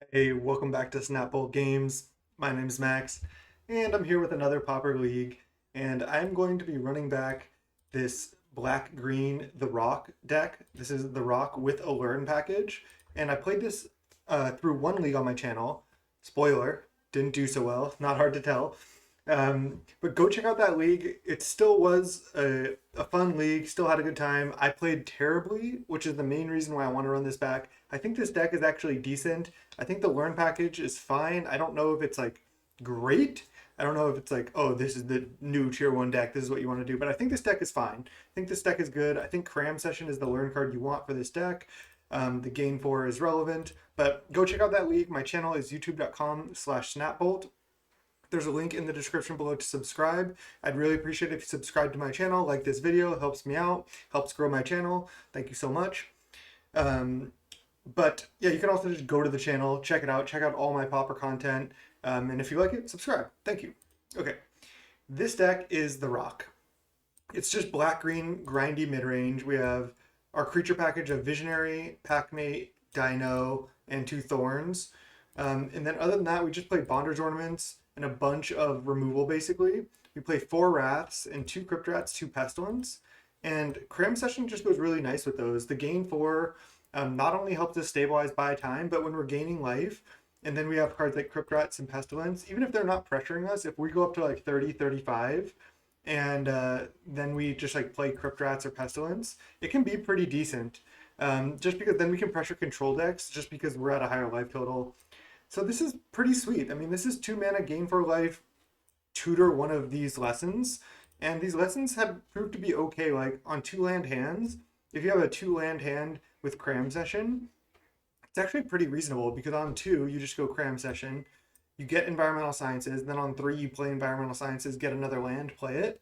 Hey, welcome back to Snapbolt Games. My name's Max, and I'm here with another Pauper League, and I'm going to be running back this black-green The Rock deck. This is The Rock with a Learn package, and I played this through one league on my channel. Spoiler, didn't do so well, not hard to tell. But go check out that league. It still was a fun league, still had a good time. I played terribly, which is the main reason why I want to run this back. I think this deck is actually decent. I think the learn package is fine. I don't know if it's like great. I don't know if it's like, oh, this is the new tier 1 deck. This is what you want to do. But I think this deck is fine. I think this deck is good. I think Cram Session is the learn card you want for this deck. The gain 4 is relevant. But go check out that league. My channel is youtube.com/snapbolt. There's a link in the description below to subscribe. I'd really appreciate it if you subscribe to my channel, like this video, it helps me out, helps grow my channel. Thank you so much. But yeah, you can also just go to the channel, check it out, check out all my Pauper content, and if you like it, subscribe. Thank you. Okay, this deck is the Rock. It's just black-green, grindy mid-range. We have our creature package of Visionary, Packmate, Dino, and 2 Thorns. And then other than that, we just play Bonder's Ornaments and a bunch of removal, basically. We play 4 Wraths and 2 Crypt Rats, 2 Pestilence. And Cram Session just goes really nice with those. The gain 4 not only helps us stabilize by time, but when we're gaining life, and then we have cards like Crypt Rats and Pestilence, even if they're not pressuring us, if we go up to like 30, 35, and then we just like play Crypt Rats or Pestilence, it can be pretty decent. Just because then we can pressure control decks, just because we're at a higher life total. So this is pretty sweet. I mean, this is 2 mana gain for life, tutor one of these lessons, and these lessons have proved to be okay. Like on 2 land hands, if you have a 2 land hand with Cram Session, it's actually pretty reasonable because on 2 you just go Cram Session, you get Environmental Sciences, then on 3 you play Environmental Sciences, get another land, play it.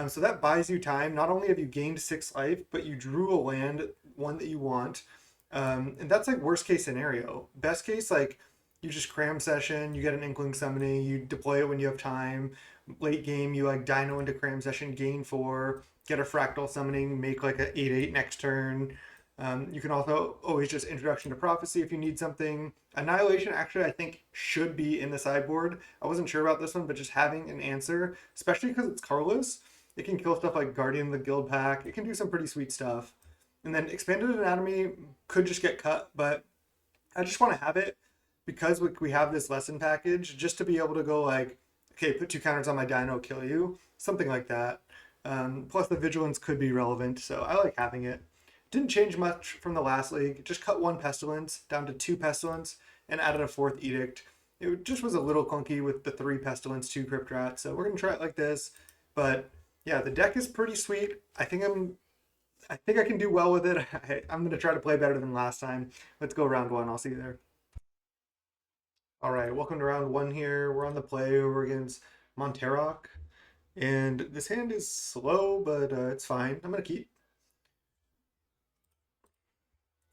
So that buys you time. Not only have you gained 6 life, but you drew a land, one that you want. And that's like worst case scenario. Best case, like you just Cram Session, you get an Inkling Summoning, you deploy it when you have time. Late game, you like Dino into Cram Session, gain 4, get a Fractal Summoning, make like a 8/8 next turn. You can also always just Introduction to Prophecy if you need something. Annihilation actually I think should be in the sideboard. I wasn't sure about this one, but just having an answer, especially because it's colorless, it can kill stuff like Guardian of the Guild pack. It can do some pretty sweet stuff. And then Expanded Anatomy could just get cut, but I just want to have it because we have this lesson package just to be able to go like, okay, put 2 counters on my Dino, kill you, something like that. Plus the Vigilance could be relevant, so I like having it. Didn't change much from the last league. Just cut 1 Pestilence down to 2 Pestilence and added a 4th Edict. It just was a little clunky with the 3 Pestilence, 2 Crypt Rat, so we're gonna try it like this. But yeah, the deck is pretty sweet. I think I can do well with it. I'm gonna try to play better than last time. Let's go round 1. I'll see you there. All right, welcome to round 1 here. We're on the play over against Monterrock. And this hand is slow, but it's fine. I'm gonna keep.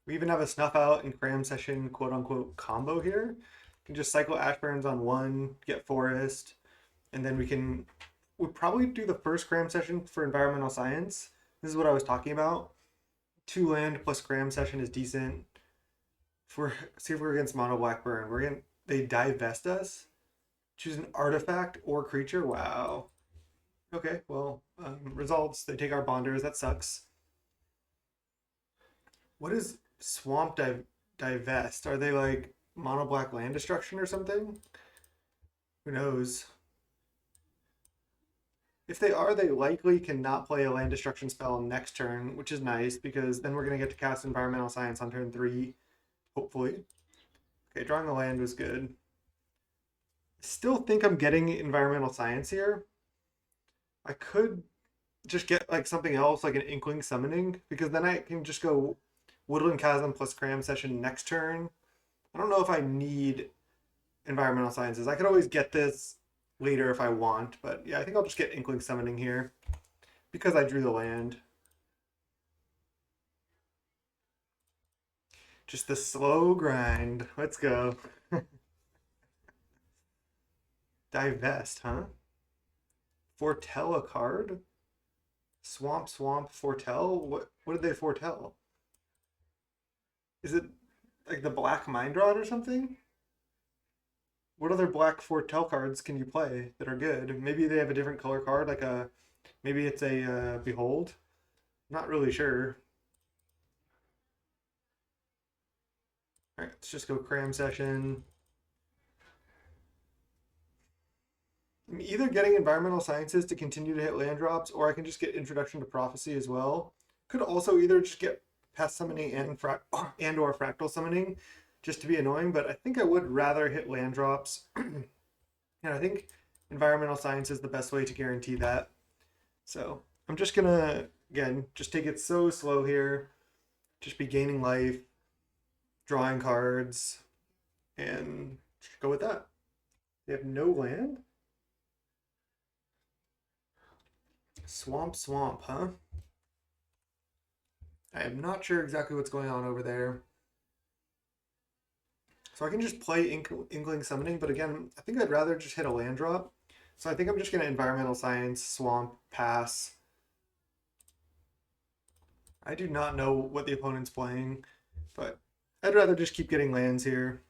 We even have a Snuff Out and Cram Session quote unquote combo here. You can just cycle Ashburns on 1, get Forest, and then we'll probably do the first Cram Session for Environmental Science. This is what I was talking about. 2 land plus Cram Session is decent. See if we're against Mono Blackburn. They divest us. Choose an artifact or creature. Wow. Okay, well, results. They take our Bonders. That sucks. What is Swamp Divest? Are they like Mono Black land destruction or something? Who knows? If they are, they likely cannot play a land destruction spell next turn, which is nice because then we're going to get to cast Environmental Science on turn 3, hopefully. Okay, drawing the land was good. Still think I'm getting Environmental Science here. I could just get like something else, like an Inkling Summoning, because then I can just go Woodland Chasm plus Cram Session next turn. I don't know if I need Environmental Sciences. I could always get this later if I want, but yeah, I think I'll just get Inkling Summoning here because I drew the land. Just the slow grind. Let's go. Divest, huh? Foretell a card? Swamp foretell? What did they foretell? Is it like the Black Mind Rod or something? What other black foretell cards can you play that are good? Maybe they have a different color card, like a maybe it's a behold. Not really sure. All right, let's just go cram session. I'm either getting environmental sciences to continue to hit land drops, or I can just get introduction to prophecy as well. Could also either just get pest summoning and and or fractal summoning, just to be annoying. But I think I would rather hit land drops, and I think environmental science is the best way to guarantee that. So I'm just gonna again just take it so slow here, just be gaining life, drawing cards, and just go with that. They have no land. Swamp, huh? I am not sure exactly what's going on over there. So I can just play Inkling Summoning, but again, I think I'd rather just hit a land drop. So I think I'm just going to Environmental Science, Swamp, pass. I do not know what the opponent's playing, but I'd rather just keep getting lands here.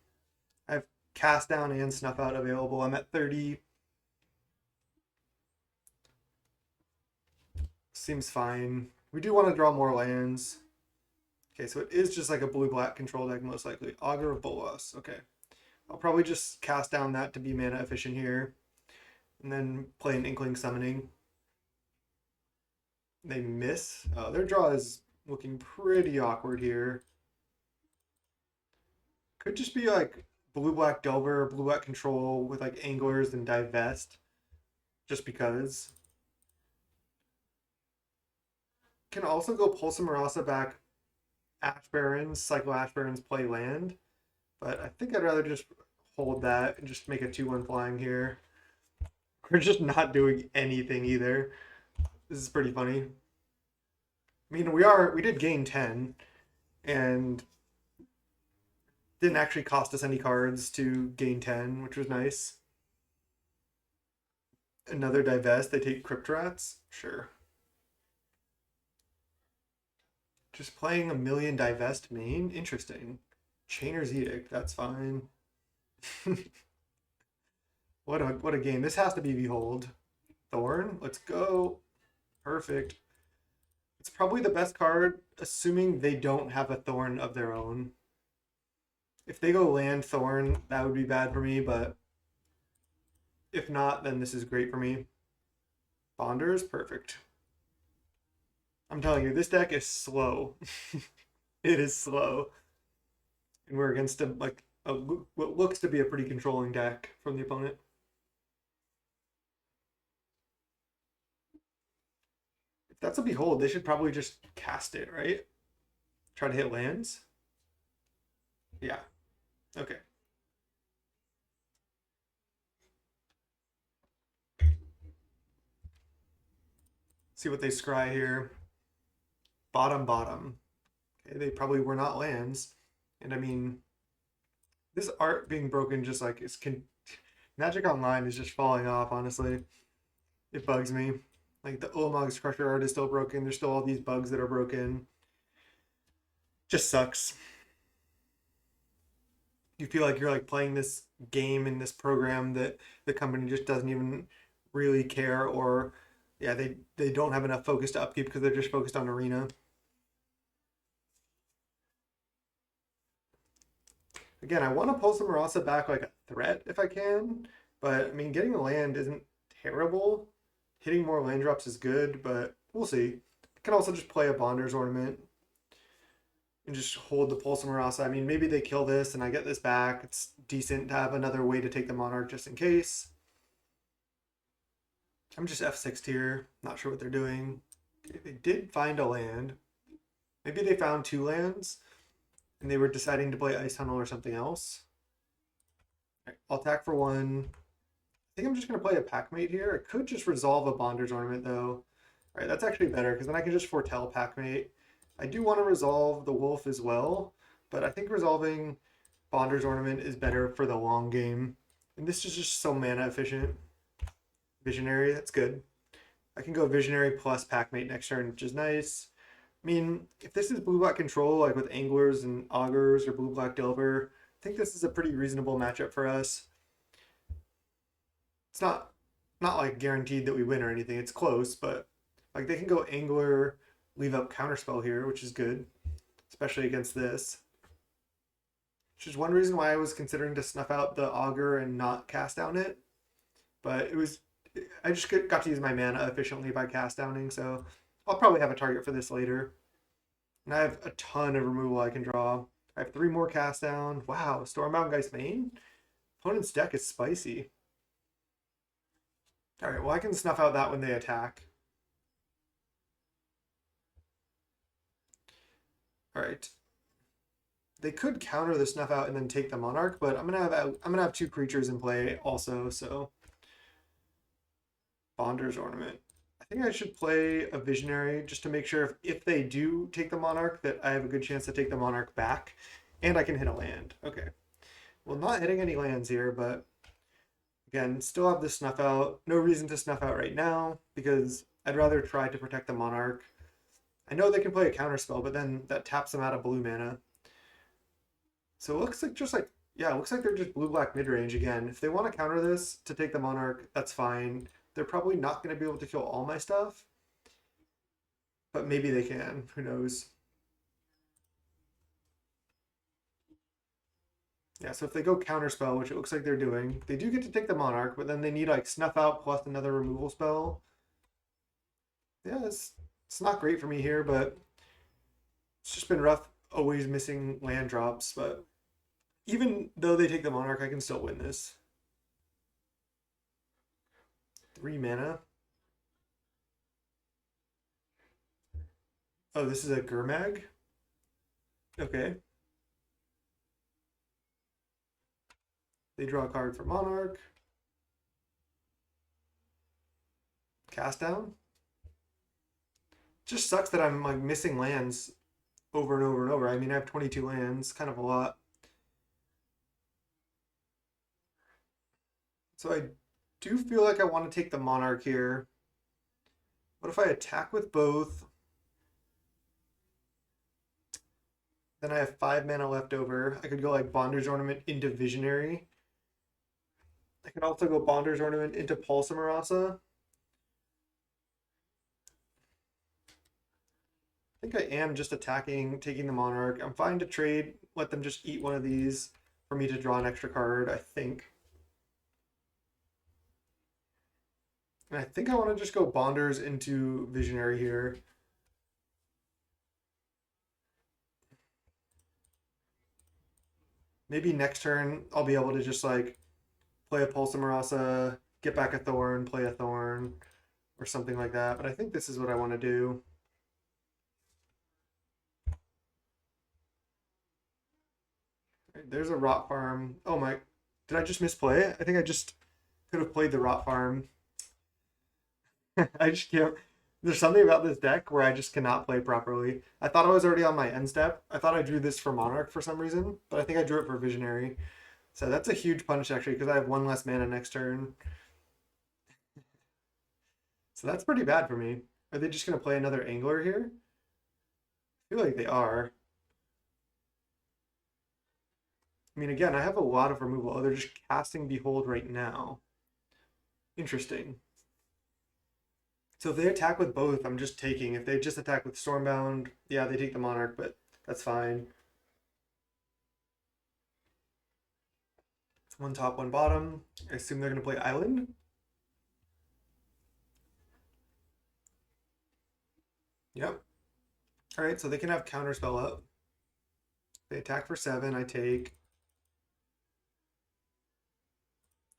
I have Cast Down and Snuff Out available. I'm at 30. Seems fine. We do want to draw more lands. Okay, so it is just like a blue-black control deck, most likely. Augur of Bolas. Okay. I'll probably just cast down that to be mana efficient here. And then play an Inkling Summoning. They miss. Oh, their draw is looking pretty awkward here. Could just be like blue-black Delver, blue-black Control with like Anglers and Divest. Just because. Can also go Pulse of Marasa back Ash Barrens, Cycle Ash Barrens, play land. But I think I'd rather just hold that and just make a 2-1 flying here. We're just not doing anything either. This is pretty funny. I mean, we did gain 10 and didn't actually cost us any cards to gain 10, which was nice. Another divest, they take Crypt Rats? Sure. Just playing a million divest main? Interesting. Chainer's Edict, that's fine. What a game. This has to be Behold. Thorn, let's go. Perfect. It's probably the best card, assuming they don't have a Thorn of their own. If they go land Thorn, that would be bad for me, but if not, then this is great for me. Bonders, perfect. I'm telling you, this deck is slow. It is slow. And we're against what looks to be a pretty controlling deck from the opponent. If that's a Behold, they should probably just cast it, right? Try to hit lands? Yeah. Okay. See what they scry here. Bottom. Okay, they probably were not lands. And I mean, this art being broken just like Magic Online is just falling off, honestly. It bugs me. Like the Ulamog's Crusher art is still broken. There's still all these bugs that are broken. Just sucks. You feel like you're like playing this game in this program that the company just doesn't even really care, or yeah, they don't have enough focus to upkeep because they're just focused on Arena. Again, I want to pull some Marasa back like a threat if I can, but I mean, getting a land isn't terrible. Hitting more land drops is good, but we'll see. I can also just play a Bonder's Ornament and just hold the Pulse of Marasa. I mean, maybe they kill this and I get this back. It's decent to have another way to take the Monarch just in case. I'm just F6 here. Not sure what they're doing. Okay, they did find a land. Maybe they found 2 lands and they were deciding to play Ice Tunnel or something else. Right, I'll attack for 1. I think I'm just going to play a Packmate here. I could just resolve a Bonder's Ornament though. All right, that's actually better because then I can just foretell Packmate. I do want to resolve the Wolf as well, but I think resolving Bonder's Ornament is better for the long game. And this is just so mana efficient. Visionary, that's good. I can go Visionary plus Packmate next turn, which is nice. I mean, if this is blue-black control, like with Anglers and Augurs or blue-black Delver, I think this is a pretty reasonable matchup for us. It's not like guaranteed that we win or anything. It's close, but like they can go Angler, leave up Counterspell here, which is good, especially against this. Which is one reason why I was considering to snuff out the Augur and not cast down it. But it was, I just got to use my mana efficiently by cast downing, so I'll probably have a target for this later. And I have a ton of removal I can draw. I have 3 more cast down. Wow, Stormbound Geist main? Opponent's deck is spicy. Alright, well I can snuff out that when they attack. Alright. They could counter the snuff out and then take the Monarch, but I'm gonna have 2 creatures in play also, so Bonder's Ornament. I think I should play a Visionary just to make sure if they do take the Monarch that I have a good chance to take the Monarch back, and I can hit a land. Okay. Well, not hitting any lands here, but again, still have the snuff out. No reason to snuff out right now because I'd rather try to protect the Monarch. I know they can play a counterspell, but then that taps them out of blue mana. So it looks like yeah, it looks like they're just blue-black mid-range again. If they want to counter this to take the Monarch, that's fine. They're probably not going to be able to kill all my stuff, but maybe they can. Who knows? Yeah, so if they go counterspell, which it looks like they're doing, they do get to take the Monarch, but then they need like snuff out plus another removal spell. Yeah, it's not great for me here, but it's just been rough always missing land drops, but even though they take the Monarch, I can still win this. 3 mana. Oh, this is a Gurmag? Okay. They draw a card for Monarch. Cast down. Just sucks that I'm like missing lands over and over and over. I mean, I have 22 lands, kind of a lot. So I do feel like I want to take the Monarch here. What if I attack with both? Then I have 5 mana left over. I could go like Bonder's Ornament into Visionary. I could also go Bonder's Ornament into Pulse Marasa. I think I am just attacking, taking the Monarch. I'm fine to trade, let them just eat one of these for me to draw an extra card, I think. And I think I want to just go Bonders into Visionary here. Maybe next turn I'll be able to just like play a Pulse Marasa, get back a Thorn, play a Thorn, or something like that. But I think this is what I want to do. There's a Rot Farm. Oh my, did I just misplay it? I think I just could have played the Rot Farm. I just can't. There's something about this deck where I just cannot play properly. I thought I was already on my end step. I thought I drew this for Monarch for some reason, but I think I drew it for Visionary. So that's a huge punish actually because I have 1 less mana next turn. So that's pretty bad for me. Are they just going to play another Angler here? I feel like they are. I mean, again, I have a lot of removal. Oh, they're just casting Behold right now. Interesting. So if they attack with both, I'm just taking. If they just attack with Stormbound, yeah, they take the Monarch, but that's fine. 1 top, 1 bottom. I assume they're going to play Island. Yep. All right, so they can have Counterspell up. They attack for 7, I take.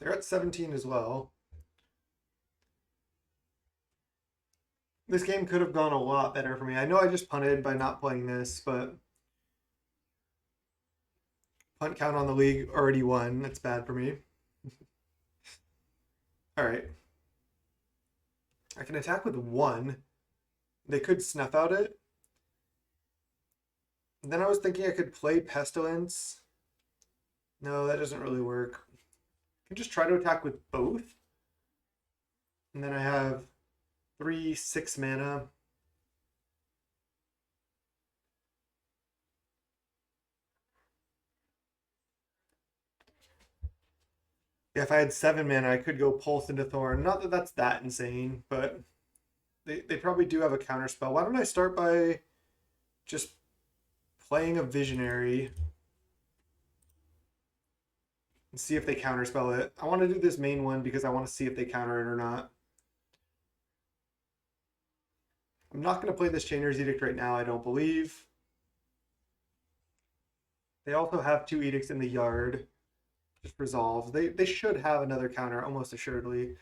They're at 17 as well. This game could have gone a lot better for me. I know I just punted by not playing this, but punt count on the league already won. That's bad for me. All right. I can attack with 1. They could snuff out it. And then I was thinking I could play Pestilence. No, that doesn't really work. I can just try to attack with both. And then I have 3, 6 mana. Yeah, if I had 7 mana, I could go Pulse into Thorn. Not that that's that insane, but they probably do have a counter spell. Why don't I start by just playing a Visionary and see if they counterspell it. I want to do this main one because I want to see if they counter it or not. I'm not going to play this Chainer's Edict right now, I don't believe. They also have 2 edicts in the yard. Just resolves. They should have another counter, almost assuredly.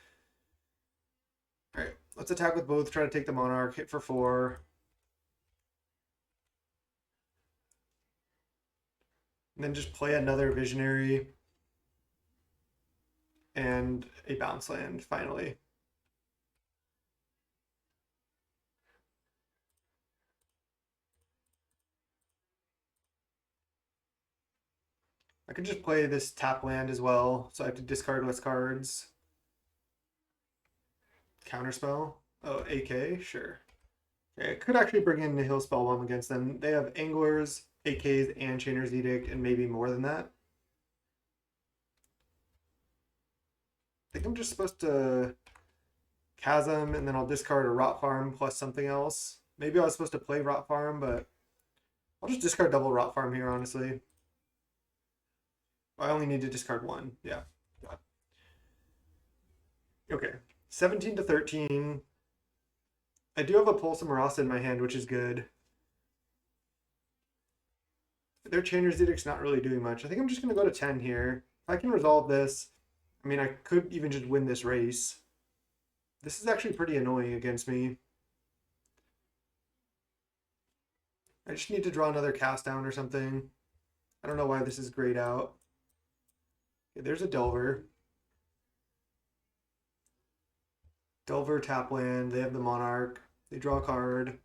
Alright, let's attack with both, try to take the Monarch, hit for 4. And then just play another Visionary. And a bounce land, finally. I could just play this tap land as well, so I have to discard less cards. Counterspell. Oh, AK? Sure. Okay, I could actually bring in the Hill Spellbomb against them. They have Anglers, AKs, and Chainer's Edict, and maybe more than that. I think I'm just supposed to Chasm, and then I'll discard a Rot Farm plus something else. Maybe I was supposed to play Rot Farm, but I'll just discard double Rot Farm here, honestly. I only need to discard 1. Yeah. Okay. 17 to 13. I do have a Pulse of Marasa in my hand, which is good. Their Chainer's Edict's not really doing much. I think I'm just going to go to 10 here. If I can resolve this, I mean, I could even just win this race. This is actually pretty annoying against me. I just need to draw another cast down or something. I don't know why this is grayed out. Okay, there's a Delver. Delver tap land. They have the Monarch. They draw a card.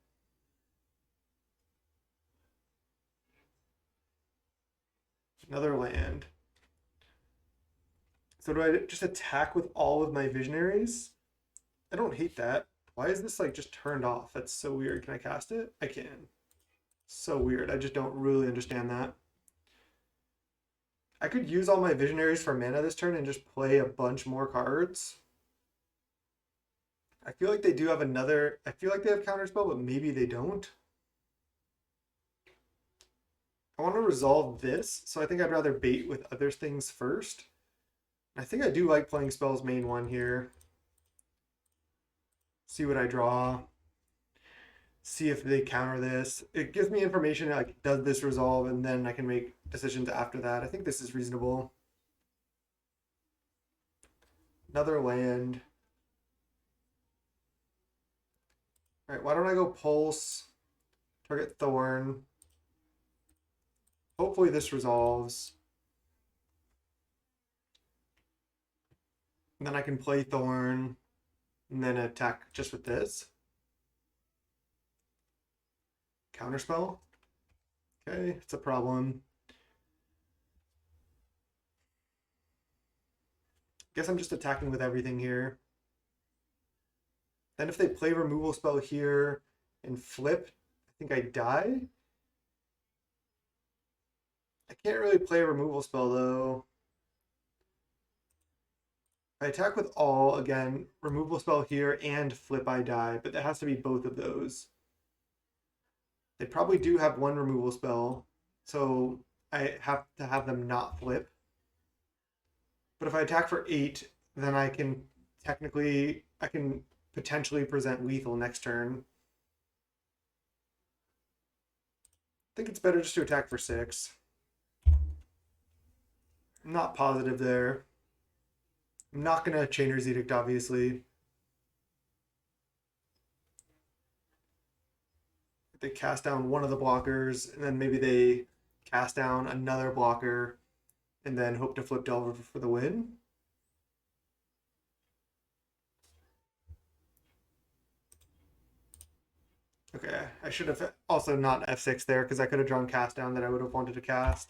Another land. So do I just attack with all of my Visionaries? I don't hate that. Why is this like just turned off? That's so weird. Can I cast it? I can. So weird. I just don't really understand that. I could use all my Visionaries for mana this turn and just play a bunch more cards. I feel like they do have another... I feel like they have Counterspell, but maybe they don't. I want to resolve this, so I think I'd rather bait with other things first. I think I do like playing spells main 1 here. See what I draw. See if they counter this. It gives me information like, does this resolve? And then I can make decisions after that. I think this is reasonable. Another land. All right, why don't I go Pulse, target Thorn. Hopefully this resolves. And then I can play Thorn and then attack just with this. Counterspell. Okay, it's a problem. Guess I'm just attacking with everything here. Then if they play removal spell here and flip, I think I die. I can't really play a removal spell though. I attack with all, again, removal spell here and flip I die, but there has to be both of those. They probably do have 1 removal spell, so I have to have them not flip. But if I attack for 8, then I can potentially present lethal next turn. I think it's better just to attack for 6. I'm not positive there. I'm not going to Chainer's Edict, obviously. They cast down one of the blockers, and then maybe they cast down another blocker, and then hope to flip Delver for the win. Okay, I should have also not F6 there, because I could have drawn cast down that I would have wanted to cast.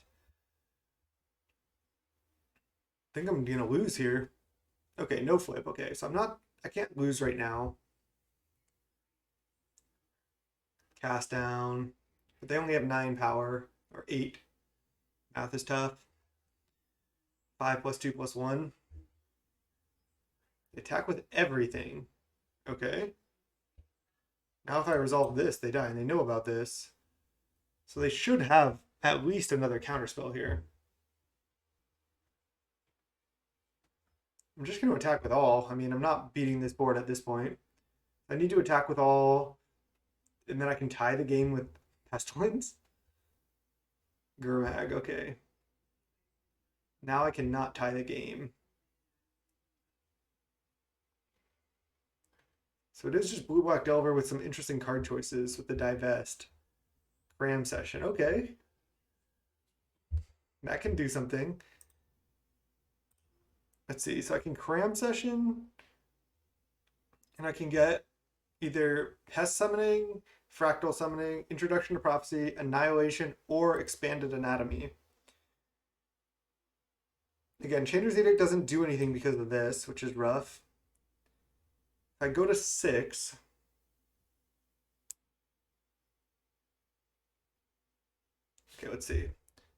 I think I'm going to lose here. Okay, no flip. Okay, so I can't lose right now. Cast down. But they only have 9 power, or 8. Math is tough. 5 plus 2 plus 1. They attack with everything. Okay. Now if I resolve this, they die, and they know about this. So they should have at least another counterspell here. I'm just going to attack with all. I mean, I'm not beating this board at this point. I need to attack with all, and then I can tie the game with Pestilence. Gurmag, okay. Now I cannot tie the game. So it is just blue-black Delver with some interesting card choices with the Divest. Cram Session, okay. That can do something. Let's see, so I can Cram Session, and I can get either Pest Summoning, Fractal Summoning, Introduction to Prophecy, Annihilation, or Expanded Anatomy. Again, Changer's Edict doesn't do anything because of this, which is rough. If I go to 6, okay, let's see.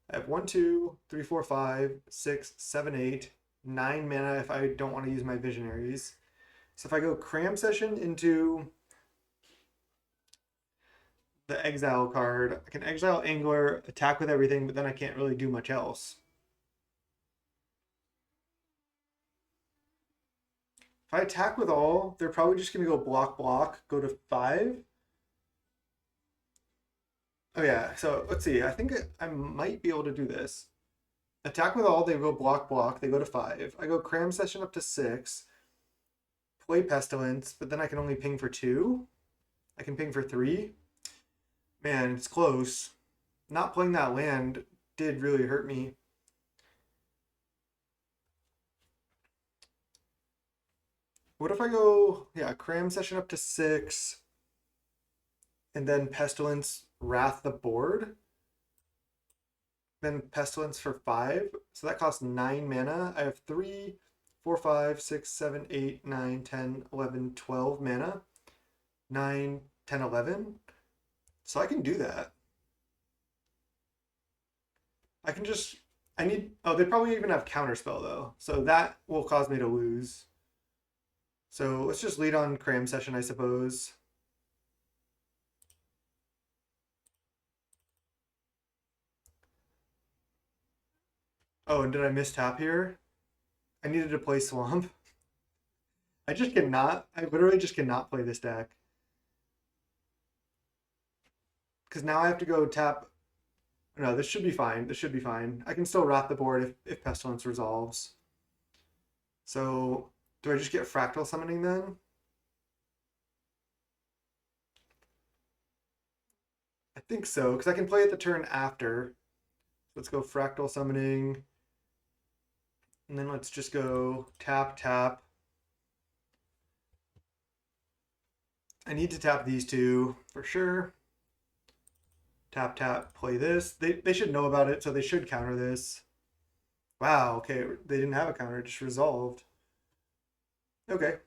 I have 1, 2, 3, 4, 5, 6, 7, 8, 9 mana if I don't want to use my Visionaries. So if I go Cram Session into the Exile card, I can Exile Angler, attack with everything, but then I can't really do much else. If I attack with all, they're probably just going to go block, block, go to 5. Oh yeah, so let's see. I think I might be able to do this. Attack with all, they go block, block, they go to 5. I go Cram Session up to 6. Play Pestilence, but then I can only ping for 2. I can ping for 3. Man, it's close. Not playing that land did really hurt me. What if I go, yeah, Cram Session up to 6, and then Pestilence Wrath the board? Then Pestilence for 5. So that costs 9 mana. I have 3, 4, 5, 6, 7, 8, 9, 10, 11, 12 mana. 9, 10, 11. So I can do that. I can just, I need, oh, they probably even have Counterspell though. So that will cause me to lose. So let's just lead on Cram Session, I suppose. Oh, and did I miss tap here? I needed to play Swamp. I just cannot, I literally just cannot play this deck. Because now I have to go tap, no, this should be fine, this should be fine. I can still wrap the board if Pestilence resolves. So, do I just get Fractal Summoning then? I think so, because I can play it the turn after. Let's go Fractal Summoning. And then let's just go tap, tap. I need to tap these two for sure. Tap, tap, play this. They should know about it, so they should counter this. Wow, okay, they didn't have a counter, it just resolved. Okay.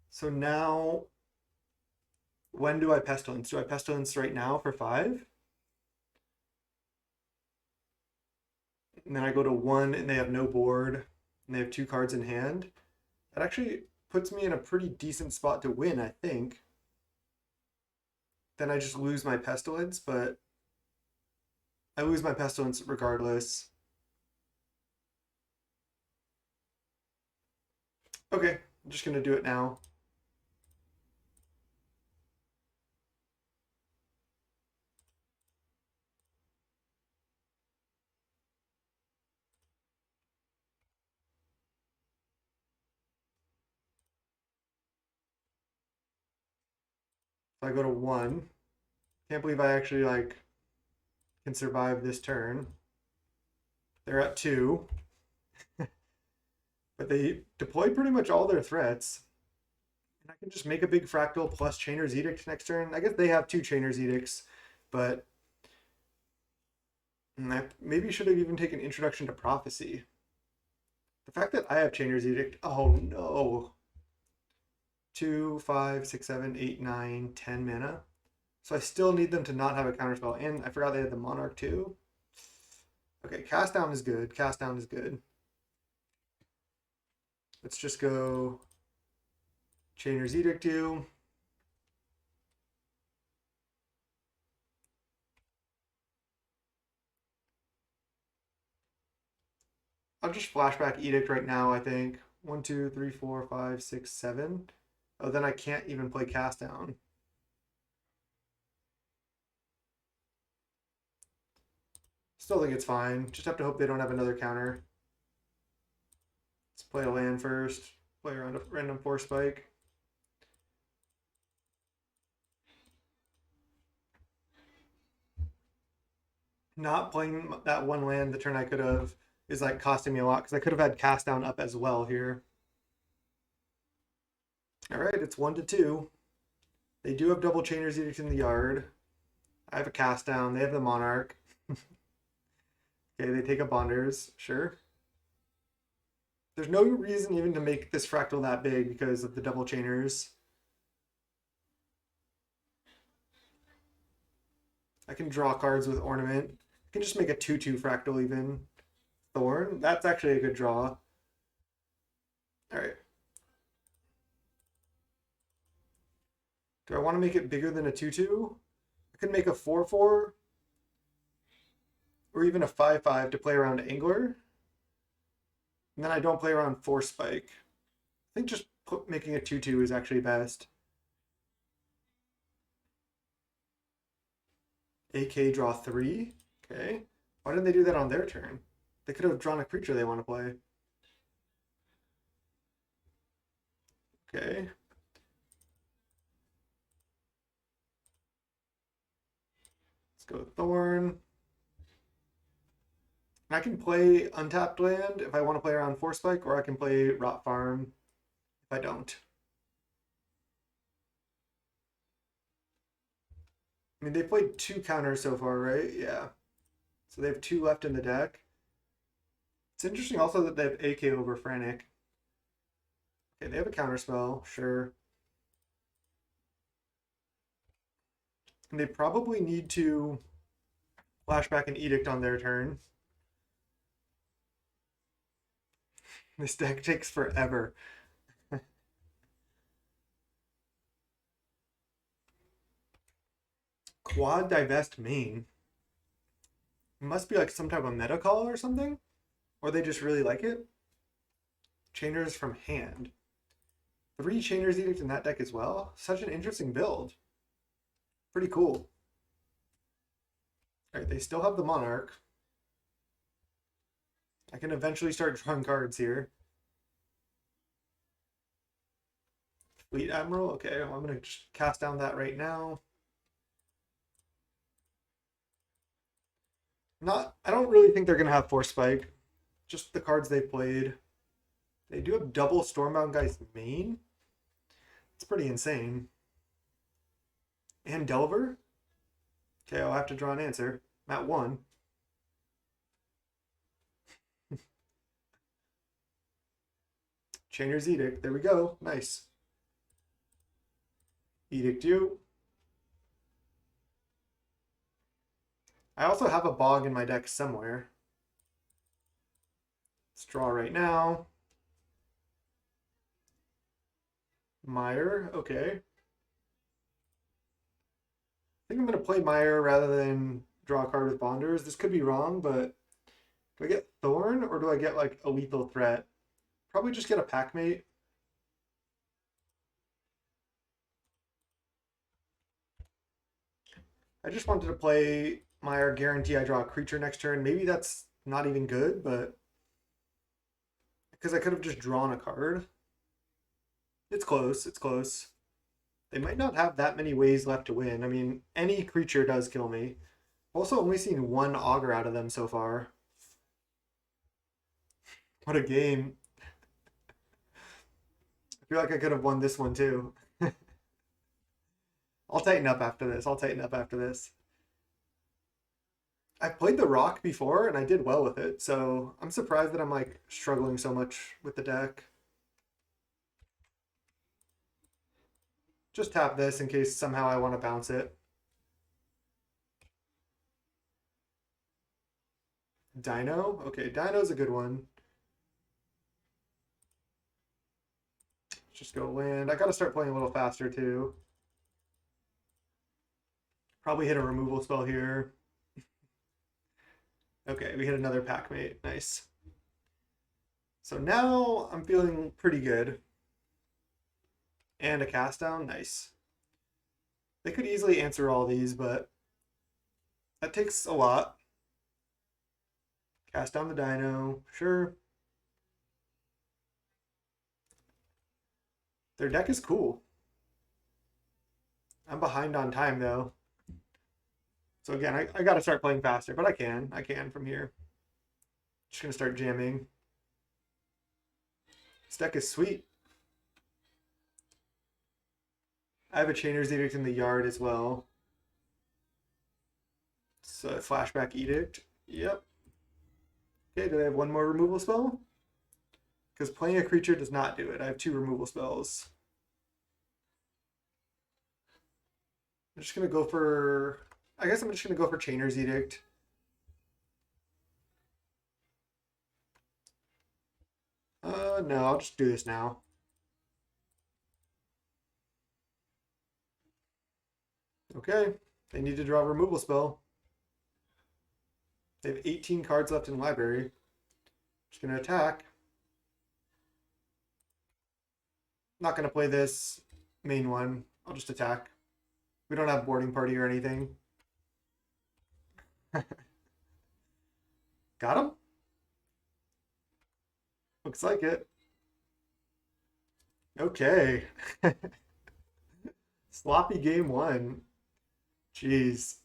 So now, when do I Pestilence? Do I Pestilence right now for 5? And then I go to 1 and they have no board and they have 2 cards in hand. That actually puts me in a pretty decent spot to win, I think. Then I just lose my Pestilence, but I lose my Pestilence regardless. Okay, I'm just gonna do it now. So I go to 1. Can't believe I actually can survive this turn. They're at 2. But they deploy pretty much all their threats. And I can just make a big Fractal plus Chainer's Edict next turn. I guess they have 2 Chainer's Edicts, but I maybe should have even taken Introduction to Prophecy. The fact that I have Chainer's Edict, oh no. 2, 5, 6, 7, 8, 9, 10 mana. So I still need them to not have a counterspell. And I forgot they had the Monarch too. Okay, Cast Down is good. Cast Down is good. Let's just go Chainer's Edict you. I'll just flashback Edict right now, I think. 1, 2, 3, 4, 5, 6, 7. Oh, then I can't even play Cast Down. Still think it's fine. Just have to hope they don't have another counter. Let's play a land first. Play around a random Force Spike. Not playing that one land the turn I could have is like costing me a lot because I could have had Cast Down up as well here. All right, it's 1 to 2. They do have double Chainer's Edict in the yard. I have a Cast Down. They have the Monarch. Okay, they take a Bonders. Sure. There's no reason even to make this fractal that big because of the double Chainers. I can draw cards with Ornament. I can just make a 2/2 fractal even. Thorn. That's actually a good draw. All right. Do I want to make it bigger than a 2/2? I could make a 4/4 or even a 5/5 to play around Angler. And then I don't play around Force Spike. I think just making a 2/2 is actually best. AK draw 3. Okay. Why didn't they do that on their turn? They could have drawn a creature they want to play. Okay. Let's go with Thorn. And I can play untapped land if I want to play around Force Spike, or I can play Rot Farm if I don't. I mean, they played 2 counters so far, right? Yeah. So they have 2 left in the deck. It's interesting also that they have AK over Frantic. Okay, they have a counterspell, sure. And they probably need to flashback an Edict on their turn. This deck takes forever. Quad Divest main. It must be like some type of meta call or something. Or they just really like it. Chainers from hand. 3 Chainers Edict in that deck as well. Such an interesting build. Pretty cool. Alright, they still have the Monarch. I can eventually start drawing cards here. Fleet Admiral, okay, well, I'm going to just cast down that right now. I don't really think they're going to have Force Spike. Just the cards they played. They do have double Stormbound Guy's main. It's pretty insane. And Delver? Okay, I'll have to draw an answer. I'm at 1. Chainer's Edict. There we go. Nice. Edict you. I also have a Bog in my deck somewhere. Let's draw right now. Mire. Okay. I think I'm going to play Mire rather than draw a card with Bonders. This could be wrong, but do I get Thorn or do I get like a lethal threat? Probably just get a Packmate. I just wanted to play Mire, guarantee I draw a creature next turn. Maybe that's not even good, but because I could have just drawn a card. It's close. It's close. They might not have that many ways left to win. I mean, any creature does kill me. Also, only seen 1 Augur out of them so far. What a game. I feel like I could have won this one too. I'll tighten up after this. I'll tighten up after this. I've played the Rock before and I did well with it, so I'm surprised that I'm like struggling so much with the deck. Just tap this in case somehow I want to bounce it. Dino? Okay, Dino's a good one. just go land. I gotta start playing a little faster too. Probably hit a removal spell here. Okay, we hit another Packmate. Nice. So now I'm feeling pretty good. And a cast down. Nice. They could easily answer all these, but that takes a lot. Cast down the dino. Sure. Their deck is cool. I'm behind on time though. So again, I gotta start playing faster, but I can from here. Just gonna start jamming. This deck is sweet. I have a Chainer's Edict in the yard as well. So Flashback Edict. Yep. Okay, do they have one more removal spell? Because playing a creature does not do it. I have 2 removal spells. I'm just gonna go for... I guess I'm just gonna go for Chainer's Edict. No, I'll just do this now. Okay, they need to draw a removal spell. They have 18 cards left in library. Just gonna attack. Not gonna play this main one. I'll just attack. We don't have boarding party or anything. Got him? Looks like it. Okay. Sloppy game 1. Jeez.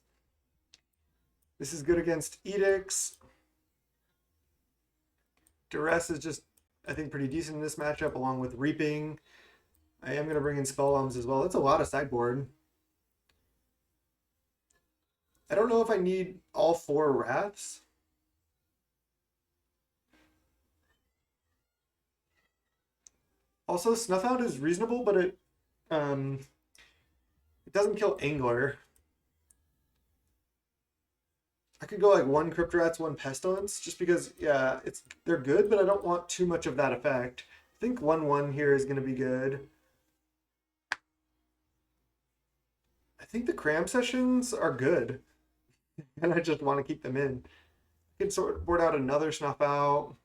This is good against Edicts. Duress is just, I think, pretty decent in this matchup, along with Reaping. I am going to bring in Spellbombs as well. That's a lot of sideboard. I don't know if I need all 4 Wraths. Also, Snuff Out is reasonable, but it doesn't kill Angler. I could go like 1 Crypt Rats, 1 Pestilence, just because, yeah, they're good, but I don't want too much of that effect. I think 1/1 here is going to be good. I think the Cram Sessions are good, and I just want to keep them in. I could board out another Snuff Out.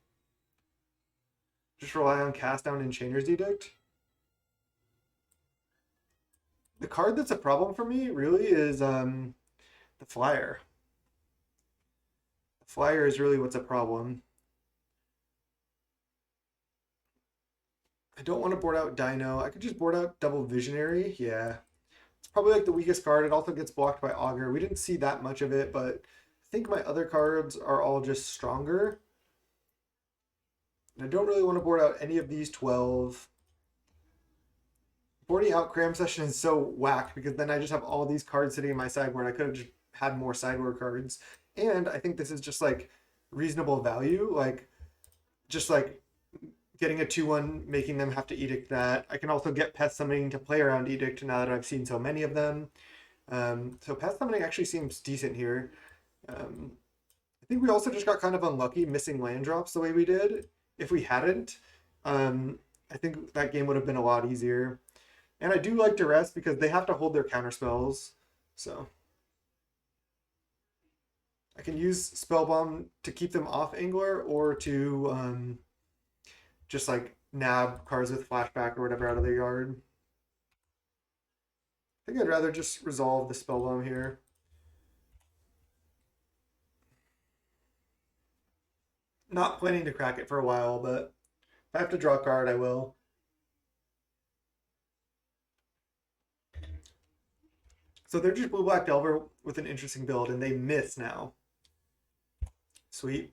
Just rely on Cast Down and Chainer's Edict. The card that's a problem for me really is the Flyer. The Flyer is really what's a problem. I don't want to board out Dino. I could just board out Double Visionary. Yeah. It's probably like the weakest card. It also gets blocked by Augur. We didn't see that much of it, but I think my other cards are all just stronger. And I don't really want to board out any of these 12. Boarding out Cram Session is so whack because then I just have all these cards sitting in my sideboard. I could have just had more sideboard cards. And I think this is just like reasonable value. Like, just like getting a 2/1, making them have to Edict that. I can also get Pest Summoning to play around Edict now that I've seen so many of them. So Pest Summoning actually seems decent here. I think we also just got kind of unlucky missing land drops the way we did. If we hadn't, I think that game would have been a lot easier. And I do like Duress because they have to hold their counter spells. So I can use Spellbomb to keep them off Angler or to just like nab cards with Flashback or whatever out of their yard. I think I'd rather just resolve the Spellbomb here. Not planning to crack it for a while, but if I have to draw a card, I will. So they're just blue-black Delver with an interesting build, and they miss now. Sweet.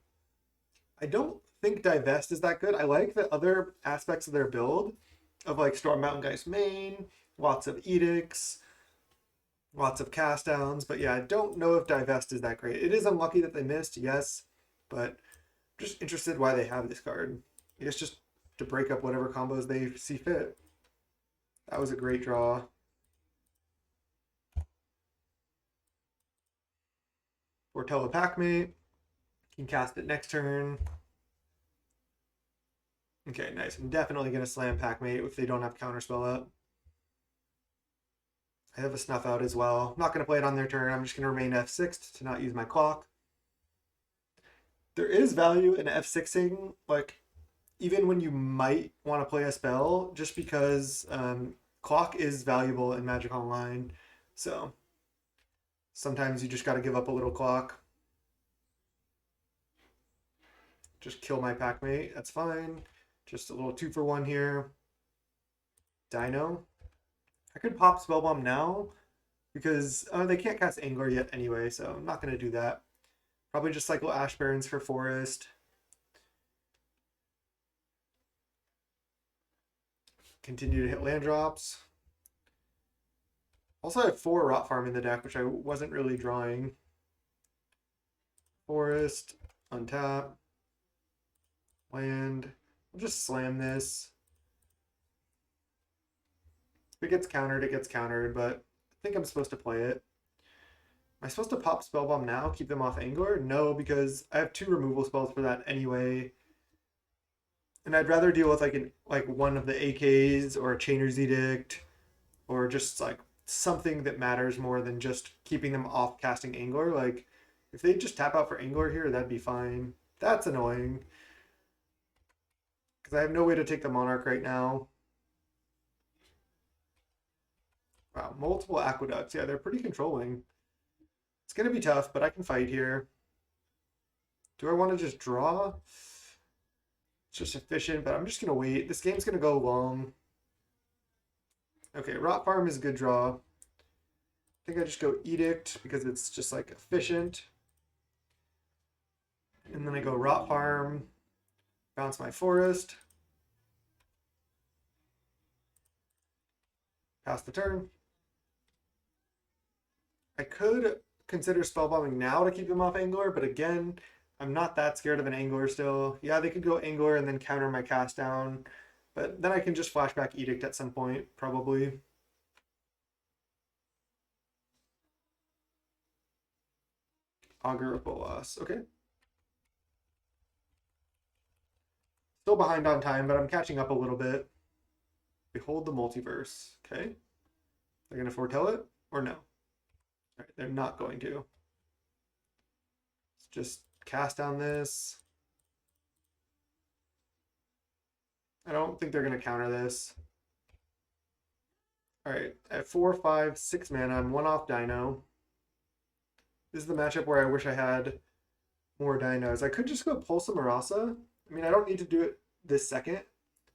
I don't think Divest is that good. I like the other aspects of their build, of like Storm Mountain Geist main, lots of Edicts, lots of Cast Downs, but yeah, I don't know if Divest is that great. It is unlucky that they missed, yes, but I'm just interested why they have this card. I guess just to break up whatever combos they see fit. That was a great draw. Foretell a Packmate. Can cast it next turn. Okay, nice. I'm definitely going to slam Packmate if they don't have Counterspell up. I have a Snuff Out as well. I'm not going to play it on their turn. I'm just going to remain F6 to not use my clock. There is value in F6ing, like, even when you might want to play a spell, just because clock is valuable in Magic Online. So sometimes you just got to give up a little clock. Just kill my Packmate. That's fine. Just a little 2-for-1 here. Dino. I could pop Spellbomb now because they can't cast Angler yet anyway, so I'm not going to do that. Probably just cycle Ash Barrens for Forest. Continue to hit land drops. Also, I have 4 Rot Farm in the deck, which I wasn't really drawing. Forest, untap, land. I'll just slam this. If it gets countered, it gets countered, but I think I'm supposed to play it. Am I supposed to pop Spellbomb now, keep them off Angler? No, because I have 2 removal spells for that anyway. And I'd rather deal with like one of the AKs or a Chainer's Edict or just like something that matters more than just keeping them off casting Angler. Like if they just tap out for Angler here, that'd be fine. That's annoying. Because I have no way to take the Monarch right now. Wow, multiple Aqueducts. Yeah, they're pretty controlling. It's going to be tough, but I can fight here. Do I want to just draw? It's just efficient, but I'm just going to wait. This game's going to go long. Okay, Rot Farm is a good draw. I think I just go Edict because it's just like efficient. And then I go Rot Farm, bounce my Forest. Pass the turn. I could consider Spellbombing now to keep them off Angler, but again, I'm not that scared of an Angler still. Yeah, they could go Angler and then counter my cast down, but then I can just flashback Edict at some point, probably. Augur of Bolas. Okay. Still behind on time, but I'm catching up a little bit. Behold the Multiverse. Okay. They're going to foretell it or no? All right, they're not going to. Let's just cast down this. I don't think they're going to counter this. All right, at 4, 5, 6 mana, I'm 1 off Dino. This is the matchup where I wish I had more dinos. I could just go Pulse Marasa. I mean, I don't need to do it this second,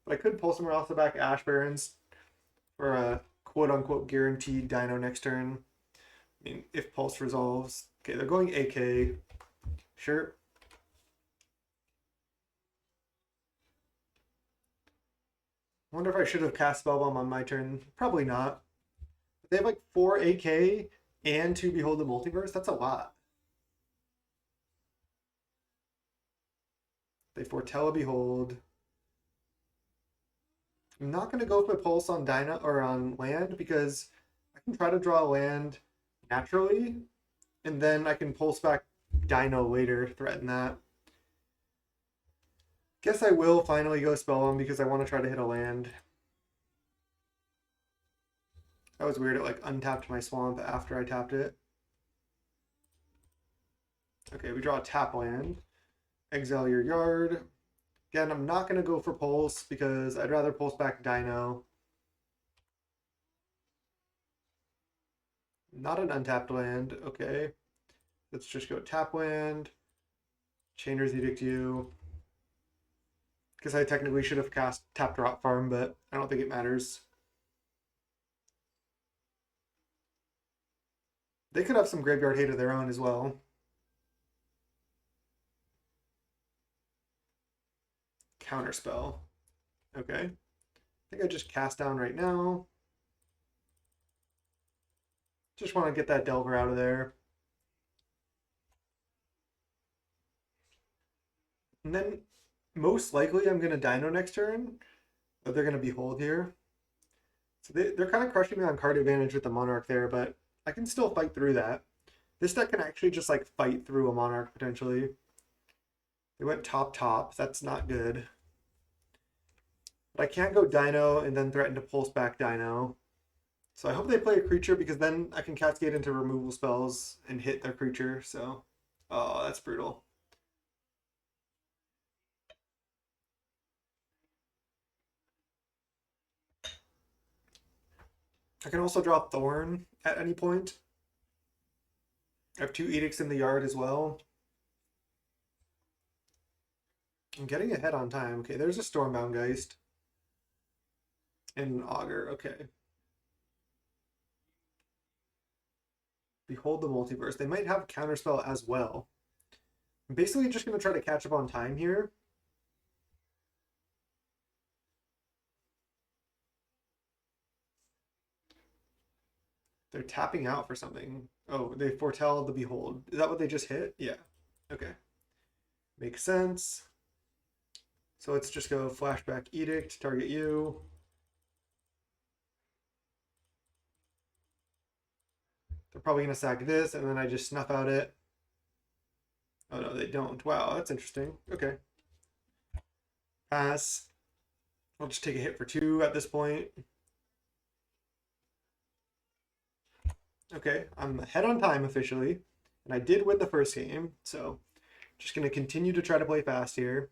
but I could Pulse Marasa back Ash Barrens for a quote-unquote guaranteed dino next turn. I mean, if Pulse resolves. Okay, they're going AK. Sure. I wonder if I should have cast Spellbomb on my turn. Probably not. They have like 4 AK and 2 Behold the Multiverse. That's a lot. They foretell a Behold. I'm not going to go with my Pulse on Dino or on land because I can try to draw a land naturally, and then I can Pulse back Dino later, threaten that. Guess I will finally go Spellbomb because I want to try to hit a land. That was weird, it like untapped my Swamp after I tapped it. Okay, we draw a tap land. Exile your yard. Again, I'm not going to go for Pulse because I'd rather Pulse back Dino. Not an untapped land. Okay. Let's just go tap land. Chainer's Edict you. Because I technically should have cast tapped Rot Farm, but I don't think it matters. They could have some graveyard hate of their own as well. Counterspell. Okay. I think I just cast down right now. Just want to get that Delver out of there. And then most likely I'm going to Dino next turn, but they're going to Behold here. So they're kind of crushing me on card advantage with the Monarch there, but I can still fight through that. This deck can actually just like fight through a Monarch potentially. They went top. That's not good. But I can't go Dino and then threaten to pulse back Dino. So I hope they play a creature because then I can cascade into removal spells and hit their creature. So, oh, that's brutal. I can also draw Thorn at any point. I have 2 Edicts in the yard as well. I'm getting ahead on time. Okay, there's a Stormbound Geist. And an Augur, okay. Behold the Multiverse. They might have Counterspell as well. I'm basically just going to try to catch up on time here. They're tapping out for something. Oh, they foretell the Behold. Is that what they just hit? Yeah. Okay. Makes sense. So let's just go Flashback Edict, target you. They're probably going to sack this, and then I just snuff out it. Oh, no, they don't. Wow, that's interesting. Okay. Pass. I'll just take a hit for 2 at this point. Okay, I'm ahead on time officially, and I did win the first game, so just going to continue to try to play fast here.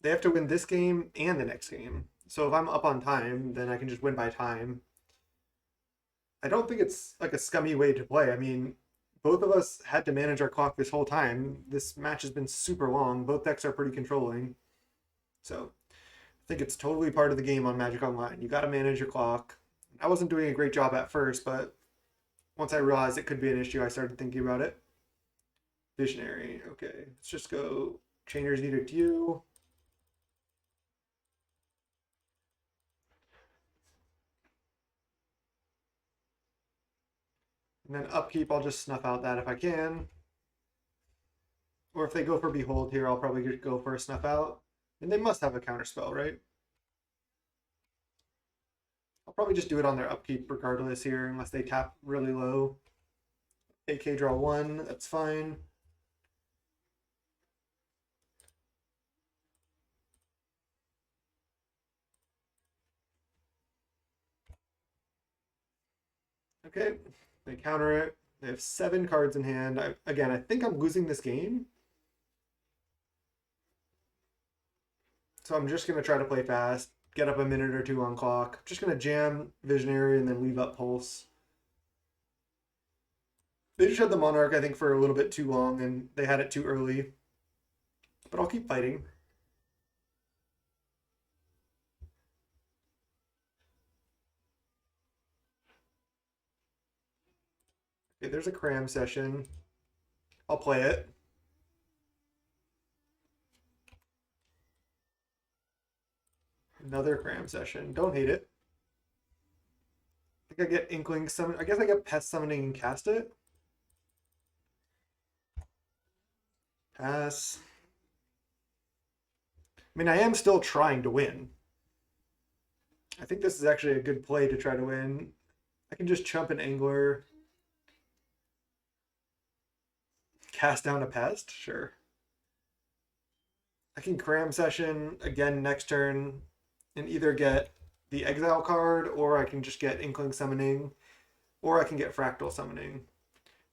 They have to win this game and the next game, so if I'm up on time, then I can just win by time. I don't think it's like a scummy way to play. I mean, both of us had to manage our clock this whole time. This match has been super long. Both decks are pretty controlling, so I think it's totally part of the game on Magic Online. You got to manage your clock. I wasn't doing a great job at first, but once I realized it could be an issue, I started thinking about it. Visionary. Okay, let's just go Chainer's Edict you. And then upkeep, I'll just snuff out that if I can. Or if they go for Behold here, I'll probably just go for a snuff out. And they must have a counterspell, right? I'll probably just do it on their upkeep regardless here, unless they tap really low. AK draw 1, that's fine. Okay, they counter it. They have 7 cards in hand. Again, I think I'm losing this game. So I'm just going to try to play fast, get up a minute or 2 on clock. Just going to jam Visionary and then leave up Pulse. They just had the Monarch, I think, for a little bit too long, and they had it too early. But I'll keep fighting. Okay, there's a cram session. I'll play it. Another cram session. Don't hate it. I think I get Inkling Summon. I guess I get Pest Summoning and cast it. Pass. I mean, I am still trying to win. I think this is actually a good play to try to win. I can just chump an Angler. Cast down a Pest? Sure. I can cram session again next turn and either get the Exile card, or I can just get Inkling Summoning, or I can get Fractal Summoning.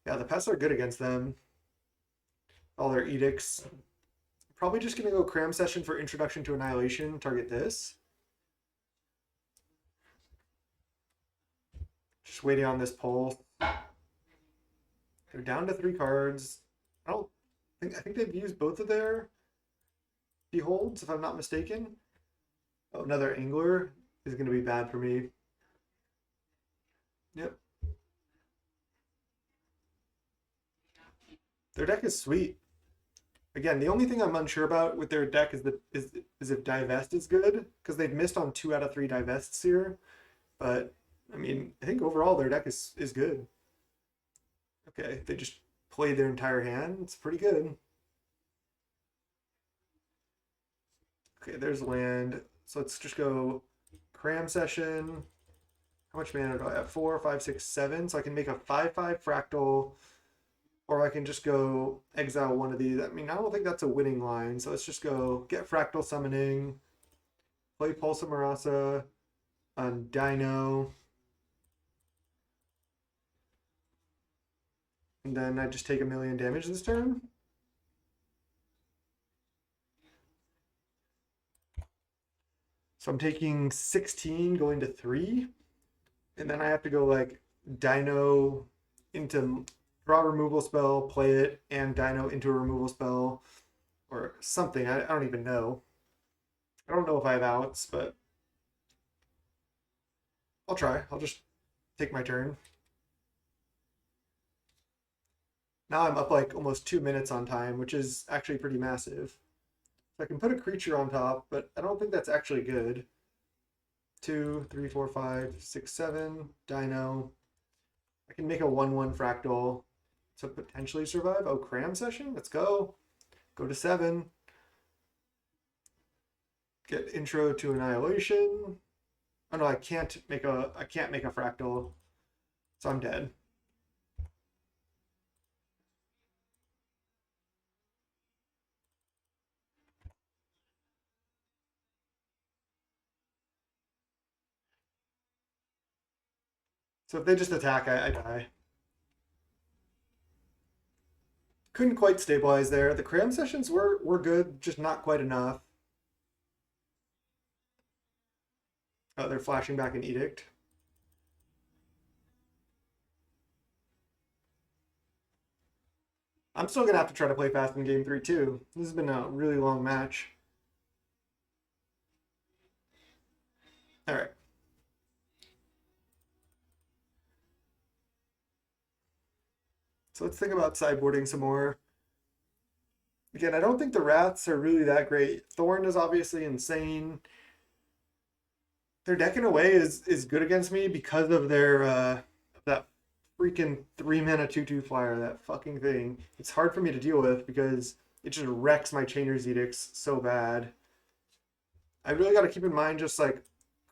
Yeah, the Pests are good against them. All their Edicts. Probably just going to go cram session for Introduction to Annihilation, target this. Just waiting on this pull. They're down to 3 cards. I think they've used both of their Beholds, if I'm not mistaken. Oh, another Angler is going to be bad for me. Yep. Their deck is sweet. Again, the only thing I'm unsure about with their deck is if Divest is good, because they've missed on 2 out of 3 Divests here. But I mean, I think overall their deck is good. Okay, they just played their entire hand. It's pretty good. Okay, there's land. So let's just go cram session. How much mana do I have? 4, 5, 6, 7. So I can make a 5/5 fractal, or I can just go exile one of these. I mean, I don't think that's a winning line. So let's just go get fractal summoning, play Pulsa Marasa on Dino. And then I just take 1,000,000 damage this turn. So I'm taking 16 going to 3. And then I have to go like Dino into draw a removal spell, play it, and Dino into a removal spell or something. I don't even know. I don't know if I have outs, but I'll try. I'll just take my turn. Now I'm up like almost 2 minutes on time, which is actually pretty massive. So I can put a creature on top, but I don't think that's actually good. 2, 3, 4, 5, 6, 7, Dino. I can make a 1/1 fractal to potentially survive. Oh, cram session? Let's go. Go to 7. Get intro to annihilation. Oh no, I can't make a fractal. So I'm dead. So if they just attack, I die. Couldn't quite stabilize there. The cram sessions were good, just not quite enough. Oh, they're flashing back an edict. I'm still gonna have to try to play fast in game 3 too. This has been a really long match. All right. So let's think about sideboarding some more. Again, I don't think the Wraths are really that great. Thorn is obviously insane. Their deck in a way is good against me because of their that freaking 3-mana 2/2 flyer, that fucking thing. It's hard for me to deal with because it just wrecks my Chainer's Edicts so bad. I really got to keep in mind just like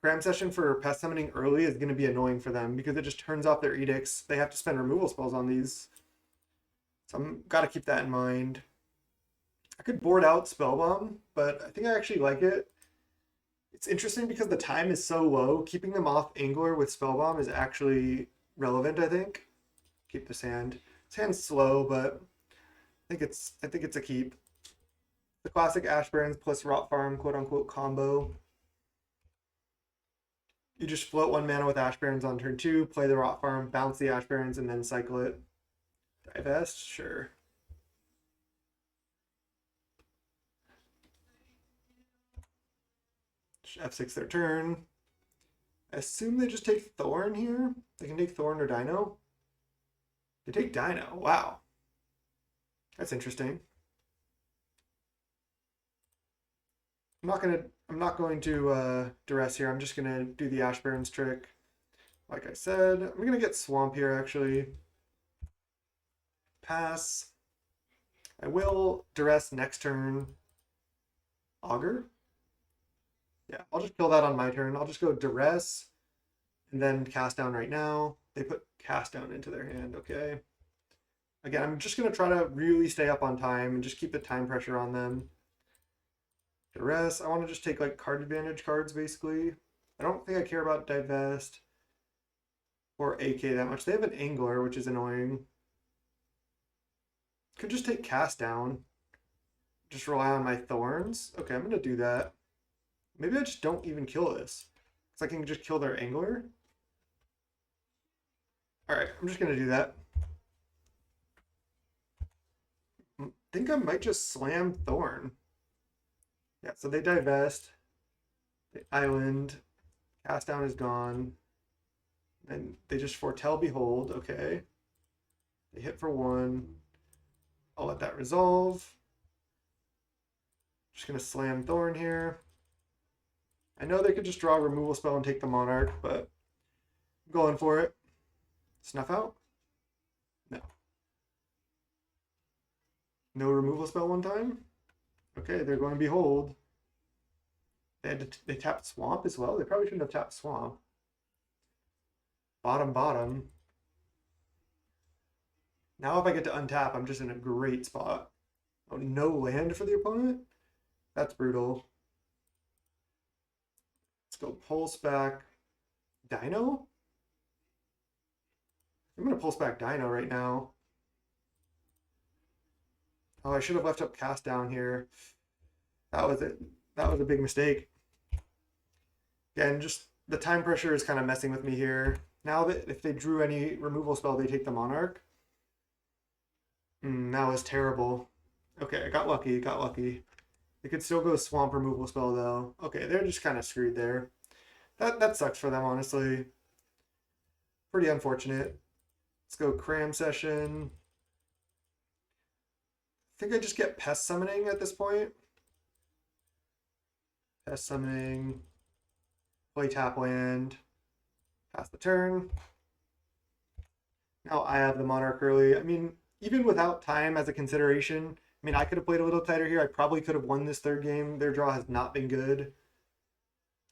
cram session for pest summoning early is going to be annoying for them because it just turns off their edicts. They have to spend removal spells on these. So I'm got to keep that in mind. I could board out Spellbomb, but I think I actually like it. It's interesting because the time is so low. Keeping them off Angler with Spellbomb is actually relevant, I think. Keep this hand. This hand's slow, but I think it's a keep. The classic Ash Barrens plus Rot Farm quote unquote combo. You just float 1 mana with Ash Barrens on turn 2, play the Rot Farm, bounce the Ash Barrens, and then cycle it. Divest? Sure. F6 their turn. I assume they just take Thorn here. They can take Thorn or Dino. They take Dino. Wow. That's interesting. I'm not going to duress here. I'm just gonna do the Ash Barrens trick. Like I said, I'm gonna get Swamp here actually. Pass. I will duress next turn. Augur? Yeah, I'll just kill that on my turn. I'll just go duress and then cast down right now. They put cast down into their hand, okay. Again, I'm just gonna try to really stay up on time and just keep the time pressure on them. Duress, I want to just take like card advantage cards basically. I don't think I care about divest or AK that much. They have an Angler, which is annoying. Could just take cast down. Just rely on my thorns. Okay, I'm gonna do that. Maybe I just don't even kill this. Because I can just kill their Angler. Alright, I'm just gonna do that. I think I might just slam Thorn. Yeah, so they divest. The island. Cast down is gone. And they just foretell behold. Okay. They hit for 1. I'll let that resolve. Just gonna slam Thorn here. I know they could just draw a removal spell and take the Monarch, but I'm going for it. Snuff out? No. No removal spell one time? Okay, they're going to behold. They tapped Swamp as well? They probably shouldn't have tapped Swamp. Bottom. Now if I get to untap, I'm just in a great spot. Oh, no land for the opponent? That's brutal. go pulse back Dino. I'm gonna pulse back Dino right now. Oh, I should have left up cast down here. That was it. That was a big mistake. Again, just the time pressure is kind of messing with me here. Now that if they drew any removal spell, they take the Monarch. That was terrible. Okay, I got lucky, got lucky. They could still go swamp removal spell though. Okay, they're just kind of screwed there. That sucks for them, honestly. Pretty unfortunate. Let's go cram session. I think I just get pest summoning at this point. Pest summoning. Play tap land. Pass the turn. Now I have the Monarch early. I mean, even without time as a consideration, I mean, I could have played a little tighter here. I probably could have won this third game. Their draw has not been good.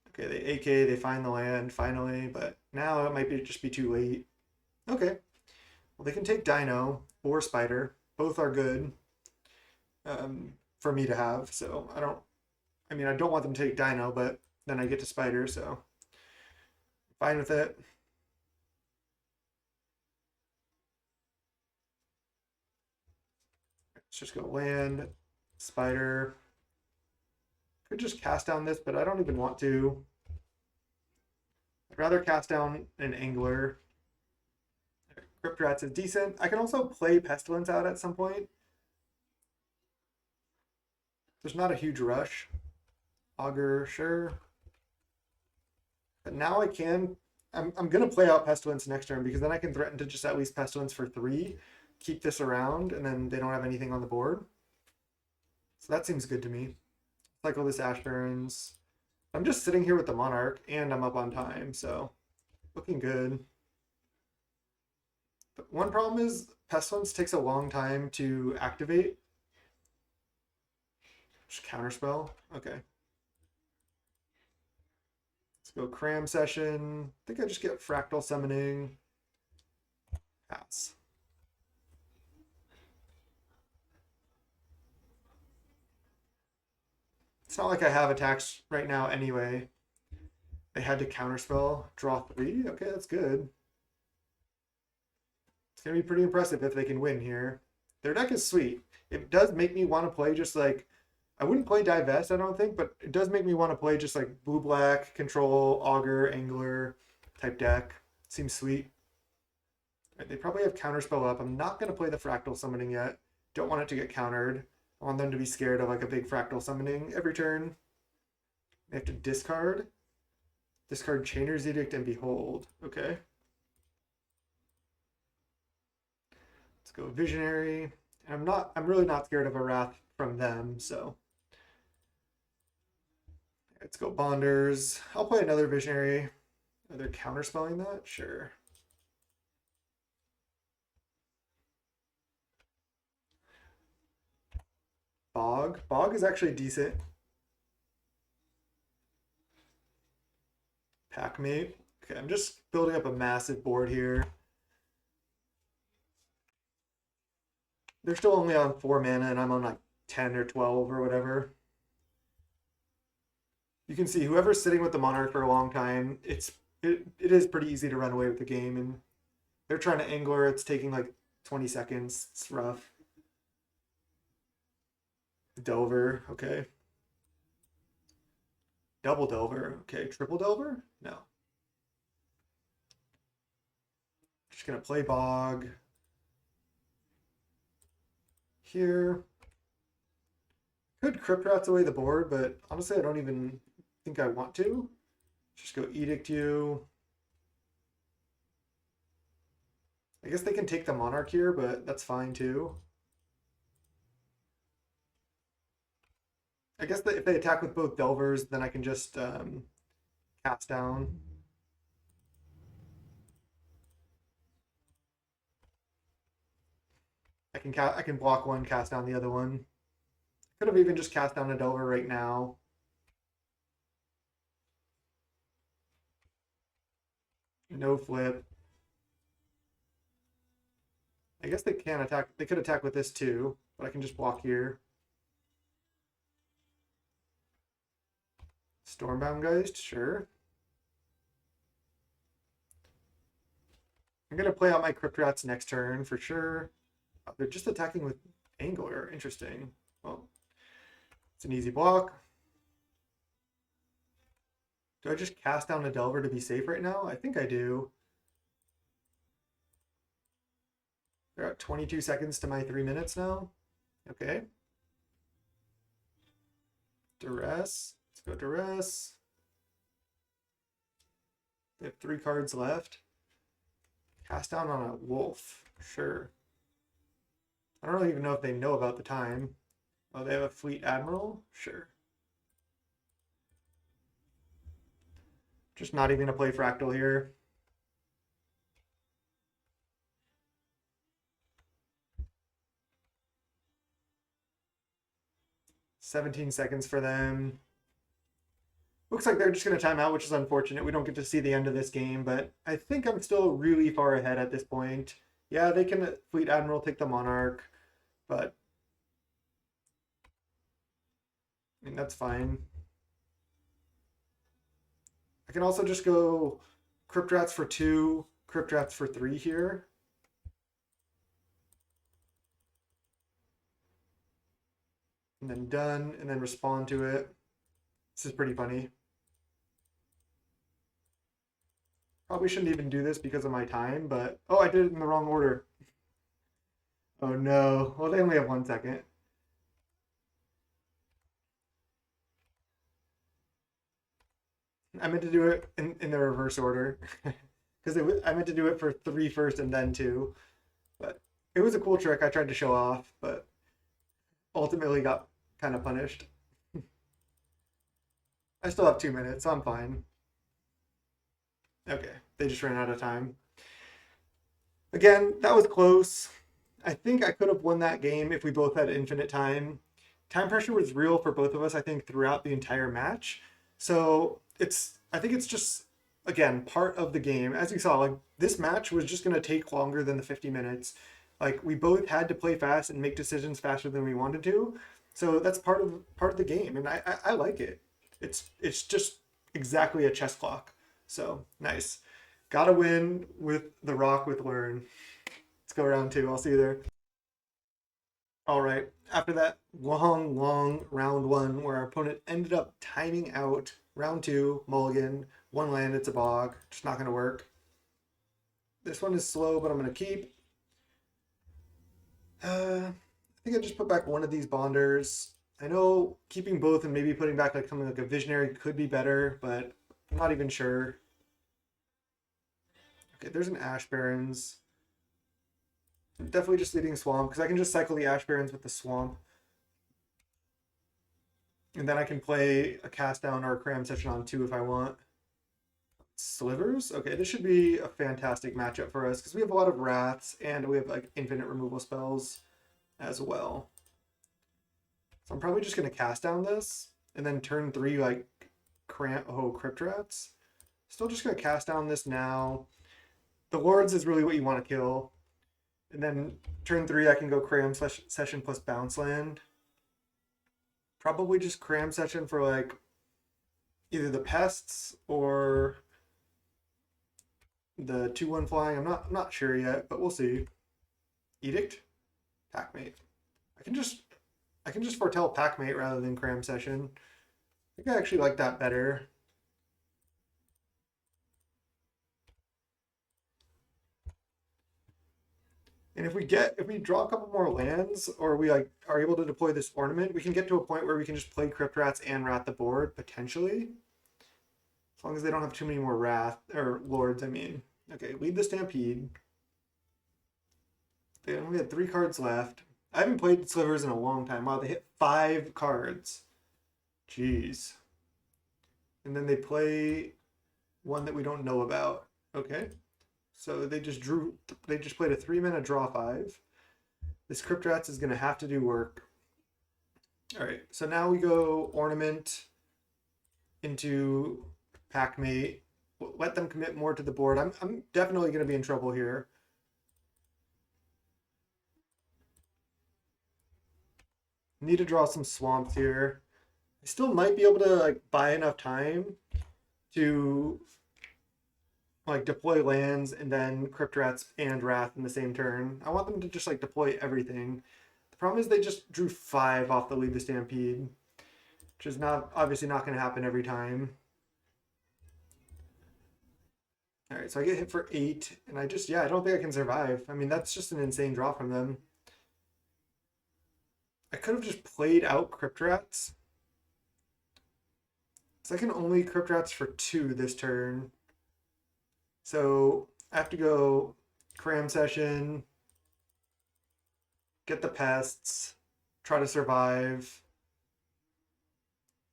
Okay, they AK, they find the land finally, but now it might just be too late. Okay. Well, they can take Dino or Spider. Both are good for me to have. So I don't want them to take Dino, but then I get to Spider, so fine with it. Let's just go land, Spider. Could just cast down this, but I don't even want to. I'd rather cast down an Angler. Crypt Rats is decent. I can also play Pestilence out at some point. There's not a huge rush. Augur, sure. But now I can. I'm going to play out Pestilence next turn because then I can threaten to just at least Pestilence for 3, keep this around, and then they don't have anything on the board. So that seems good to me. Cycle this Ashburns. I'm just sitting here with the Monarch, and I'm up on time, so looking good. But one problem is Pestilence takes a long time to activate. Just counterspell. Okay. Let's go cram session. I think I just get fractal summoning. Pass. It's not like I have attacks right now anyway. They had to counterspell, draw 3. Okay, that's good. It's going to be pretty impressive if they can win here. Their deck is sweet. It does make me want to play just like, I wouldn't play Divest, I don't think, but it does make me want to play just like blue-black, control, Augur, Angler type deck. Seems sweet. Right, they probably have counterspell up. I'm not going to play the fractal summoning yet. Don't want it to get countered. I want them to be scared of like a big fractal summoning every turn. They have to discard. Discard Chainer's Edict and Behold. Okay. Let's go Visionary. And I'm really not scared of a Wrath from them, so. Let's go Bonders. I'll play another Visionary. Are they counterspelling that? Sure. Bog. Bog is actually decent. Packmate. Okay, I'm just building up a massive board here. They're still only on 4 mana and I'm on like 10 or 12 or whatever. You can see whoever's sitting with the Monarch for a long time, it is pretty easy to run away with the game, and they're trying to Angler. It's taking like 20 seconds. It's rough. Delver, okay. Double Delver, okay. Triple Delver? No. Just gonna play Bog. Here. Could Crypt Rats away the board, but honestly I don't even think I want to. Just go Edict you. I guess they can take the Monarch here, but that's fine too. I guess that if they attack with both Delvers, then I can just cast down. I can block one, cast down the other one. Could have even just cast down a Delver right now. No flip. I guess they can attack. They could attack with this too, but I can just block here. Stormbound Geist, sure. going to play out my Crypt Rats next turn for sure. They're just attacking with Angler. Interesting. Well, it's an easy block. Do I just cast down a Delver to be safe right now? I think I do. They're at 22 seconds to my 3 minutes now. Okay. Duress. Let's go Duress. They have 3 cards left. Cast down on a Wolf. Sure. I don't really even know if they know about the time. Oh, they have a Fleet Admiral? Sure. Just not even going to play Fractal here. "17 seconds for them." Looks like they're just going to time out, which is unfortunate. We don't get to see the end of this game, but I think I'm still really far ahead at this point. Yeah, they can Fleet Admiral take the Monarch, but I mean, that's fine. I can also just go Crypt Rats for 2, Crypt Rats for 3 here. And then done, and then respond to it. This is pretty funny. Probably shouldn't even do this because of my time, but... Oh, I did it in the wrong order. Oh no. Well, they only have 1 second. I meant to do it in the reverse order. Because I meant to do it for 3 first and then 2. But it was a cool trick I tried to show off, but ultimately got kind of punished. I still have 2 minutes, so I'm fine. Okay, they just ran out of time. Again, that was close. I think I could have won that game if we both had infinite time. Time pressure was real for both of us, I think, throughout the entire match. So I think it's just, again, part of the game. As you saw, like, this match was just going to take longer than the 50 minutes. Like, we both had to play fast and make decisions faster than we wanted to. So that's part of the game, and I like it. It's just exactly a chess clock. So nice. Gotta win with the Rock with Learn. Let's go round 2. I'll see you there. All right. After that long round 1 where our opponent ended up timing out round 2, mulligan, 1 land, it's a bog. Just not going to work. This one is slow, but I'm going to keep. I think I just put back one of these Bonders. I know keeping both and maybe putting back like something like a Visionary could be better, but I'm not even sure. Okay, there's an Ash Barrens. Definitely just leading Swamp, because I can just cycle the Ash Barrens with the Swamp. And then I can play a Cast Down or a Cram Session on 2 if I want. Slivers? Okay, this should be a fantastic matchup for us, because we have a lot of Wraths, and we have like infinite removal spells as well. So I'm probably just going to Cast Down this, and then turn 3 like Crypt Rats. Still just going to Cast Down this now. The Lords is really what you want to kill. And then turn 3 I can go Cram Session plus Bounce Land. Probably just Cram Session for like either the Pests or the 2/1 flying. I'm not sure yet, but we'll see. Edict? Packmate. I can just foretell Packmate rather than Cram Session. I think I actually like that better. And if we draw a couple more lands, or we like are able to deploy this ornament, we can get to a point where we can just play Crypt Rats and Rat the board potentially, as long as they don't have too many more Wrath or Lords. I mean, okay, lead the Stampede. They only had 3 cards left. I haven't played Slivers in a long time. Wow, they hit 5 cards. Jeez. And then they play one that we don't know about. Okay. So they just played a 3-mana draw 5. This Crypt Rats is going to have to do work. All right, so now we go Ornament into Packmate. Let them commit more to the board. I'm definitely going to be in trouble here. Need to draw some swamps here. I still might be able to like buy enough time to like deploy lands and then Crypt Rats and Wrath in the same turn. I want them to just like deploy everything. The problem is they just drew 5 off the Lead the Stampede, which is not obviously not going to happen every time. All right, so I get hit for 8, and I just, yeah, I don't think I can survive. I mean, that's just an insane draw from them. I could have just played out Crypt Rats. So I can only Crypt Rats for 2 this turn. So I have to go Cram Session, get the pests, try to survive,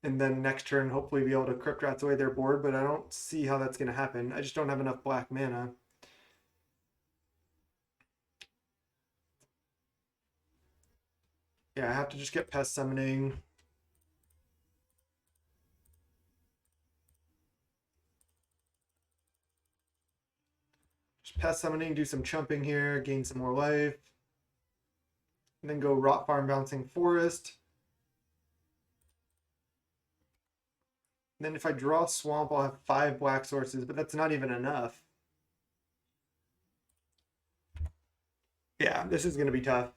and then next turn hopefully be able to Crypt Rats away their board, but I don't see how that's going to happen. I just don't have enough black mana. Yeah, I have to just get Pest Summoning. Just Pest Summoning, do some chumping here, gain some more life. And then go Rot Farm Bouncing Forest. And then if I draw Swamp, I'll have 5 black sources, but that's not even enough. Yeah, this is going to be tough.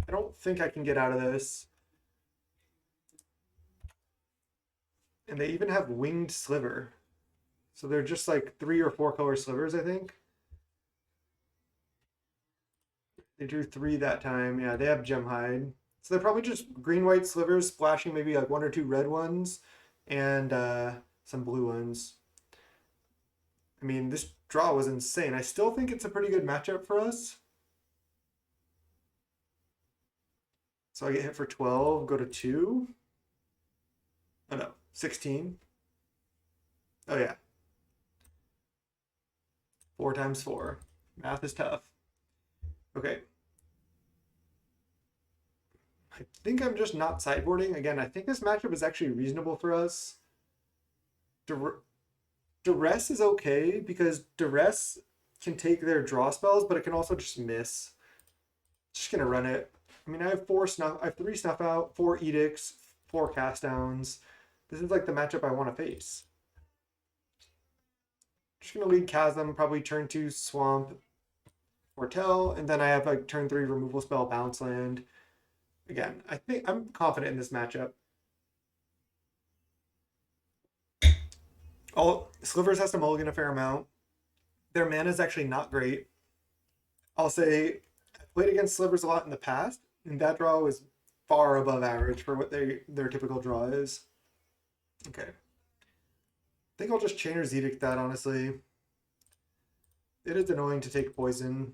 I don't think I can get out of this. And they even have Winged Sliver. So they're just like 3 or 4 color slivers, I think. They drew 3 that time. Yeah, they have Gemhide. So they're probably just green-white slivers, splashing maybe like 1 or 2 red ones, and some blue ones. I mean, this draw was insane. I still think it's a pretty good matchup for us. So I get hit for 12, go to 2. Oh no, 16. Oh yeah. 4 times 4. Math is tough. Okay. I think I'm just not sideboarding. Again, I think this matchup is actually reasonable for us. Duress is okay because Duress can take their draw spells, but it can also just miss. Just gonna run it. I mean, I have 3 Snuff Out, 4 Edicts, 4 Cast Downs. This is like the matchup I want to face. Just gonna lead Chasm, probably turn 2 Swamp, Foretell, and then I have like turn 3 removal spell, Bounce Land. Again, I think I'm confident in this matchup. Slivers has to mulligan a fair amount. Their mana is actually not great. I'll say I've played against Slivers a lot in the past, and that draw was far above average for what their typical draw is. Okay. I think I'll just Chainer's Edict that, honestly. It is annoying to take poison.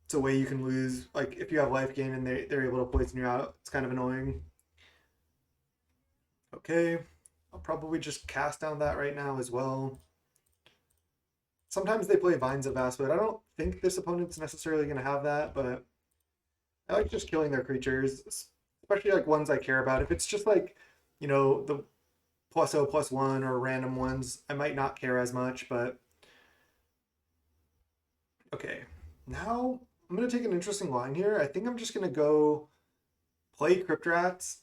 It's a way you can lose. Like, if you have life gain and they're able to poison you out, it's kind of annoying. Okay. I'll probably just cast down that right now as well. Sometimes they play Vines of Vastwood. I don't think this opponent's necessarily going to have that, but I like just killing their creatures, especially like ones I care about. If it's just like, you know, the +0/+1 or random ones, I might not care as much, but okay. Now I'm going to take an interesting line here. I think I'm just going to go play Crypt Rats,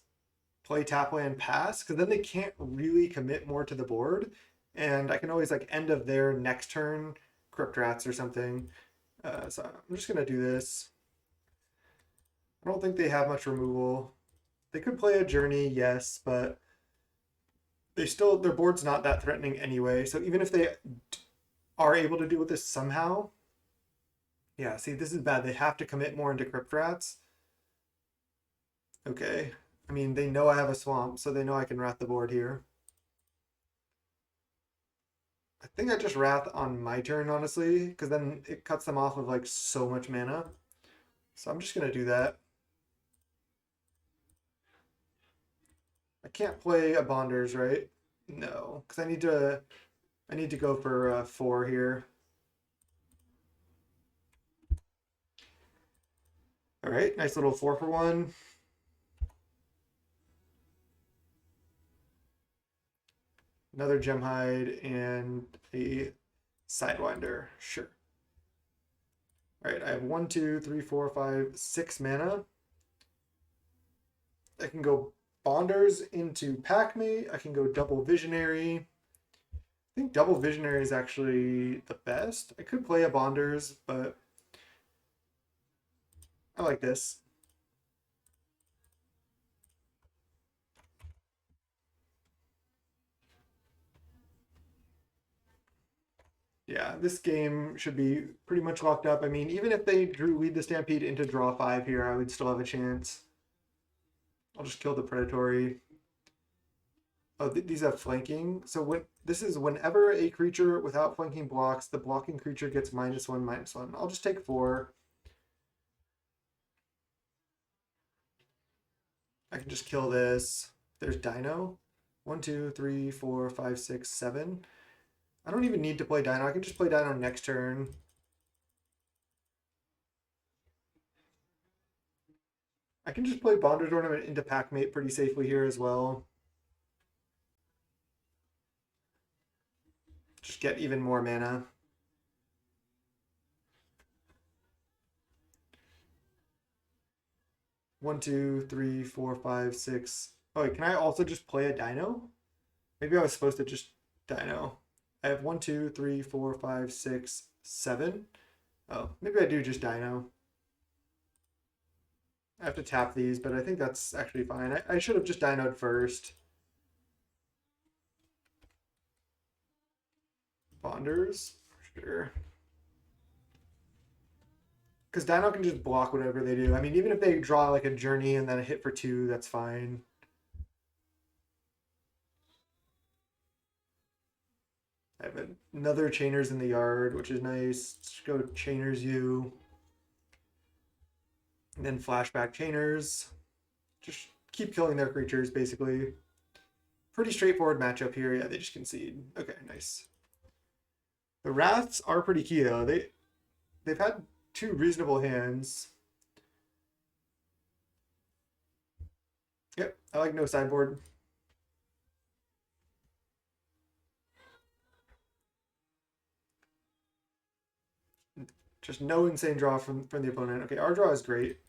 play Tapland, pass, because then they can't really commit more to the board. And I can always like end of their next turn, Crypt Rats or something. So I'm just going to do this. I don't think they have much removal. They could play a Journey, yes, but their board's not that threatening anyway. So even if they are able to deal with this somehow, yeah, see, this is bad. They have to commit more into Crypt Rats. Okay. I mean, they know I have a Swamp, so they know I can Wrath the board here. I think I just Wrath on my turn, honestly, because then it cuts them off of like so much mana. So I'm just going to do that. I can't play a Bonders, right? No, because I need to go for 4 here. All right, nice little 4 for 1. Another Gemhide and a Sidewinder. Sure. All right, I have 1, 2, 3, 4, 5, 6 mana. I can go Bonders into Packmate. I can go double Visionary. think double visionary is actually the best. I could play a Bonders, but I like this. Yeah, this game should be pretty much locked up. I mean, even if they drew Lead the Stampede into draw 5 here, I would still have a chance. I'll just kill the Predatory. Oh, these have flanking. So this is whenever a creature without flanking blocks, the blocking creature gets -1/-1. I'll just take 4. I can just kill this. There's Dino. 1, 2, 3, 4, 5, 6, 7. I don't even need to play Dino. I can just play Dino next turn. I can just play Bonders Ornament into Packmate pretty safely here as well. Just get even more mana. One, two, three, four, five, six. Oh, wait, can I also just play a Dino? Maybe I was supposed to just Dino. I have 1, 2, 3, 4, 5, 6, 7. Oh, maybe I do just Dino. I have to tap these, but I think that's actually fine. I should have just Dino'd first. Bonders, sure. Because Dino can just block whatever they do. I mean, even if they draw like a Journey and then a hit for 2, that's fine. I have another Chainers in the yard, which is nice. Let's go Chainers you. And then Flashback Chainers. Just keep killing their creatures, basically. Pretty straightforward matchup here. Yeah, they just concede. Okay, nice. The Wraths are pretty key, though. They've had 2 reasonable hands. Yep, I like no sideboard. Just no insane draw from the opponent. Okay, our draw is great.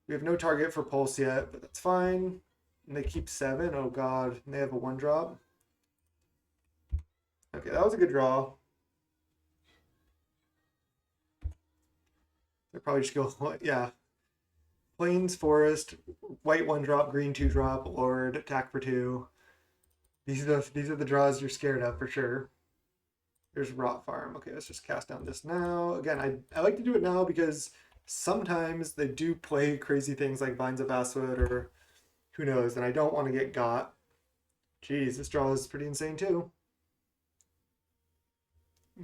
We have no target for Pulse yet, but that's fine. And they keep 7. Oh god, and they have a 1-drop. Okay, that was a good draw. They probably just go, yeah. Plains, Forest, white 1-drop, green 2-drop, Lord, attack for 2. These are the draws you're scared of for sure. There's Rot Farm. Okay, let's just cast down this now. Again, I like to do it now because sometimes they do play crazy things like Vines of Basswood or who knows, and I don't want to get got. Jeez, this draw is pretty insane too.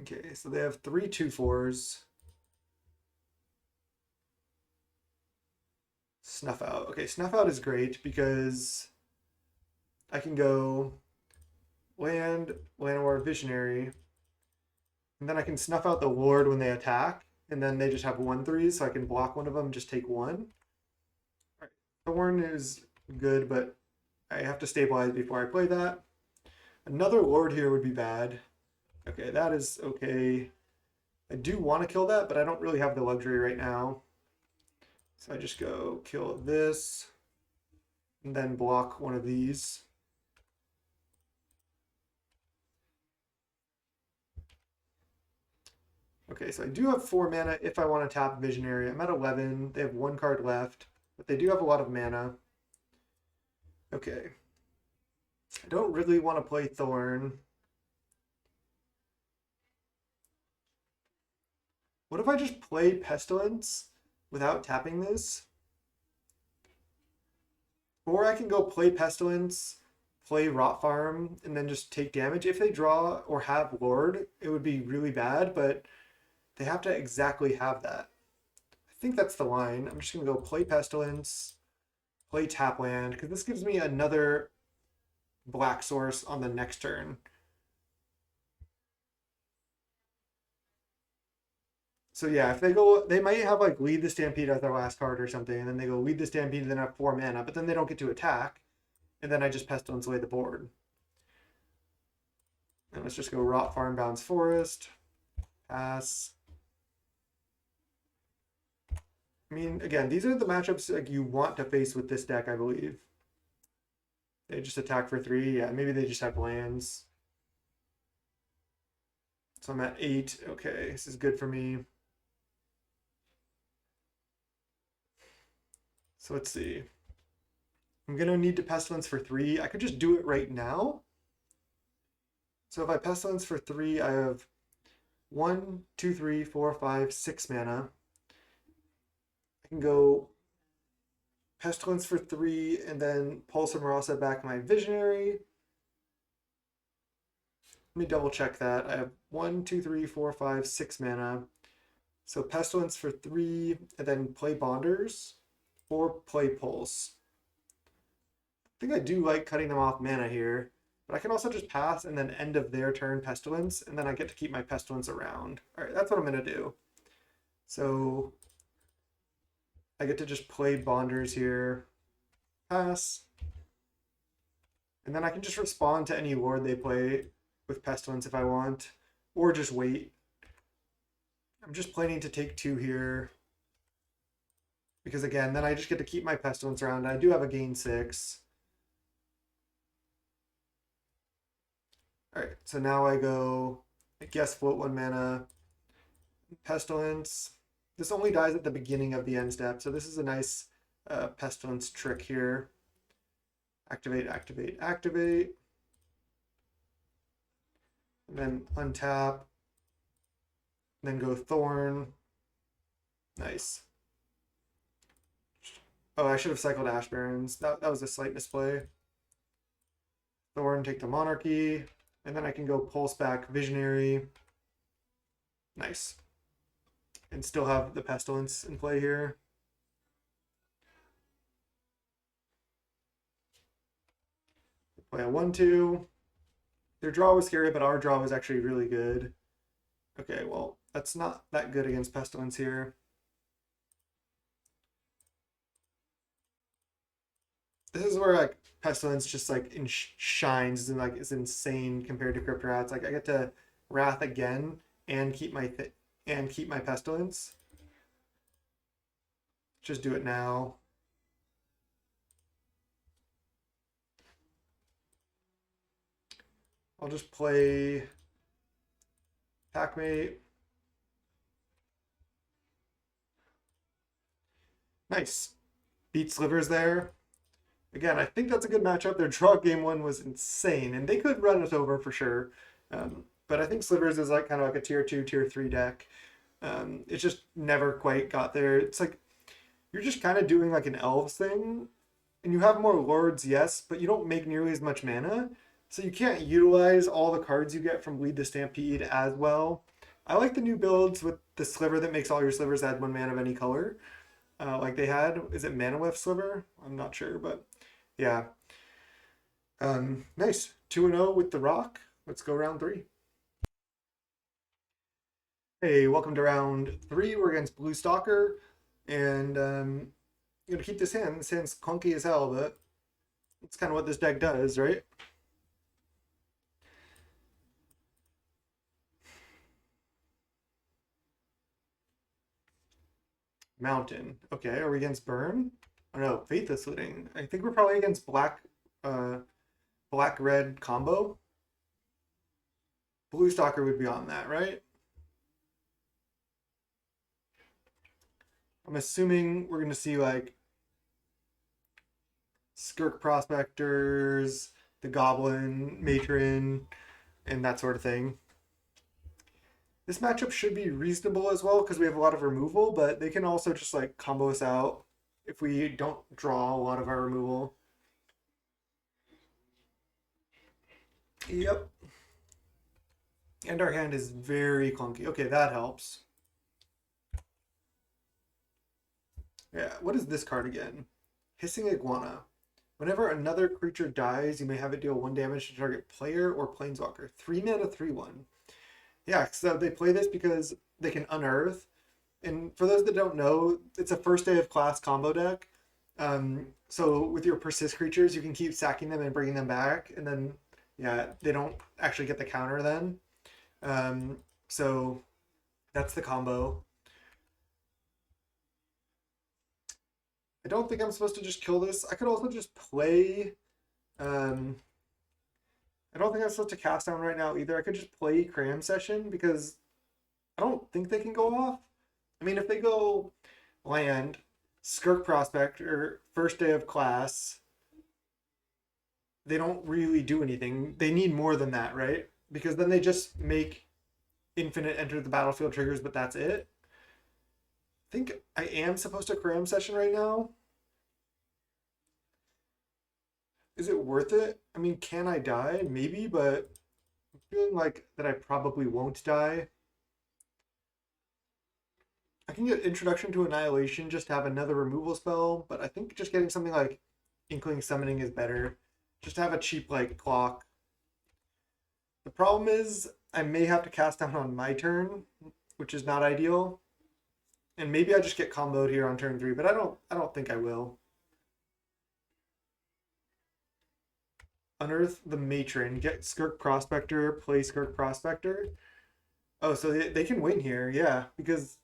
Okay, so they have 3 2/4s. Snuff Out. Okay, Snuff Out is great because I can go land, Llanowar, Visionary, and then I can snuff out the Lord when they attack, and then they just have 1/3, so I can block one of them, just take 1. All right. Thorn is good, but I have to stabilize before I play that. Another Lord here would be bad. Okay, that is okay. I do want to kill that, but I don't really have the luxury right now. So I just go kill this, and then block one of these. Okay, so I do have 4 mana if I want to tap Visionary. I'm at 11. They have 1 card left, but they do have a lot of mana. Okay. I don't really want to play Thorn. What if I just play Pestilence without tapping this? Or I can go play Pestilence, play Rot Farm, and then just take damage. If they draw or have Lord, it would be really bad, but they have to exactly have that. I think that's the line. I'm just going to go play Pestilence, play Tapland, because this gives me another black source on the next turn. So yeah, if they go, they might have like Lead the Stampede as their last card or something, and then they go Lead the Stampede and then have 4 mana, but then they don't get to attack, and then I just Pestilence away the board. And let's just go Rot Farm, Bounce Forest, pass. I mean, again, these are the matchups like you want to face with this deck, I believe. They just attack for 3. Yeah, maybe they just have lands. So I'm at 8. Okay, this is good for me. So let's see. I'm gonna need to Pestilence for 3. I could just do it right now. So if I Pestilence for 3, I have 1, 2, 3, 4, 5, 6 mana. I can go Pestilence for 3 and then Pulse of Marasa back my Visionary. Let me double check that. I have 1, 2, 3, 4, 5, 6 mana. So Pestilence for 3 and then play Bonders or play Pulse. I think I do like cutting them off mana here, but I can also just pass and then end of their turn Pestilence, and then I get to keep my Pestilence around. All right, that's what I'm going to do. So I get to just play Bonders here, pass, and then I can just respond to any Lord they play with Pestilence if I want, or just wait. I'm just planning to take 2 here, because again, then I just get to keep my Pestilence around. I do have a gain 6. All right, so now I go, I guess, float 1 mana, Pestilence. This only dies at the beginning of the end step, so this is a nice Pestilence trick here. Activate, activate, activate. And then untap. And then go Thorn. Nice. Oh, I should have cycled Ash Barrens. That was a slight misplay. Thorn, take the Monarchy. And then I can go Pulse back Visionary. Nice. And still have the Pestilence in play here. Play a 1-2. Their draw was scary, but our draw was actually really good. Okay, well, that's not that good against Pestilence here. This is where like Pestilence just like shines and like is insane compared to Crypt Rats. Like I get to Wrath again and keep my Pestilence. Just do it now. I'll just play Packmate. Nice. Beat Slivers there. Again, I think that's a good matchup. Their draw game 1 was insane, and they could run us over for sure. But I think Slivers is like kind of like a tier 2, tier 3 deck. It just never quite got there. It's like you're just kind of doing like an Elves thing, and you have more Lords, yes, but you don't make nearly as much mana. So you can't utilize all the cards you get from Bleed the Stampede as well. I like the new builds with the Sliver that makes all your Slivers add 1 mana of any color. Like they had, is it Manawith Sliver? I'm not sure, but yeah. Nice. 2-0 with the Rock. Let's go round 3. Hey, welcome to round 3. We're against Blue Stalker. And I'm going to keep this hand. This hand's clunky as hell, but it's kind of what this deck does, right? Mountain. Okay, are we against Burn? Oh no, Faithless Looting. I think we're probably against black-red combo. Blue Stalker would be on that, right? I'm assuming we're going to see like Skirk Prospectors, the Goblin, Matron, and that sort of thing. This matchup should be reasonable as well because we have a lot of removal, but they can also just like combo us out if we don't draw a lot of our removal. Yep. And our hand is very clunky. Okay, that helps. Yeah, what is this card again? Hissing Iguana. Whenever another creature dies, you may have it deal 1 damage to target player or planeswalker. 3 mana, 3/1. Yeah, so they play this because they can unearth. And for those that don't know, it's a first day of class combo deck. So with your persist creatures, you can keep sacking them and bringing them back. And then, yeah, they don't actually get the counter then. So that's the combo. I don't think I'm supposed to just kill this. I could also just play I don't think I'm supposed to cast down right now either. I could just play Cram Session because I don't think they can go off. I mean, if they go land, Skirk Prospect, or first day of class, they don't really do anything. They need more than that, right? Because then they just make infinite enter the battlefield triggers, but that's it. I think I am supposed to Cram Session right now. Is it worth it? I mean, can I die? Maybe, but I'm feeling like that I probably won't die. I can get Introduction to Annihilation just to have another removal spell, but I think just getting something like Inkling Summoning is better. Just to have a cheap like clock. The problem is I may have to cast down on my turn, which is not ideal. And maybe I just get comboed here on turn 3, but I don't think I will. Unearth the Matron, get Skirk Prospector, play Skirk Prospector. Oh, so they can win here, yeah, because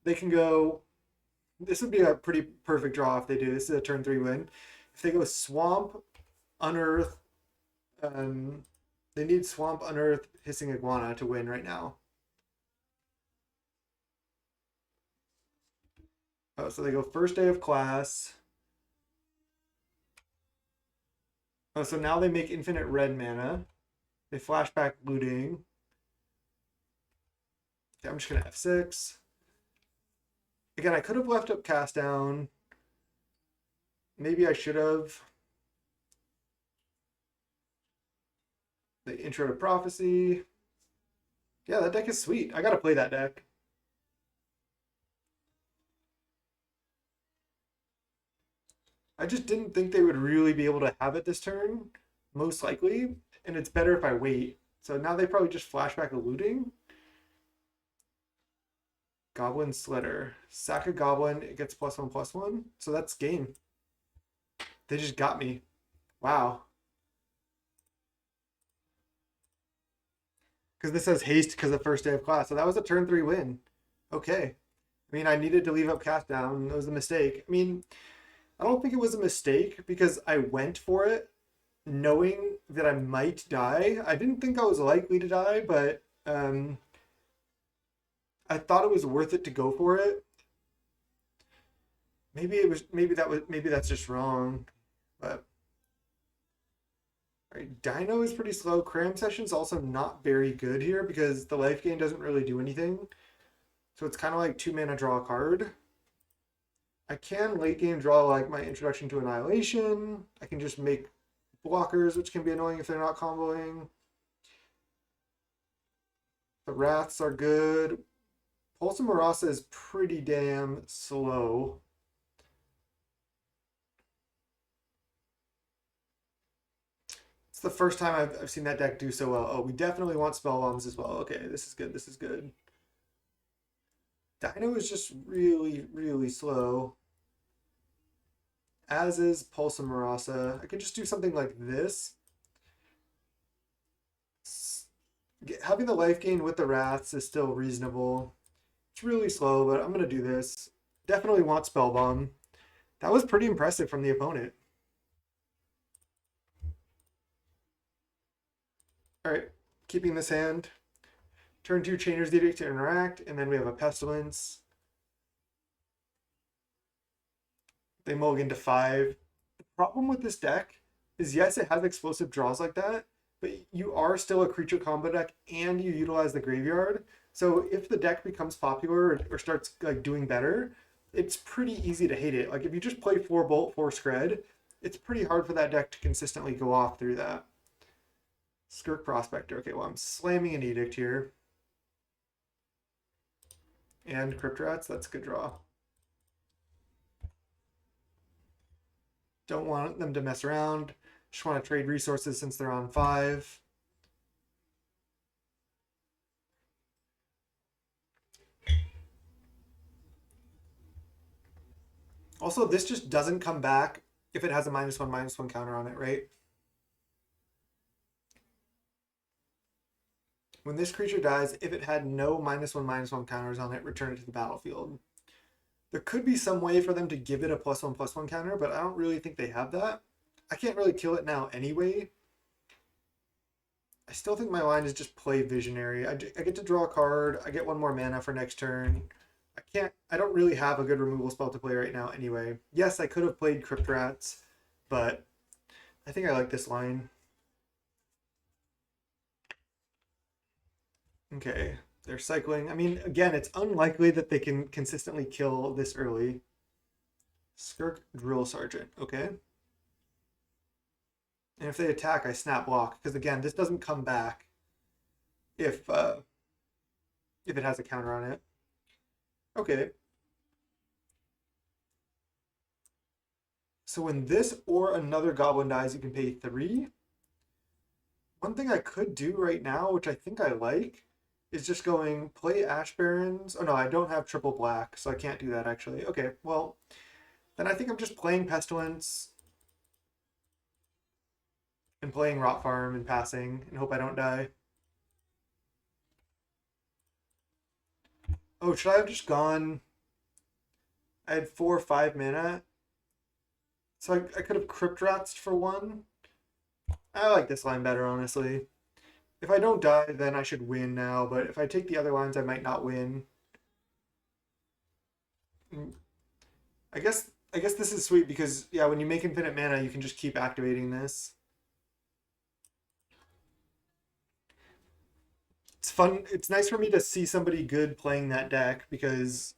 they can go. This would be a pretty perfect draw if they do. This is a turn 3 win. If they go Swamp, Unearth, they need Swamp, Unearth, Hissing Iguana to win right now. Oh, so they go first day of class. Oh, so now they make infinite red mana. They flashback looting. Okay, I'm just gonna F6. Again, I could have left up cast down. Maybe I should have. The Intro to Prophecy. Yeah, that deck is sweet. I gotta play that deck. I just didn't think they would really be able to have it this turn, most likely, and it's better if I wait. So now they probably just flashback a looting. Goblin Slitter. Sack a goblin, it gets +1/+1. So that's game. They just got me. Wow. Because this says haste because of first day of class. So that was a turn 3 win. Okay. I mean, I needed to leave up cast down. That was a mistake. I mean, I don't think it was a mistake because I went for it knowing that I might die. I didn't think I was likely to die, but I thought it was worth it to go for it. Maybe that's just wrong. But all right, Dino is pretty slow. Cram Session's also not very good here because the life gain doesn't really do anything. So it's kind of like 2 mana draw a card. I can late game draw like my Introduction to Annihilation. I can just make blockers, which can be annoying if they're not comboing. The Wraths are good. Pulse of Marasa is pretty damn slow. It's the first time I've seen that deck do so well. Oh, we definitely want Spell Bombs as well. Okay, this is good. This is good. Dino is just really, really slow. As is Pulse of Marasa. I could just do something like this. Having the life gain with the Wraths is still reasonable. It's really slow, but I'm going to do this. Definitely want Spell Bomb. That was pretty impressive from the opponent. Alright, keeping this hand. Turn 2 Chainer's Edict to interact, and then we have a Pestilence. They mulligan to 5. The problem with this deck is, yes, it has explosive draws like that, but you are still a creature combo deck and you utilize the graveyard. So if the deck becomes popular or starts like doing better, it's pretty easy to hate it. Like if you just play 4 Bolt, 4 Scred, it's pretty hard for that deck to consistently go off through that. Skirk Prospector. Okay, well, I'm slamming an Edict here. And Crypt Rats, that's a good draw. Don't want them to mess around. Just want to trade resources since they're on 5. Also, this just doesn't come back if it has a -1/-1 counter on it, right? When this creature dies, if it had no -1/-1 counters on it, return it to the battlefield. There could be some way for them to give it a +1/+1 counter, but I don't really think they have that. I can't really kill it now anyway. I still think my line is just play Visionary. I get to draw a card. I get one more mana for next turn. I don't really have a good removal spell to play right now anyway. Yes, I could have played Crypt Rats, but I think I like this line. Okay, they're cycling. I mean, again, it's unlikely that they can consistently kill this early. Skirk Drill Sergeant, okay. And if they attack, I snap block, because again, this doesn't come back if it has a counter on it. Okay. So when this or another goblin dies, you can pay 3. One thing I could do right now, which I think I like, is just going play Ash Barrens. Oh no, I don't have triple black, so I can't do that actually. Okay, well, then I think I'm just playing Pestilence and playing Rot Farm and passing and hope I don't die. Oh, should I have just gone? I had 4 or 5 mana. So I could have Crypt Ratsed for 1. I like this line better, honestly. If I don't die, then I should win now, but if I take the other lines, I might not win. I guess this is sweet because, yeah, when you make infinite mana, you can just keep activating this. It's fun. It's nice for me to see somebody good playing that deck because,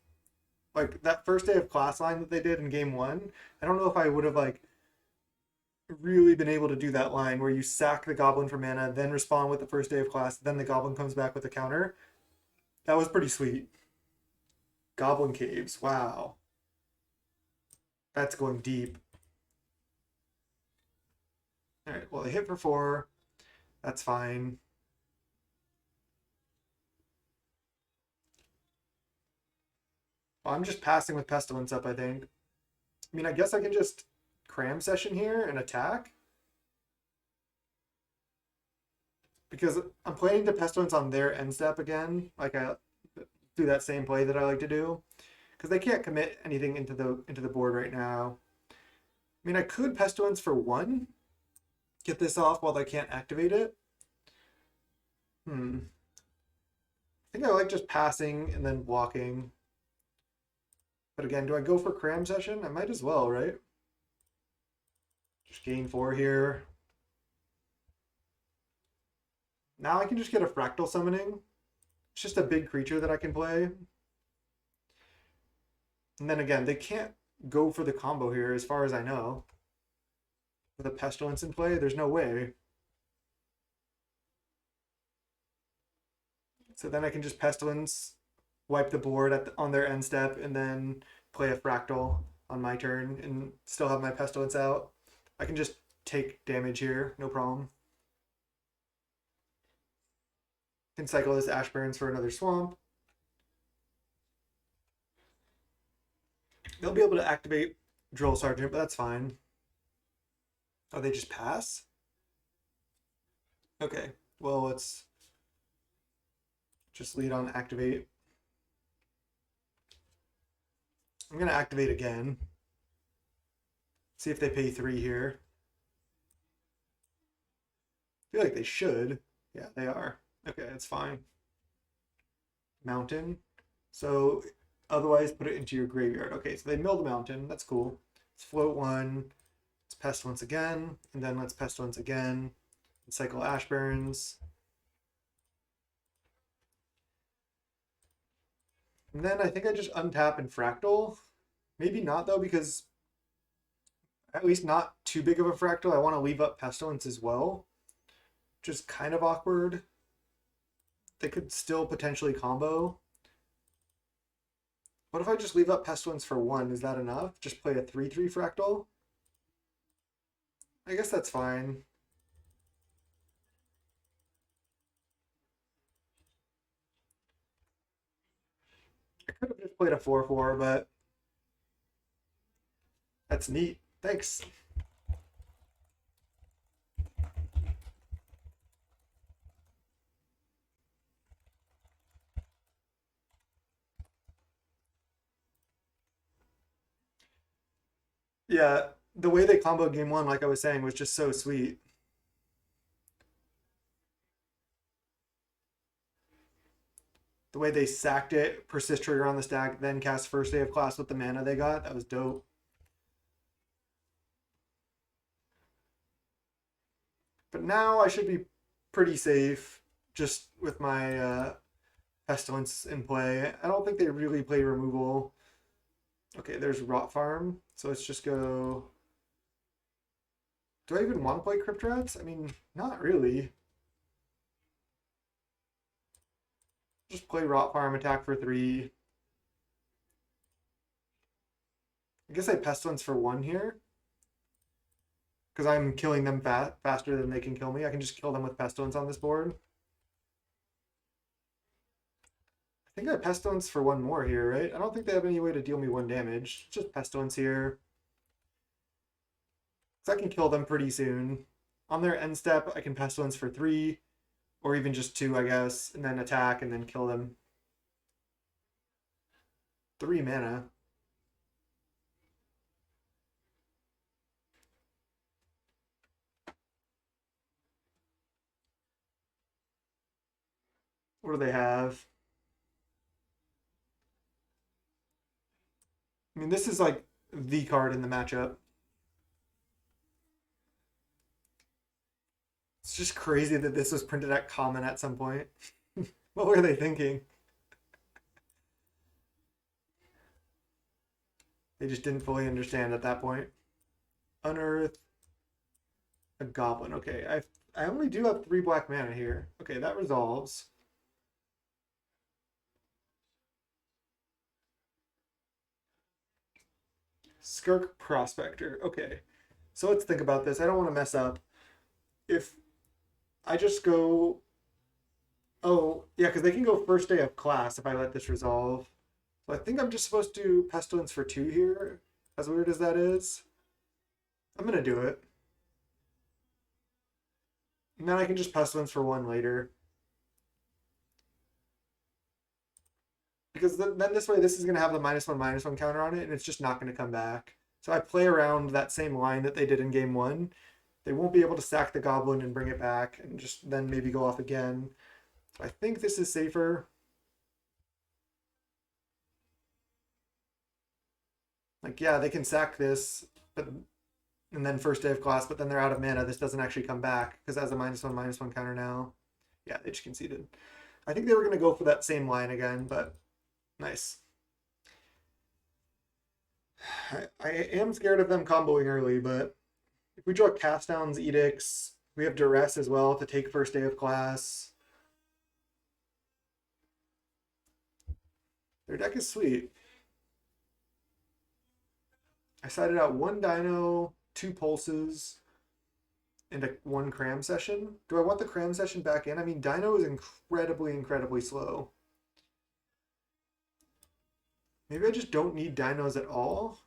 like, that first day of class line that they did in game 1, I don't know if I would have, like, really been able to do that line where you sack the goblin for mana, then respawn with the first day of class, then the goblin comes back with a counter. That was pretty sweet. Goblin Caves, wow. That's going deep. Alright, well, they hit for 4. That's fine. Well, I'm just passing with Pestilence up, I think. I mean, I guess I can just cram session here and attack. Because I'm planning to Pestilence on their end step again. Like I do that same play that I like to do. Because they can't commit anything into the board right now. I mean, I could Pestilence for 1. Get this off while they can't activate it. I think I like just passing and then blocking. But again, do I go for cram session? I might as well, right? Just gain 4 here. Now I can just get a fractal summoning. It's just a big creature that I can play. And then again, they can't go for the combo here as far as I know. With a Pestilence in play, there's no way. So then I can just Pestilence, wipe the board on their end step, and then play a fractal on my turn and still have my Pestilence out. I can just take damage here, no problem. Can cycle this Ash Barrens for another swamp. They'll be able to activate Drill Sergeant, but that's fine. Oh, they just pass? Okay, well, let's just lead on activate. I'm going to activate again. See if they pay 3 here. I feel like they should. Yeah, they are. Okay, that's fine. Mountain. So otherwise put it into your graveyard. Okay, so they mill the mountain. That's cool. Let's float 1. Let's Pestilence again. And then let's Pestilence again. And cycle Ash Barrens. And then I think I just untap and fractal. Maybe not though, because at least not too big of a fractal. I want to leave up Pestilence as well. Just kind of awkward. They could still potentially combo. What if I just leave up Pestilence for 1? Is that enough? Just play a 3/3 fractal? I guess that's fine. I could have just played a 4/4, but that's neat. Thanks. Yeah, the way they comboed game 1, like I was saying, was just so sweet. The way they sacked it, persist trigger on the stack, then cast first day of class with the mana they got, that was dope. But now I should be pretty safe just with my Pestilence in play. I don't think they really play removal. Okay, there's Rot Farm, so let's just go... Do I even want to play Crypt Rats? I mean, not really. Just play Rot Farm, attack for 3. I guess I Pestilence for 1 here. Because I'm killing them faster than they can kill me. I can just kill them with Pestilence on this board. I think I Pestilence for 1 more here, right? I don't think they have any way to deal me 1 damage. Just Pestilence here. So I can kill them pretty soon. On their end step, I can Pestilence for 3. Or even just 2, I guess. And then attack and then kill them. 3 mana. What do they have? I mean, this is like the card in the matchup. It's just crazy that this was printed at common at some point. What were they thinking? They just didn't fully understand at that point. Unearth a goblin. Okay, I only do have 3 black mana here. Okay, that resolves. Skirk Prospector. Okay, so let's think about this. I don't want to mess up. If I just go... Oh, yeah, because they can go first day of class if I let this resolve. So I think I'm just supposed to Pestilence for 2 here, as weird as that is. I'm going to do it. And then I can just Pestilence for 1 later. Because then this way, this is going to have the -1/-1 counter on it, and it's just not going to come back. So I play around that same line that they did in game 1. They won't be able to sack the goblin and bring it back, and just then maybe go off again. So I think this is safer. Like, yeah, they can sack this, but and then first day of class, but then they're out of mana. This doesn't actually come back, because it has a -1/-1 counter now. Yeah, they just conceded. I think they were going to go for that same line again, but nice. I am scared of them comboing early, but if we draw Cast Downs, Edicts, we have Duress as well to take first day of class. Their deck is sweet. I sided out 1 Dino, 2 Pulses, and 1 Cram Session. Do I want the Cram Session back in? I mean, Dino is incredibly slow. Maybe I just don't need Dinos at all.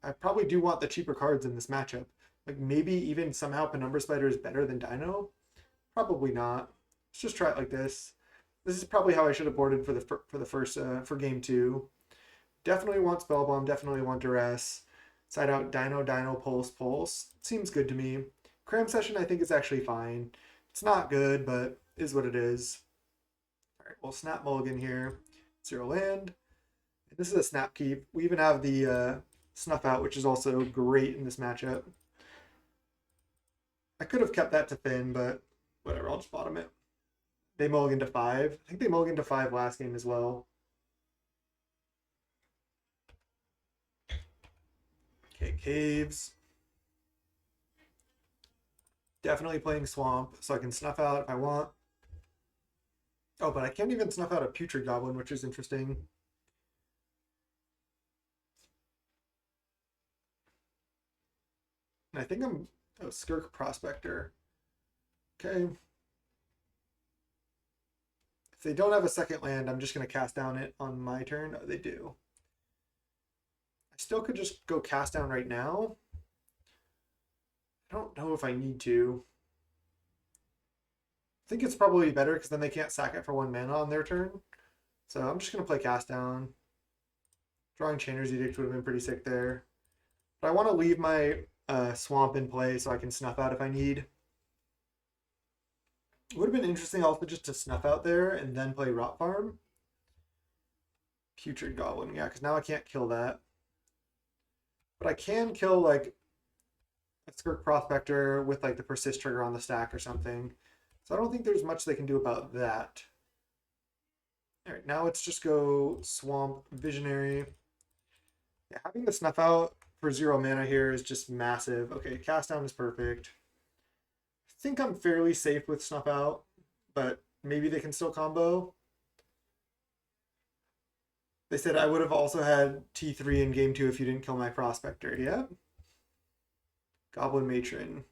I probably do want the cheaper cards in this matchup. Like maybe even somehow Penumbra Spider is better than Dino. Probably not. Let's just try it like this. This is probably how I should have boarded for the first for game 2. Definitely want Spellbomb. Definitely want Duress. Side out Dino, Dino, Pulse, Pulse. Seems good to me. Cram Session I think is actually fine. It's not good, but is what it is. All right, we'll snap Mulligan here. 0 land. This is a snap keep. We even have the Snuff Out, which is also great in this matchup. I could have kept that to thin, but whatever, I'll just bottom it. They mulligan to 5. I think they mulligan to 5 last game as well. Okay, Caves. Definitely playing Swamp, so I can Snuff Out if I want. Oh, but I can't even Snuff Out a Putrid Goblin, which is interesting. And I think I'm a Skirk Prospector. Okay. If they don't have a second land, I'm just going to cast down it on my turn. Oh, they do. I still could just go cast down right now. I don't know if I need to. I think it's probably better because then they can't sack it for 1 mana on their turn. So I'm just going to play cast down. Drawing Chainer's Edict would have been pretty sick there. But I want to leave my Swamp in play so I can Snuff Out if I need. It would have been interesting also just to snuff out there and then play Rot Farm. Putrid Goblin, yeah, because now I can't kill that. But I can kill like a Skirk Prospector with like the Persist trigger on the stack or something. So I don't think there's much they can do about that. All right, now let's just go Swamp Visionary. Yeah, having the Snuff Out for 0 mana here is just massive. Okay, Cast Down is perfect. I think I'm fairly safe with Snuff Out, but maybe they can still combo. They said I would have also had T3 in game 2 if you didn't kill my Prospector. Yep. Goblin Matron.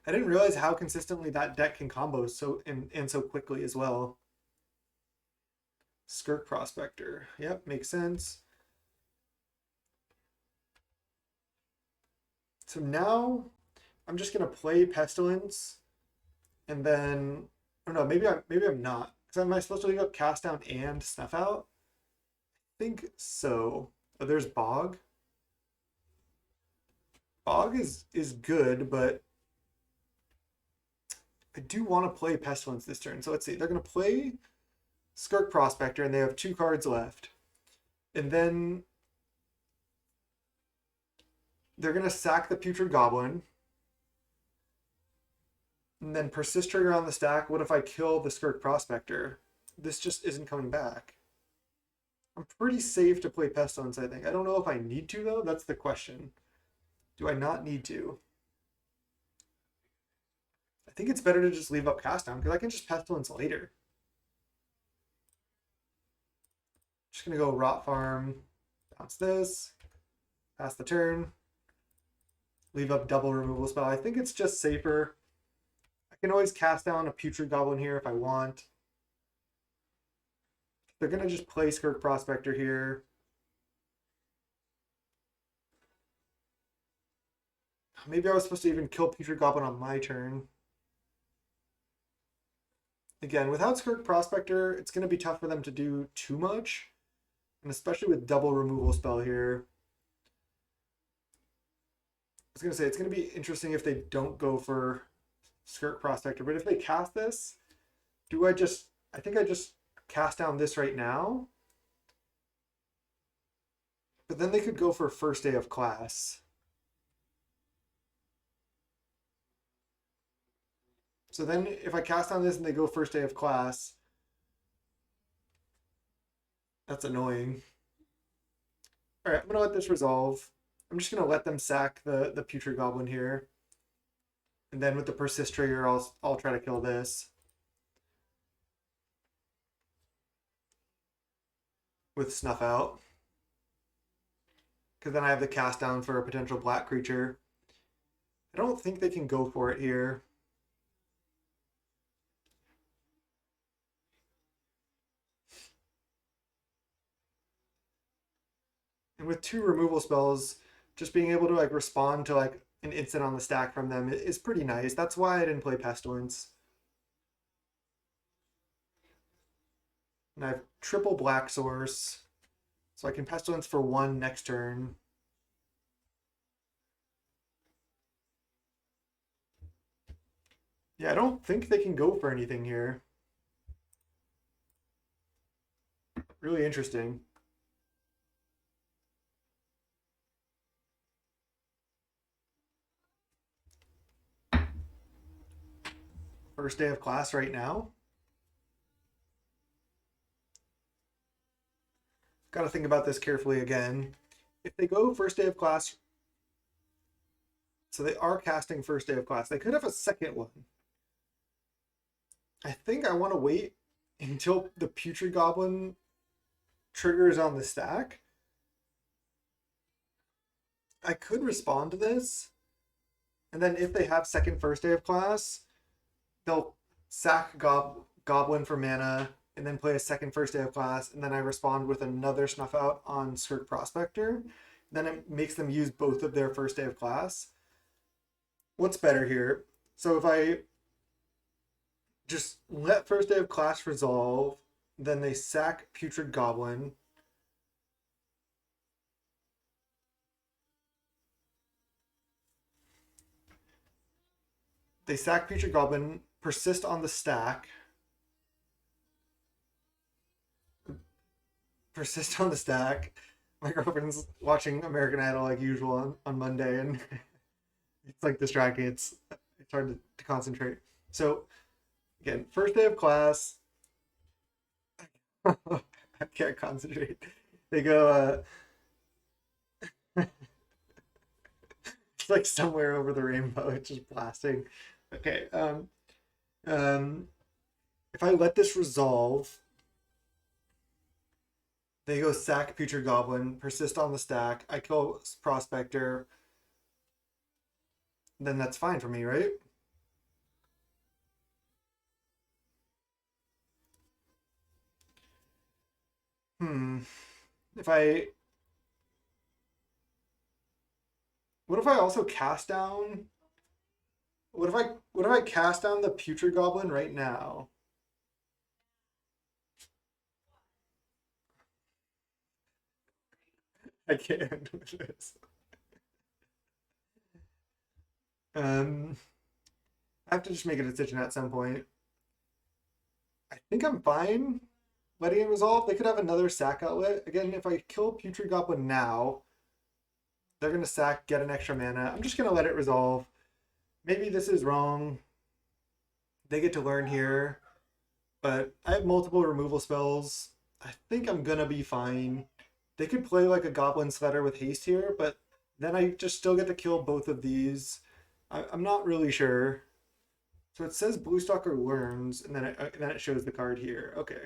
I didn't realize how consistently that deck can combo so and so quickly as well. Skirk Prospector. Yep, makes sense. So now I'm just gonna play Pestilence, and then I don't know. Maybe I'm not. Because am I supposed to leave up Cast Down and Snuff Out? I think so. Oh, there's Bog. Bog is good, but I do want to play Pestilence this turn. So let's see. They're gonna play Skirk Prospector, and they have 2 cards left. And then they're going to sack the Putrid Goblin. And then Persist trigger on the stack. What if I kill the Skirk Prospector? This just isn't coming back. I'm pretty safe to play Pestilence, I think. I don't know if I need to, though. That's the question. Do I not need to? I think it's better to just leave up Cast Down, because I can just Pestilence later. Just going to go Rot Farm. Bounce this. Pass the turn. Leave up double removal spell. I think it's just safer. I can always cast down a Putrid Goblin here if I want. They're going to just play Skirk Prospector here. Maybe I was supposed to even kill Putrid Goblin on my turn. Again, without Skirk Prospector, it's going to be tough for them to do too much. And especially with double removal spell here. I was going to say, it's going to be interesting if they don't go for Skirk Prospector. But if they cast this, I think I just cast down this right now. But then they could go for First Day of Class. So then if I cast down this and they go First Day of Class, that's annoying. All right, I'm going to let this resolve. I'm just going to let them sack the Putrid Goblin here. And then with the Persist trigger, I'll try to kill this. With Snuff Out. Because then I have the cast down for a potential black creature. I don't think they can go for it here. And with 2 removal spells, just being able to like respond to like an instant on the stack from them is pretty nice. That's why I didn't play Pestilence. And I have triple black source. So I can Pestilence for 1 next turn. Yeah, I don't think they can go for anything here. Really interesting. First Day of Class right now. Got to think about this carefully again. If they go First Day of Class, so they are casting First Day of Class. They could have a second one. I think I want to wait until the Putrid Goblin triggers on the stack. I could respond to this. And then if they have second First Day of Class, they'll sack Goblin for mana and then play a second First Day of Class, and then I respond with another Snuff Out on Skirk Prospector. Then it makes them use both of their First Day of Class. What's better here? So if I just let First Day of Class resolve, then they sack Putrid Goblin. They sack Future Goblin, persist on the stack. Persist on the stack. My girlfriend's watching American Idol like usual on Monday, and it's like distracting. It's hard to concentrate. So again, first day of class. I can't concentrate. They go. It's like somewhere over the rainbow. It's just blasting. Okay. If I let this resolve, they go sack Future Goblin, persist on the stack. I kill Prospector. Then that's fine for me, right? If I... What if I also cast down... What if I cast down the Putrid Goblin right now? I can't handle this. I have to just make a decision at some point. I think I'm fine letting it resolve. They could have another sack outlet. Again, if I kill Putrid Goblin now, they're going to sack, get an extra mana. I'm just going to let it resolve. Maybe this is wrong. They get to learn here. But I have multiple removal spells. I think I'm going to be fine. They could play like a Goblin Sweater with haste here, but then I just still get to kill both of these. I'm not really sure. So it says Blue Stalker learns, and then it shows the card here. Okay.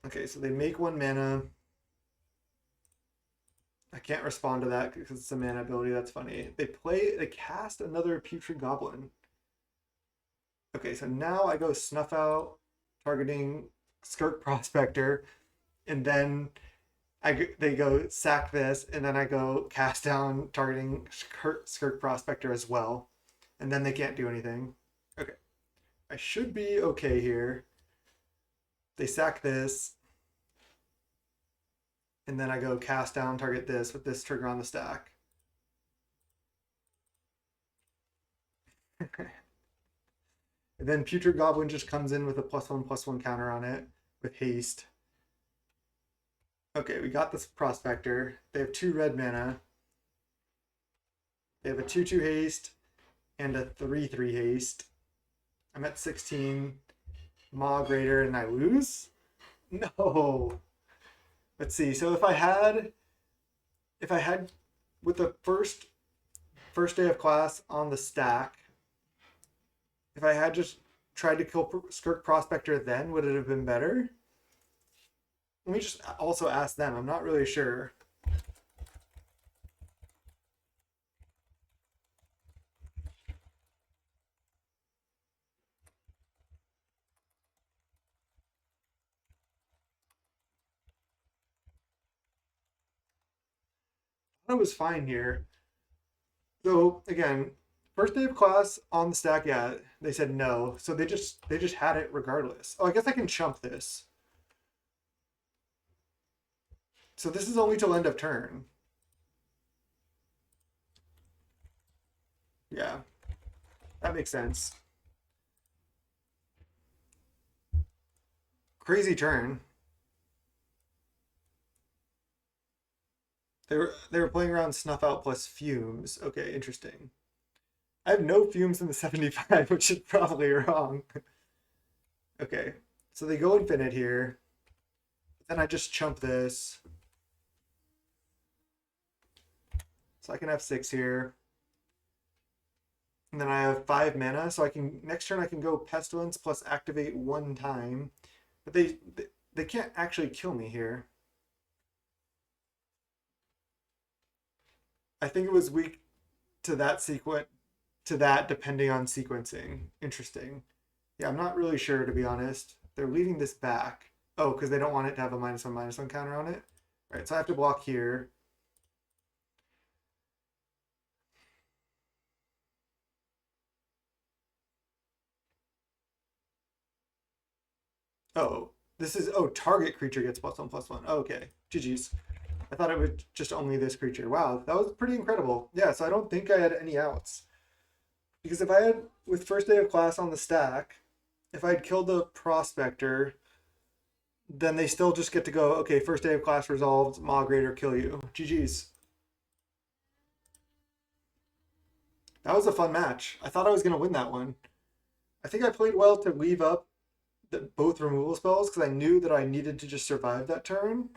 Okay, so they make 1 mana. I can't respond to that because it's a mana ability. That's funny. They cast another Putrid Goblin. Okay, so now I go Snuff Out, targeting Skirk Prospector, and then they go sack this, and then I go cast down, targeting Skirk Prospector as well, and then they can't do anything. Okay, I should be okay here. They sack this, and then I go cast down, target this with this trigger on the stack. And then Putrid Goblin just comes in with a +1/+1 counter on it with haste. Okay, we got this Prospector. They have 2 red mana. They have a 2/2 haste and a 3/3 haste. I'm at 16. Maw greater and I lose? No. Let's see. So if I had with the first day of class on the stack, if I had just tried to kill Skirk Prospector then, would it have been better? Let me just also ask them. I'm not really sure. I was fine here. So again, first day of class on the stack, yeah, they said no. So they just had it regardless. Oh, I guess I can chump this. So this is only till end of turn. Yeah, that makes sense. Crazy turn. They were playing around Snuff Out plus Fumes. Okay, interesting. I have no Fumes in the 75, which is probably wrong. Okay, so they go infinite here. Then I just chump this. So I can have 6 here. And then I have 5 mana, so next turn I can go Pestilence plus activate 1 time. But they can't actually kill me here. I think it was weak to that depending on sequencing. Interesting. Yeah, I'm not really sure, to be honest. They're leaving this back. Oh, because they don't want it to have a -1/-1 counter on it. All right, so I have to block here. Oh, this is, target creature gets +1/+1. Oh, okay, GG's. I thought it was just only this creature. Wow, that was pretty incredible. Yeah, so I don't think I had any outs. Because if I had, with first day of class on the stack, if I had killed the prospector, then they still just get to go, okay, first day of class resolved, Maw Grader kill you. GG's. That was a fun match. I thought I was going to win that one. I think I played well to leave up both removal spells because I knew that I needed to just survive that turn.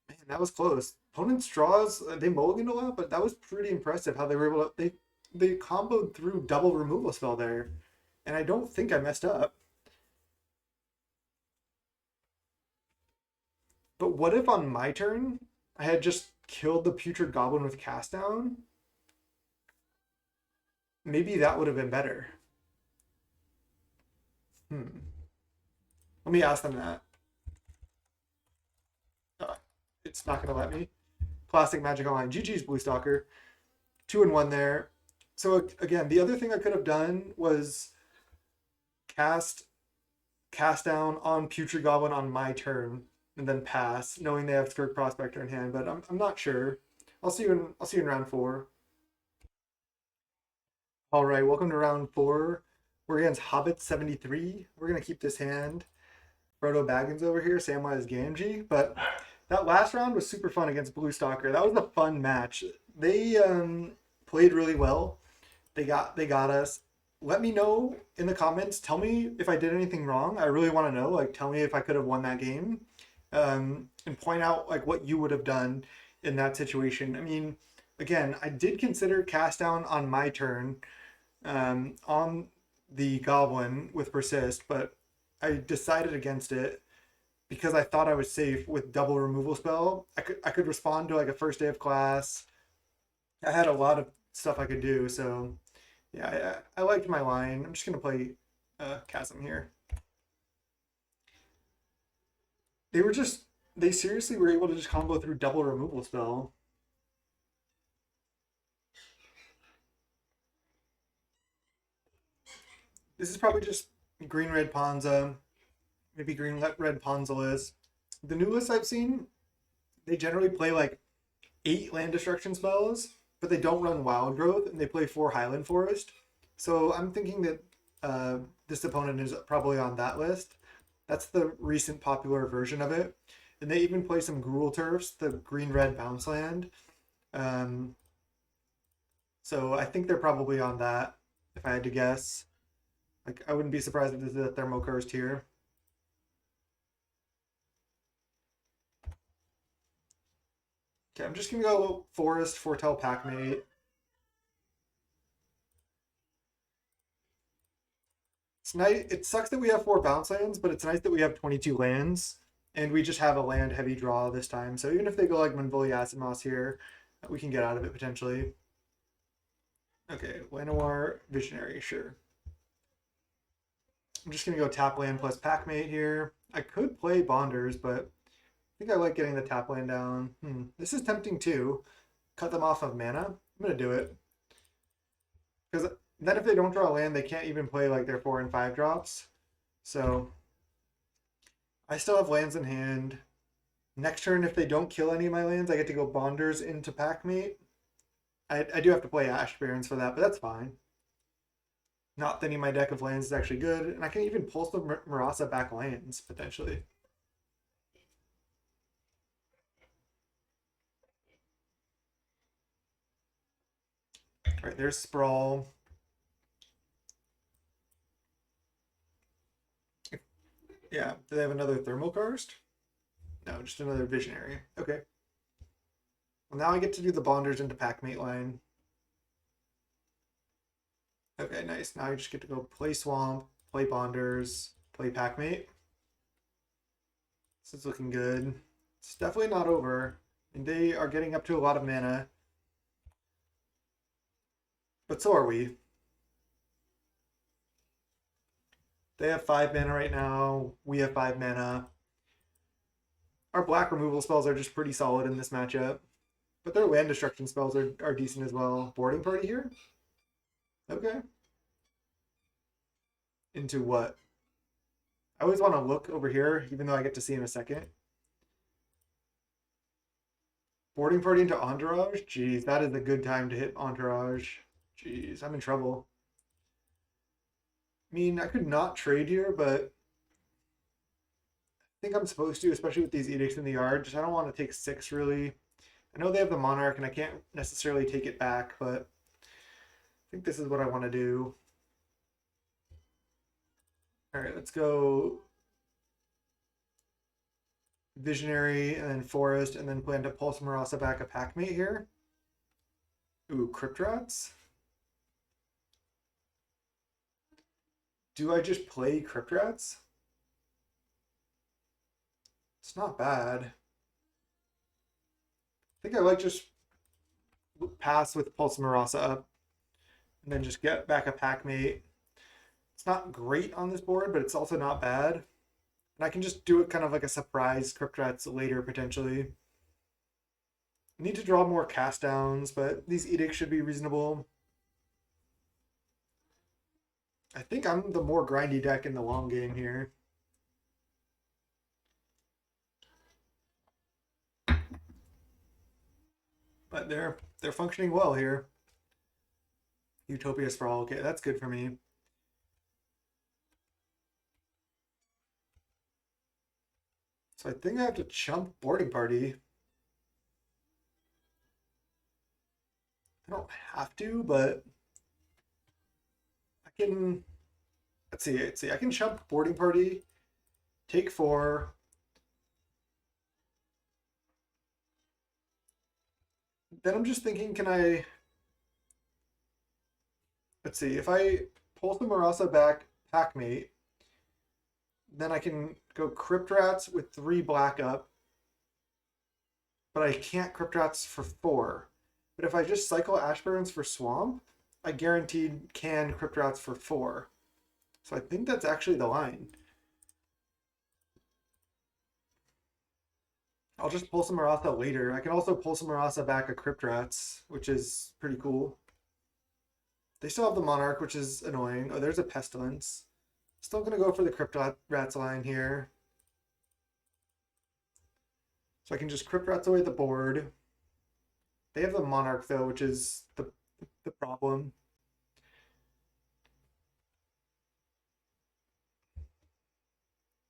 Man, that was close. Opponent's draws, they mulliganed a lot, but that was pretty impressive how they were able to... They comboed through double removal spell there. And I don't think I messed up. But what if on my turn, I had just killed the Putrid Goblin with Cast Down? Maybe that would have been better. Let me ask them that. It's not going to let me. Classic Magic Online. GG's, Blue Stalker. 2-1 there. So again, the other thing I could have done was cast down on Putrid Goblin on my turn and then pass, knowing they have Skirk Prospector in hand, but I'm not sure. I'll see you in round 4. All right, welcome to round 4. We're against Hobbit 73. We're gonna keep this hand. Frodo Baggins over here, Samwise Gamgee, but that last round was super fun against Blue Stalker. That was a fun match. They played really well. They got us. Let me know in the comments. Tell me if I did anything wrong. I really want to know. Like, tell me if I could have won that game, and point out like what you would have done in that situation. I mean, again, I did consider cast down on my turn on the Goblin with Persist, but I decided against it because I thought I was safe with double removal spell. I could respond to like a first day of class. I had a lot of stuff I could do, so yeah, I liked my line. I'm just gonna play Chasm here. They seriously were able to just combo through double removal spell. This is probably just green-red Ponza, maybe green-red Ponzalis. The new lists I've seen, they generally play like 8 land destruction spells, but they don't run Wild Growth, and they play 4 Highland Forest. So I'm thinking that this opponent is probably on that list. That's the recent popular version of it. And they even play some Gruul Turfs, the green-red bounce land. So I think they're probably on that, if I had to guess. Like, I wouldn't be surprised if this is a Thermokarst here. Okay, I'm just gonna go Forest, Foretell, Packmate. It's nice. It sucks that we have 4 bounce lands, but it's nice that we have 22 lands, and we just have a land heavy draw this time. So even if they go like Manvoli Acid Moss here, we can get out of it potentially. Okay, Llanowar Visionary, sure. I'm just gonna go tap land plus Packmate here. I could play Bonders, but I think I like getting the tap land down. This is tempting too. Cut them off of mana. I'm gonna do it. Because then if they don't draw land, they can't even play like their 4 and 5 drops. So I still have lands in hand. Next turn, if they don't kill any of my lands, I get to go Bonders into Packmate. I do have to play Ash Barrens for that, but that's fine. Not thinning my deck of lands is actually good. And I can even pulse the Murasa back lands, potentially. All right, there's Sprawl. Yeah, do they have another Thermokarst? No, just another Visionary. Okay. Well, now I get to do the Bonders into Packmate line. Okay, nice. Now I just get to go play Swamp, play Bonders, play Packmate. This is looking good. It's definitely not over. And they are getting up to a lot of mana. But so are we. They have 5 mana right now. We have 5 mana. Our black removal spells are just pretty solid in this matchup. But their land destruction spells are decent as well. Boarding party here? Okay. Into what? I always want to look over here, even though I get to see in a second. Boarding party into entourage? Jeez, that is a good time to hit entourage. Jeez, I'm in trouble. I mean, I could not trade here, but I think I'm supposed to, especially with these edicts in the yard. Just I don't want to take 6 really. I know they have the monarch and I can't necessarily take it back, but I think this is what I want to do. All right, let's go Visionary and then Forest and then plan to Pulse Marasa back a Packmate here. Ooh, Crypt Rats. Do I just play Crypt Rats? It's not bad. I think I like just pass with Pulse Marasa up and then just get back a Packmate. It's not great on this board, but it's also not bad. And I can just do it kind of like a surprise Crypt Rats later, potentially. I need to draw more cast downs, but these edicts should be reasonable. I think I'm the more grindy deck in the long game here. But they're functioning well here. Utopia Sprawl, okay, that's good for me. So I think I have to chump Boarding Party. I don't have to, but I can. Let's see. I can chump Boarding Party, take 4. Then I'm just thinking, can I? Let's see. If I pull the Marasa back, Packmate, then I can go Crypt Rats with 3 black up, but I can't Crypt Rats for 4. But if I just cycle Ashburns for Swamp, I guaranteed can Crypt Rats for 4. So I think that's actually the line. I'll just pull some Marasa later. I can also pull some Marasa back a Crypt Rats, which is pretty cool. They still have the Monarch, which is annoying. Oh, there's a Pestilence. Still going to go for the Crypt Rats line here. So I can just Crypt Rats away the board. They have the Monarch, though, which is the problem.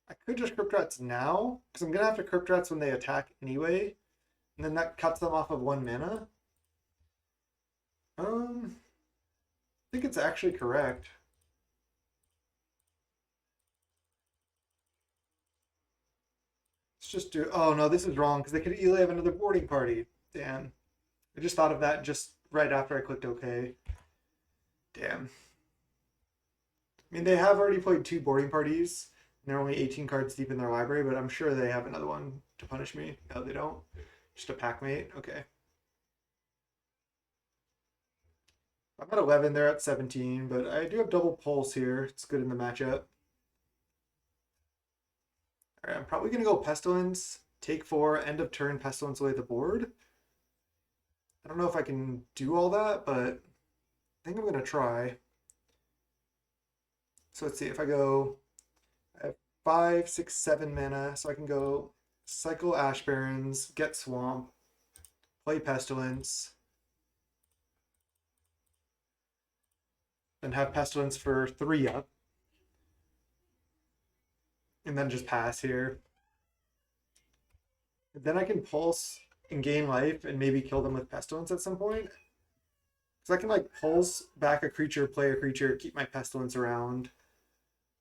I could just Crypt Rats now, because I'm going to have to Crypt Rats when they attack anyway. And then that cuts them off of 1 mana. I think it's actually correct. Let's just do... Oh, no, this is wrong, because they could easily have another boarding party. Damn. I just thought of that just right after I clicked OK. Damn. I mean, they have already played 2 boarding parties. And they're only 18 cards deep in their library, but I'm sure they have another one to punish me. No, they don't. Just a Packmate. Okay. I'm at 11, they're at 17, but I do have double pulse here. It's good in the matchup. All right, I'm probably going to go Pestilence, take 4, end of turn, Pestilence away the board. I don't know if I can do all that, but I think I'm going to try. So let's see, if I go, I have 5, 6, 7 mana, so I can go cycle Ash Barrens, get Swamp, play Pestilence, and have Pestilence for 3 up. And then just pass here. Then I can Pulse and gain life and maybe kill them with Pestilence at some point. Because I can like Pulse back a creature, play a creature, keep my Pestilence around.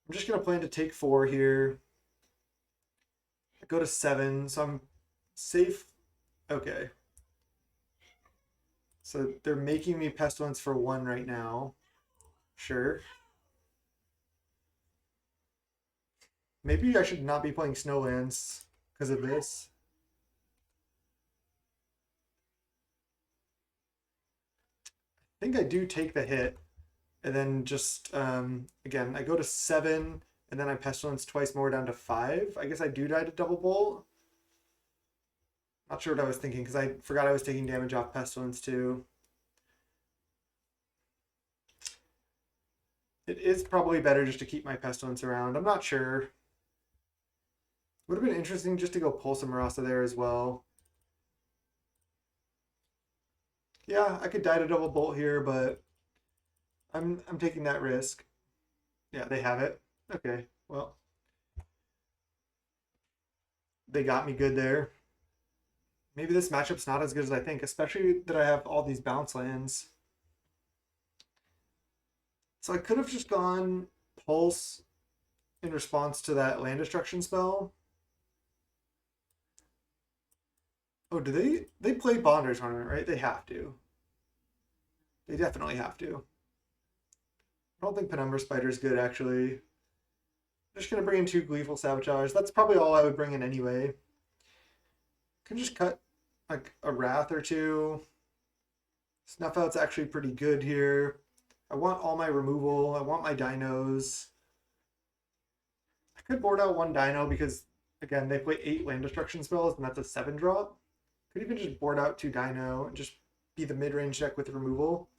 I'm just going to plan to take 4 here. I go to 7, so I'm safe. Okay. So they're making me Pestilence for 1 right now. Sure. Maybe I should not be playing Snowlands because of this. I think I do take the hit. And then just, again, I go to 7, and then I Pestilence twice more down to 5. I guess I do die to Double Bolt. Not sure what I was thinking, because I forgot I was taking damage off Pestilence too. It is probably better just to keep my Pestilence around. I'm not sure. Would have been interesting just to go pull some Marasa there as well. Yeah, I could die to double bolt here, but I'm taking that risk. Yeah, they have it. Okay, well, they got me good there. Maybe this matchup's not as good as I think, especially that I have all these bounce lands. So I could have just gone Pulse in response to that land destruction spell. Oh, do they play Bonders Tournament, right? They have to. They definitely have to. I don't think Penumbra Spider's good, actually. I'm just going to bring in 2 Gleeful Sabotage. That's probably all I would bring in anyway. Can just cut like a Wrath or 2. Snuff Out's actually pretty good here. I want all my removal. I want my dinos. I could board out 1 dino because, again, they play 8 land destruction spells, and that's a 7 drop. Could even just board out 2 dino and just be the mid-range deck with removal.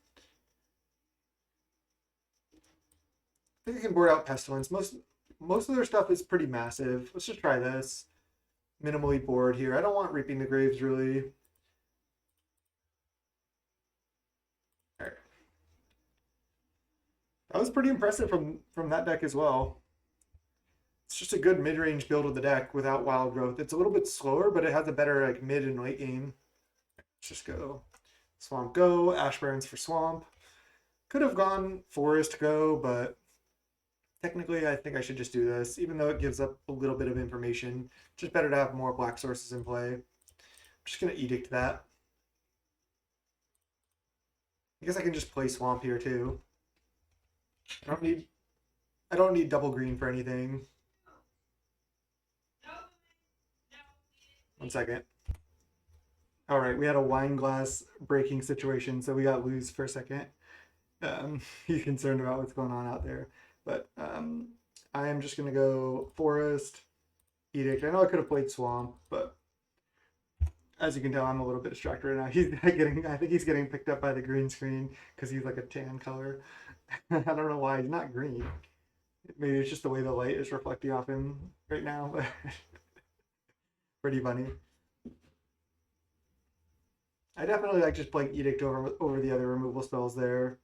I think I can board out Pestilence. Most of their stuff is pretty massive. Let's just try this. Minimally board here. I don't want Reaping the Graves, really. All right. That was pretty impressive from that deck as well. It's just a good mid-range build of the deck without Wild Growth. It's a little bit slower, but it has a better like mid and late game. Let's just go Swamp Go, Ash Barrens for Swamp. Could have gone Forest Go, but technically I think I should just do this, even though it gives up a little bit of information. Just better to have more black sources in play. I'm just gonna Edict that. I guess I can just play Swamp here too. I don't need double green for anything. 1 second. All right, we had a wine glass breaking situation, so we got lose for a second. He's concerned about what's going on out there, but I am just gonna go Forest, Edict. I know I could have played Swamp, but as you can tell, I'm a little bit distracted right now. I think he's getting picked up by the green screen because he's like a tan color. I don't know why he's not green. Maybe it's just the way the light is reflecting off him right now, but pretty funny. I definitely like just playing Edict over the other removal spells there.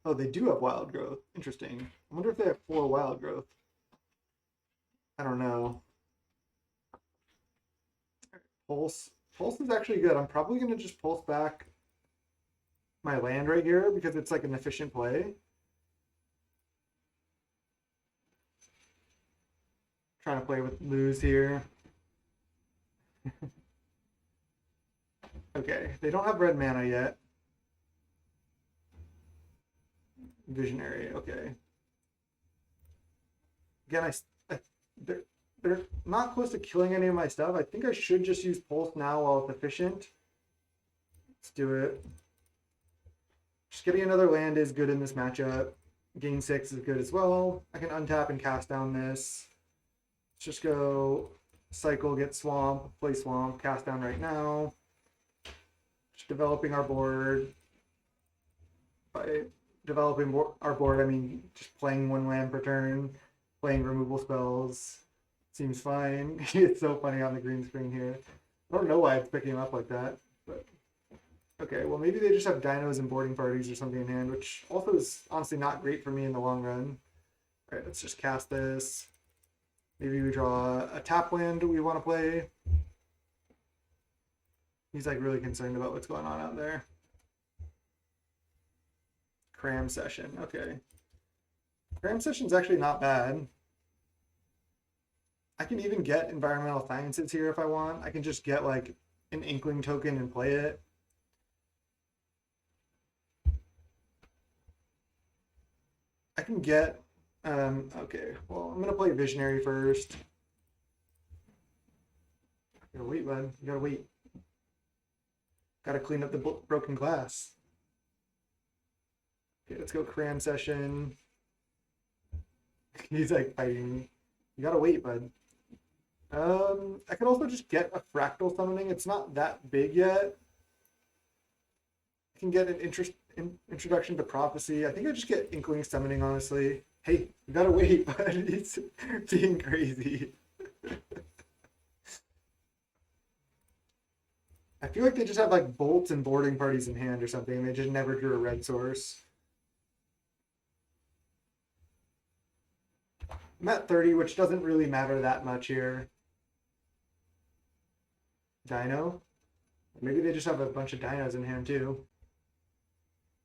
Oh, they do have Wild Growth. Interesting. I wonder if they have 4 Wild Growth. I don't know. Pulse. Pulse is actually good. I'm probably going to just pulse back my land right here because it's like an efficient play. Trying to play with lose here. Okay, they don't have red mana yet. Visionary, okay. Again, they're not close to killing any of my stuff. I think I should just use Pulse now while it's efficient. Let's do it. Just getting another land is good in this matchup. Gain 6 is good as well. I can untap and cast down this. Let's just go cycle, get Swamp, play Swamp, cast down right now. Just developing our board. By developing our board, I mean just playing 1 land per turn, playing removal spells. Seems fine. It's so funny on the green screen here. I don't know why it's picking up like that, but okay, well maybe they just have dinos and boarding parties or something in hand, which also is honestly not great for me in the long run. All right, let's just cast this. Maybe we draw a tap land we want to play. He's like really concerned about what's going on out there. Cram Session, okay. Cram Session's actually not bad. I can even get Environmental Sciences here if I want. I can just get like an Inkling token and play it. I can get, okay, well, I'm gonna play Visionary first. You gotta wait, bud, you gotta wait. Gotta clean up the broken glass. Okay, let's go Cram Session. He's like fighting me. You gotta wait, bud. I could also just get a Fractal Summoning. It's not that big yet. I can get an introduction to Prophecy. I think I just get Inkling Summoning, honestly. Hey, you gotta wait, bud. It's being crazy. I feel like they just have like bolts and boarding parties in hand or something, and they just never drew a red source. I'm at 30, which doesn't really matter that much here. Dino. Maybe they just have a bunch of dinos in hand too.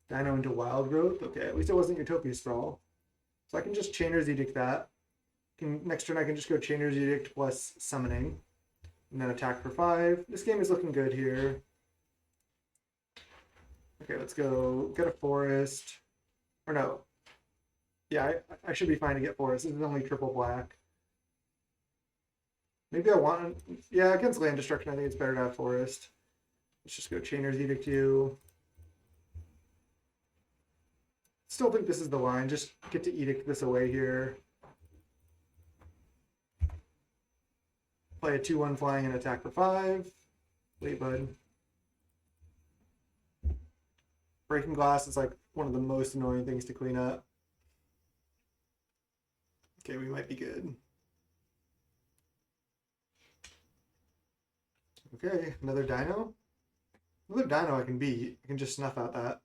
Dino into wild growth. Okay, at least it wasn't Utopia Sprawl. So I can just Chainer's Edict that. Next turn I can just go Chainer's Edict plus Summoning. And then attack for 5. This game is looking good here. Okay, let's go get a forest. Or no. Yeah, I should be fine to get forest. This is only triple black. Maybe I want... Yeah, against land destruction, I think it's better to have forest. Let's just go Chainer's Edict you. Still think this is the line. Just get to Edict this away here. Play a 2-1 flying and attack for 5. Wait, bud. Breaking glass is like one of the most annoying things to clean up. Okay, we might be good. Okay, another dino. Another dino I can beat. I can just snuff out that.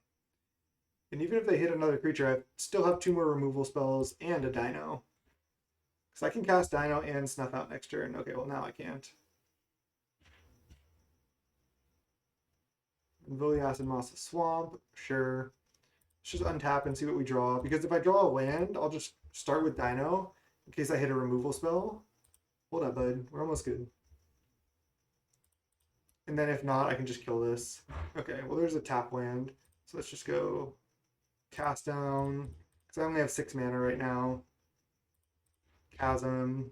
And even if they hit another creature, I still have 2 more removal spells and a dino. Because I can cast dino and snuff out next turn. Okay, well now I can't. Involi Acid Moss Swamp, sure. Let's just untap and see what we draw. Because if I draw a land, I'll just start with dino in case I hit a removal spell. Hold up, bud. We're almost good. And then if not, I can just kill this. Okay, well there's a tap land. So let's just go cast down. Because I only have 6 mana right now. Chasm.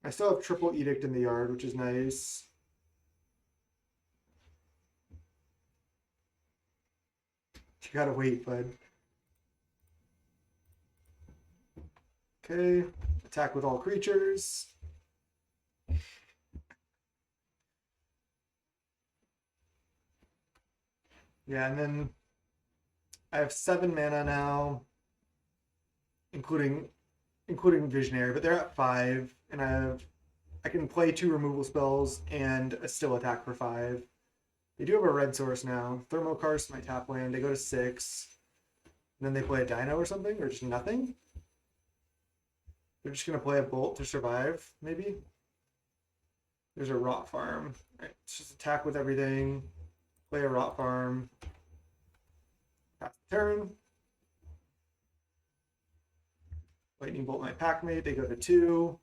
I still have triple Edict in the yard, which is nice. You gotta wait, bud. Okay, attack with all creatures. Yeah, and then I have 7 mana now, including Visionary, but they're at 5, and I can play 2 removal spells and still attack for 5. They do have a red source now. Thermokarst, my tap land. They go to 6. And then they play a dino or something, or just nothing. They're just gonna play a bolt to survive, maybe. There's a rot farm. All right, let's just attack with everything. Play a rot farm. Pass the turn. Lightning bolt my packmate. They go to 2.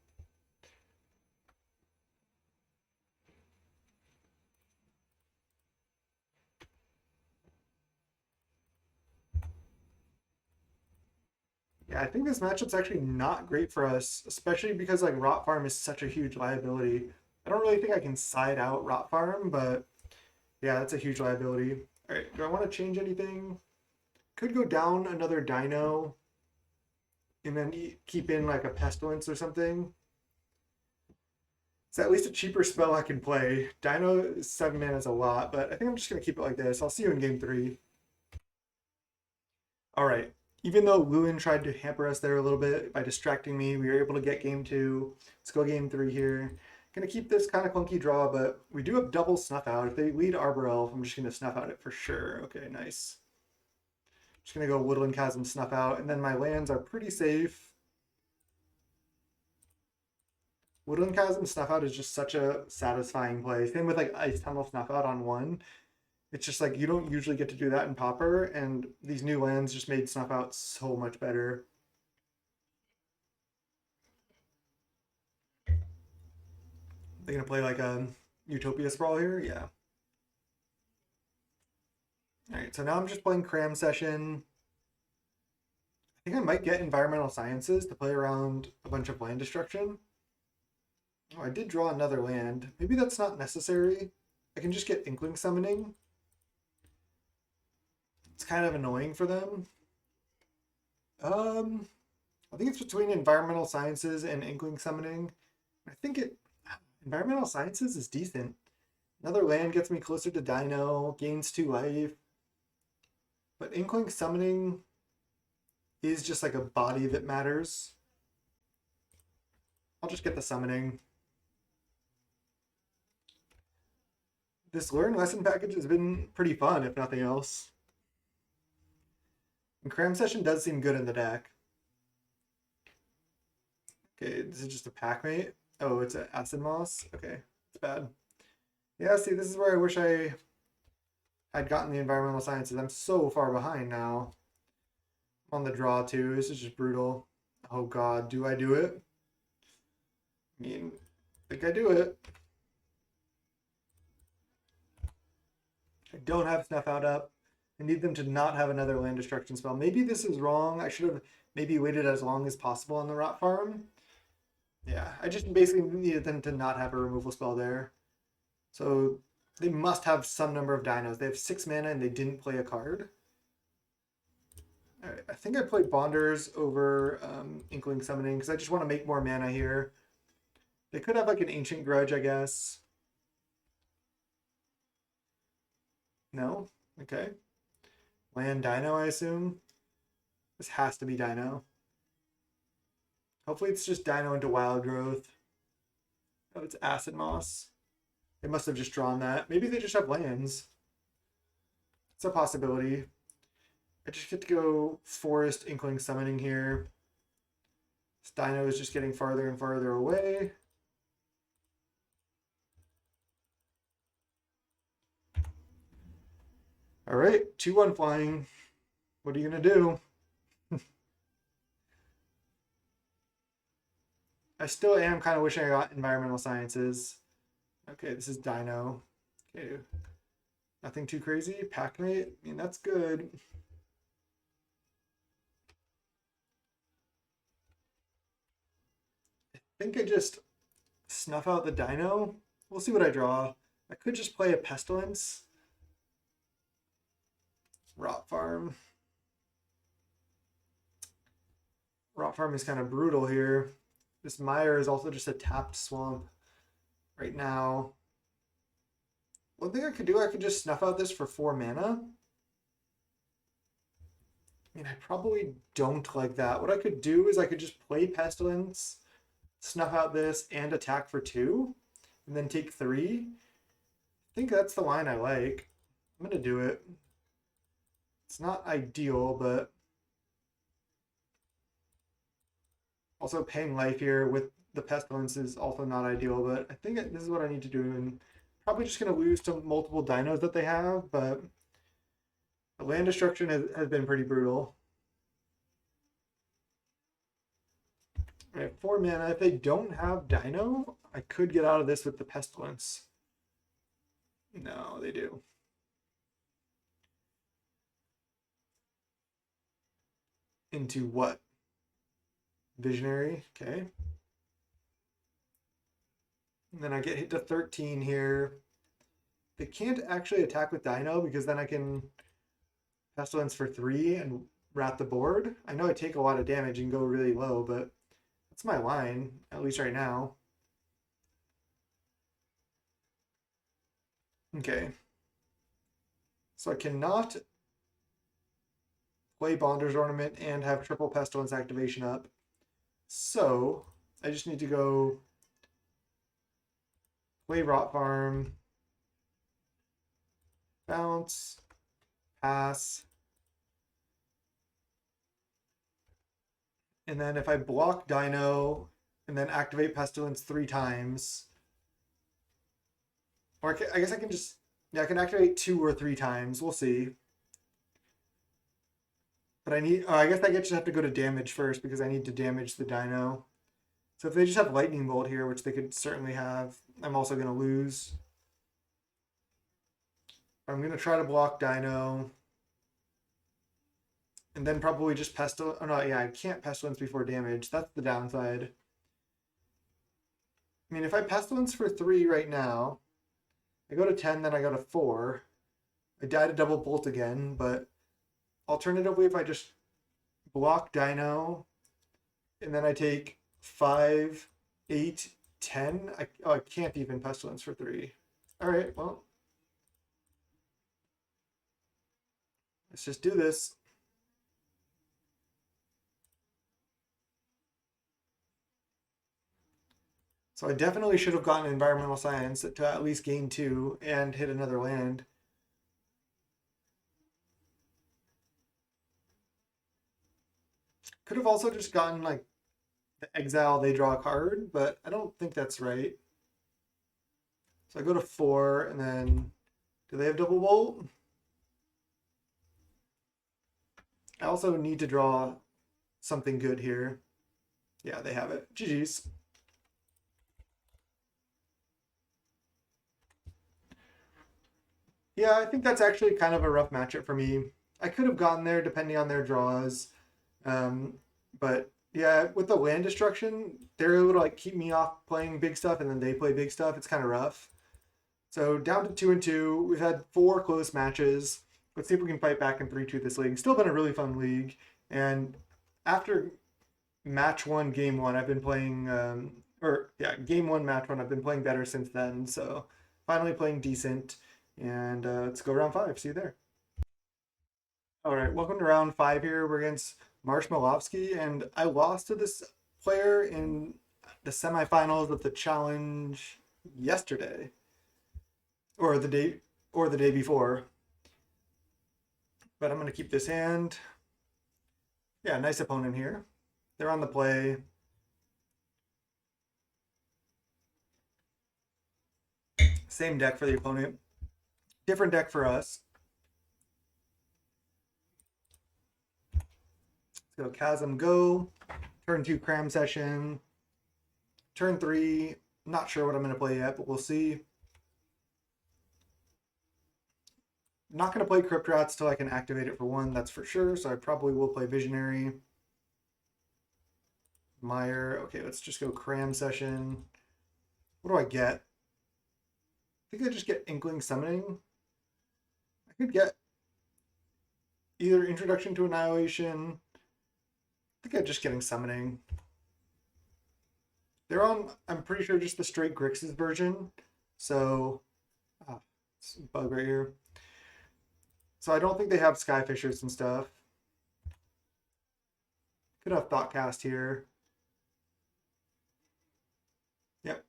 Yeah, I think this matchup's actually not great for us, especially because like Rot Farm is such a huge liability. I don't really think I can side out Rot Farm, but yeah, that's a huge liability. All right, do I want to change anything? Could go down another dino and then keep in like a pestilence or something. It's at least a cheaper spell I can play. Dino 7 mana is a lot, but I think I'm just gonna keep it like this. I'll see you in game 3. All right. Even though Lewin tried to hamper us there a little bit by distracting me, we were able to get game 2. Let's go game 3 here. Gonna keep this kind of clunky draw, but we do have double snuff out. If they lead Arbor Elf, I'm just gonna snuff out it for sure. Okay, nice. Just gonna go Woodland Chasm, snuff out, and then my lands are pretty safe. Woodland Chasm, snuff out is just such a satisfying play. Same with like Ice Tunnel, snuff out on 1. It's just like you don't usually get to do that in Pauper, and these new lands just made snuff out so much better. They're gonna play like a Utopia Sprawl here? Yeah. Alright, so now I'm just playing Cram Session. I think I might get Environmental Sciences to play around a bunch of land destruction. Oh, I did draw another land. Maybe that's not necessary. I can just get Inkling Summoning. It's kind of annoying for them. I think it's between Environmental Sciences and Inkling Summoning. I think Environmental Sciences is decent. Another land gets me closer to Dino, gains 2 life. But Inkling Summoning is just like a body that matters. I'll just get the Summoning. This learn lesson package has been pretty fun, if nothing else. And cram session does seem good in the deck. Okay, this is just a pack mate. Oh, it's an acid moss. Okay, it's bad. Yeah, see, this is where I wish I had gotten the environmental sciences. I'm so far behind now. On the draw too. This is just brutal. Oh god, do I do it? I mean, I think I do it. I don't have Snuff Out up. I need them to not have another land destruction spell. Maybe this is wrong. I should have maybe waited as long as possible on the rot farm. Yeah, I just basically needed them to not have a removal spell there. So they must have some number of dinos. They have 6 mana and they didn't play a card. All right, I think I played Bonders over Inkling Summoning because I just want to make more mana here. They could have like an Ancient Grudge, I guess. No? Okay. Land Dino, I assume. This has to be Dino. Hopefully it's just Dino into Wild Growth. Oh, it's Acid Moss. They must have just drawn that. Maybe they just have lands. It's a possibility. I just get to go Forest Inkling Summoning here. This Dino is just getting farther and farther away. All right, 2-1 flying. What are you going to do? I still am kind of wishing I got environmental sciences. Okay, this is Dino. Okay, nothing too crazy. Packmate, I mean, that's good. I think I just snuff out the Dino. We'll see what I draw. I could just play a Pestilence. Rot Farm. Rot Farm is kind of brutal here. This Mire is also just a tapped swamp right now. One thing I could do, I could just snuff out this for 4 mana. I mean, I probably don't like that. What I could do is I could just play Pestilence, snuff out this, and attack for 2, and then take 3. I think that's the line I like. I'm going to do it. It's not ideal, but also paying life here with the Pestilence is also not ideal, but I think this is what I need to do. And probably just going to lose to multiple dinos that they have, but the land destruction has been pretty brutal. All right, 4 mana. If they don't have dino, I could get out of this with the Pestilence. No, they do. Into what? Visionary, okay. And then I get hit to 13 here. They can't actually attack with Dino because then I can Pestilence for 3 and rat the board. I know I take a lot of damage and go really low, but that's my line, at least right now. Okay. So I cannot play Bonder's Ornament and have triple Pestilence activation up. So I just need to go play Rot Farm, bounce, pass, and then if I block Dino and then activate Pestilence 3 times, or I guess I can just, yeah, I can activate 2 or 3 times. We'll see. But I need, I guess I just have to go to damage first because I need to damage the Dino. So if they just have Lightning Bolt here, which they could certainly have, I'm also going to lose. I'm going to try to block Dino. And then probably just Pestilence. Oh no, yeah, I can't Pestilence before damage. That's the downside. I mean, if I Pestilence for 3 right now, I go to 10, then I go to 4. I die to double bolt again, but alternatively, if I just block Dino, and then I take 5, 8, 10, I can't even Pestilence for 3. All right, well, let's just do this. So I definitely should have gotten environmental science to at least gain 2 and hit another land. Could have also just gotten like the exile, they draw a card, but I don't think that's right. So I go to 4, and then do they have double bolt? I also need to draw something good here. Yeah, they have it. GG's. Yeah, I think that's actually kind of a rough matchup for me. I could have gotten there depending on their draws. Um, but yeah, with the land destruction, they're able to like keep me off playing big stuff, and then they play big stuff. It's kind of rough. So down to 2-2. We've had 4 close matches. Let's see if we can fight back in 3-2 this league. Still been a really fun league. And after match 1, game 1, I've been playing, game 1, match 1, I've been playing better since then. So finally playing decent. And let's go round 5. See you there. All right, welcome to round 5 here. We're against Marshmallovsky, and I lost to this player in the semifinals of the challenge yesterday, or the day before. But I'm gonna keep this hand. Yeah, nice opponent here. They're on the play. Same deck for the opponent. Different deck for us. Let's go Chasm Go. Turn 2 Cram Session. Turn 3, not sure what I'm going to play yet, but we'll see. Not going to play Crypt Rats till I can activate it for 1, that's for sure, so I probably will play Visionary. Meyer. Okay, let's just go Cram Session. What do I get? I think I just get Inkling Summoning. I could get either Introduction to Annihilation. I think I'm just getting Summoning. They're on, I'm pretty sure, just the straight Grixis version. So, it's a bug right here. So I don't think they have Skyfishers and stuff. Could have Thoughtcast here. Yep.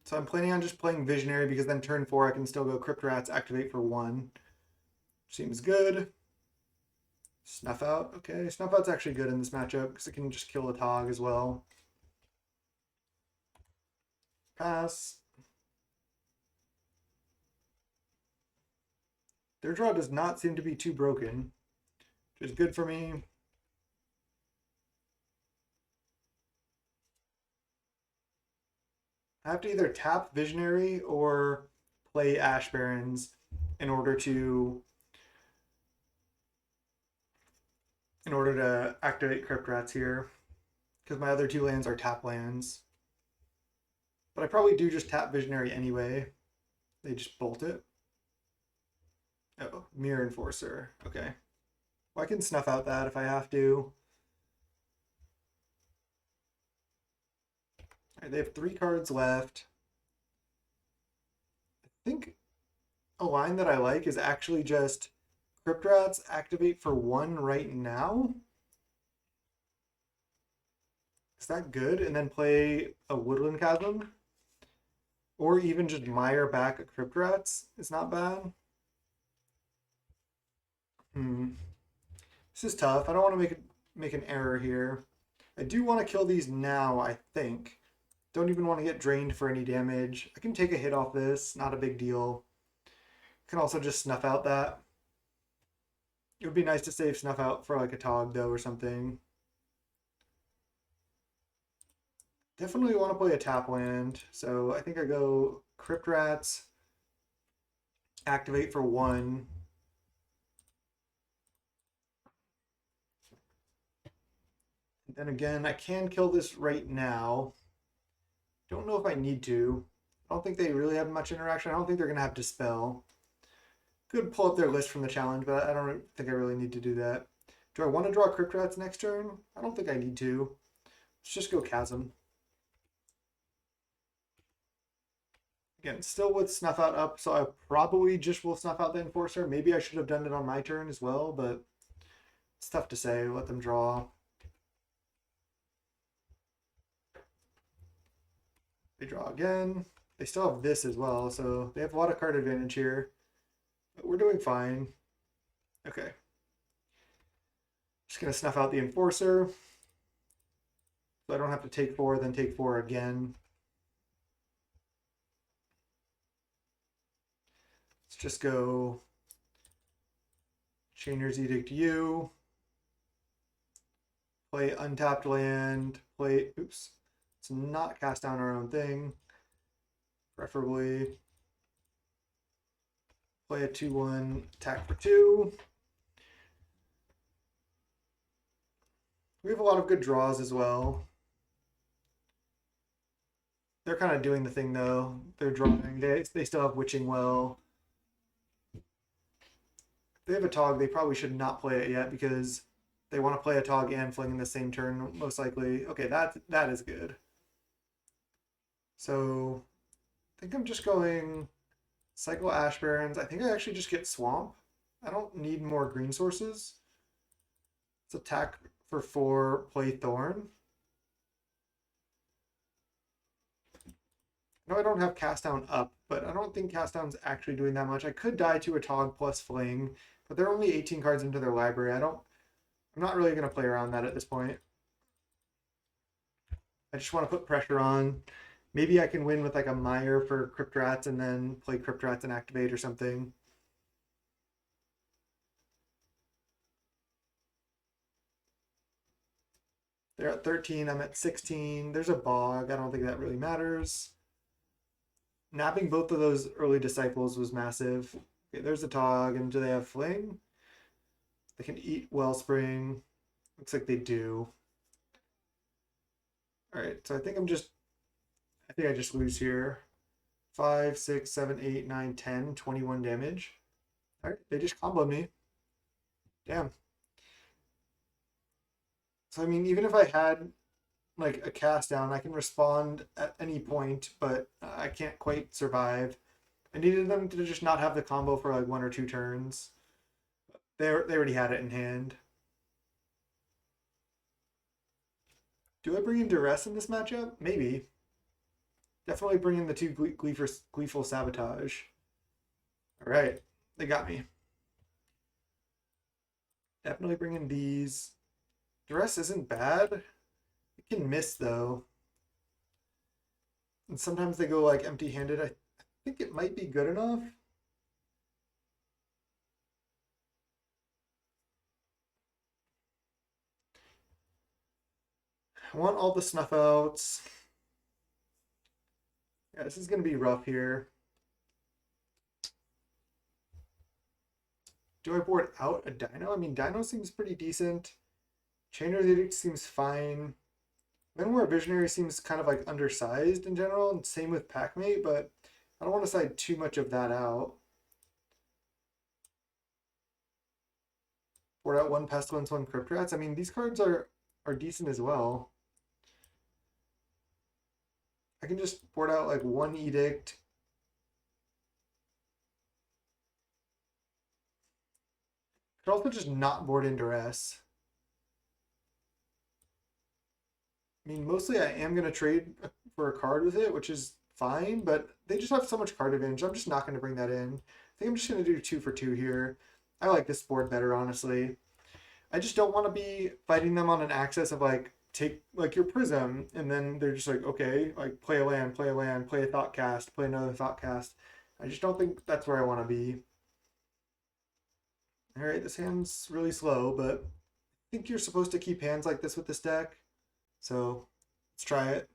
So I'm planning on just playing Visionary because then turn 4 I can still go Crypt Rats, activate for 1. Seems good. Snuff Out. Okay, Snuff Out's actually good in this matchup because it can just kill a Tog as well. Pass. Their draw does not seem to be too broken, which is good for me. I have to either tap Visionary or play Ash Barrens in order to activate Crypt Rats here, because my other 2 lands are tap lands. But I probably do just tap Visionary anyway. They just bolt it. Oh, Mirror Enforcer. Okay. Well, I can snuff out that if I have to. All right, they have 3 cards left. I think a line that I like is actually just Crypt Rats activate for 1 right now. Is that good? And then play a Woodland Chasm? Or even just mire back a Crypt Rats is not bad. This is tough. I don't want to make an error here. I do want to kill these now, I think. Don't even want to get drained for any damage. I can take a hit off this, not a big deal. Can also just snuff out that. It would be nice to save snuff out for like a Tog though or something. Definitely want to play a tap land, so I think I go Crypt Rats, activate for 1. And then again, I can kill this right now. Don't know if I need to. I don't think they really have much interaction. I don't think they're going to have Dispel. Could pull up their list from the challenge, but I don't think I really need to do that. Do I want to draw Crypt Rats next turn? I don't think I need to. Let's just go Chasm. Again, still with Snuff Out up, so I probably just will Snuff Out the Enforcer. Maybe I should have done it on my turn as well, but it's tough to say. Let them draw. They draw again. They still have this as well, so they have a lot of card advantage here. But we're doing fine. Okay. Just gonna snuff out the Enforcer. So I don't have to take 4, then take 4 again. Let's just go Chainer's Edict U. Play untapped land. Play, oops. Let's not cast down our own thing. Preferably play a 2/1, attack for 2. We have a lot of good draws as well. They're kind of doing the thing though. They're drawing. They still have Witching Well. They have a Tog. They probably should not play it yet because they want to play a Tog and Fling in the same turn, most likely. Okay, that is good. So I think I'm just going Cycle Ash Barrens. I think I actually just get Swamp. I don't need more green sources. Let's attack for 4, play Thorn. No, I don't have Cast Down up, but I don't think Cast Down's actually doing that much. I could die to a Tog plus Fling, but they're only 18 cards into their library. I'm not really going to play around that at this point. I just want to put pressure on. Maybe I can win with like a Mire for Crypt Rats and then play Crypt Rats and activate or something. They're at 13, I'm at 16. There's a Bog. I don't think that really matters. Napping both of those early Disciples was massive. Okay, there's a Tog, and do they have Fling? They can eat Wellspring. Looks like they do. Alright, so I think I just lose here. 5, 6, 7, 8, 9, 10, 21 damage. Alright, they just comboed me. Damn. So I mean, even if I had like a cast down, I can respond at any point, but I can't quite survive. I needed them to just not have the combo for like 1 or 2 turns. They already had it in hand. Do I bring in Duress in this matchup? Maybe. Definitely bring in the 2 Gleeful Sabotage. Alright, they got me. Definitely bring in these. Duress isn't bad. It can miss though. And sometimes they go like empty-handed. I think it might be good enough. I want all the snuff outs. Yeah, this is going to be rough here. Do I board out a Dino? I mean, Dino seems pretty decent. Chainer's Edict seems fine. Memoir Visionary seems kind of like undersized in general, and same with Packmate, but I don't want to side too much of that out. Board out 1 Pestilence, 1 Crypt Rats. I mean, these cards are decent as well. I can just board out like 1 Edict. Could also just not board in Duress. I mean, mostly I am going to trade for a card with it, which is fine, but they just have so much card advantage. I'm just not going to bring that in. I think I'm just going to do 2 for 2 here. I like this board better, honestly. I just don't want to be fighting them on an axis of like, take like your Prism, and then they're just like, okay, like play a land, play a Thought Cast, play another Thought Cast. I just don't think that's where I want to be. Alright, this hand's really slow, but I think you're supposed to keep hands like this with this deck. So let's try it.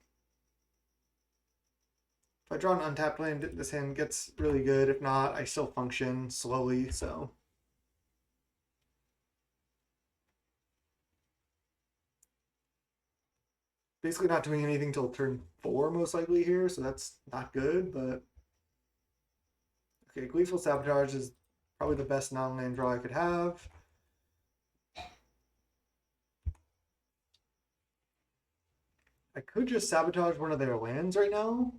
If I draw an untapped land, this hand gets really good. If not, I still function slowly, so. Basically not doing anything till turn 4 most likely here, so that's not good, but. Okay, Gleeful Sabotage is probably the best non-land draw I could have. I could just sabotage one of their lands right now,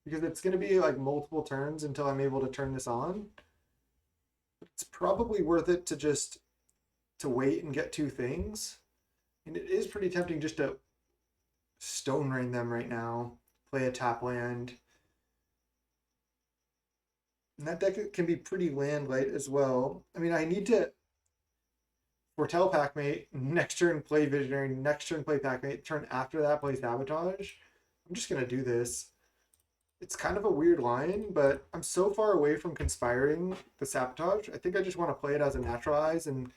because it's going to be like multiple turns until I'm able to turn this on. It's probably worth it to just wait and get 2 things. And it is pretty tempting just to Stone Rain them right now. play a tap land. And that deck can be pretty land light as well. I mean, I need to foretell Packmate, next turn play Visionary, next turn play Packmate, turn after that play Sabotage. I'm just gonna do this. It's kind of a weird line, but I'm so far away from conspiring the Sabotage. I think I just want to play it as a natural eyes and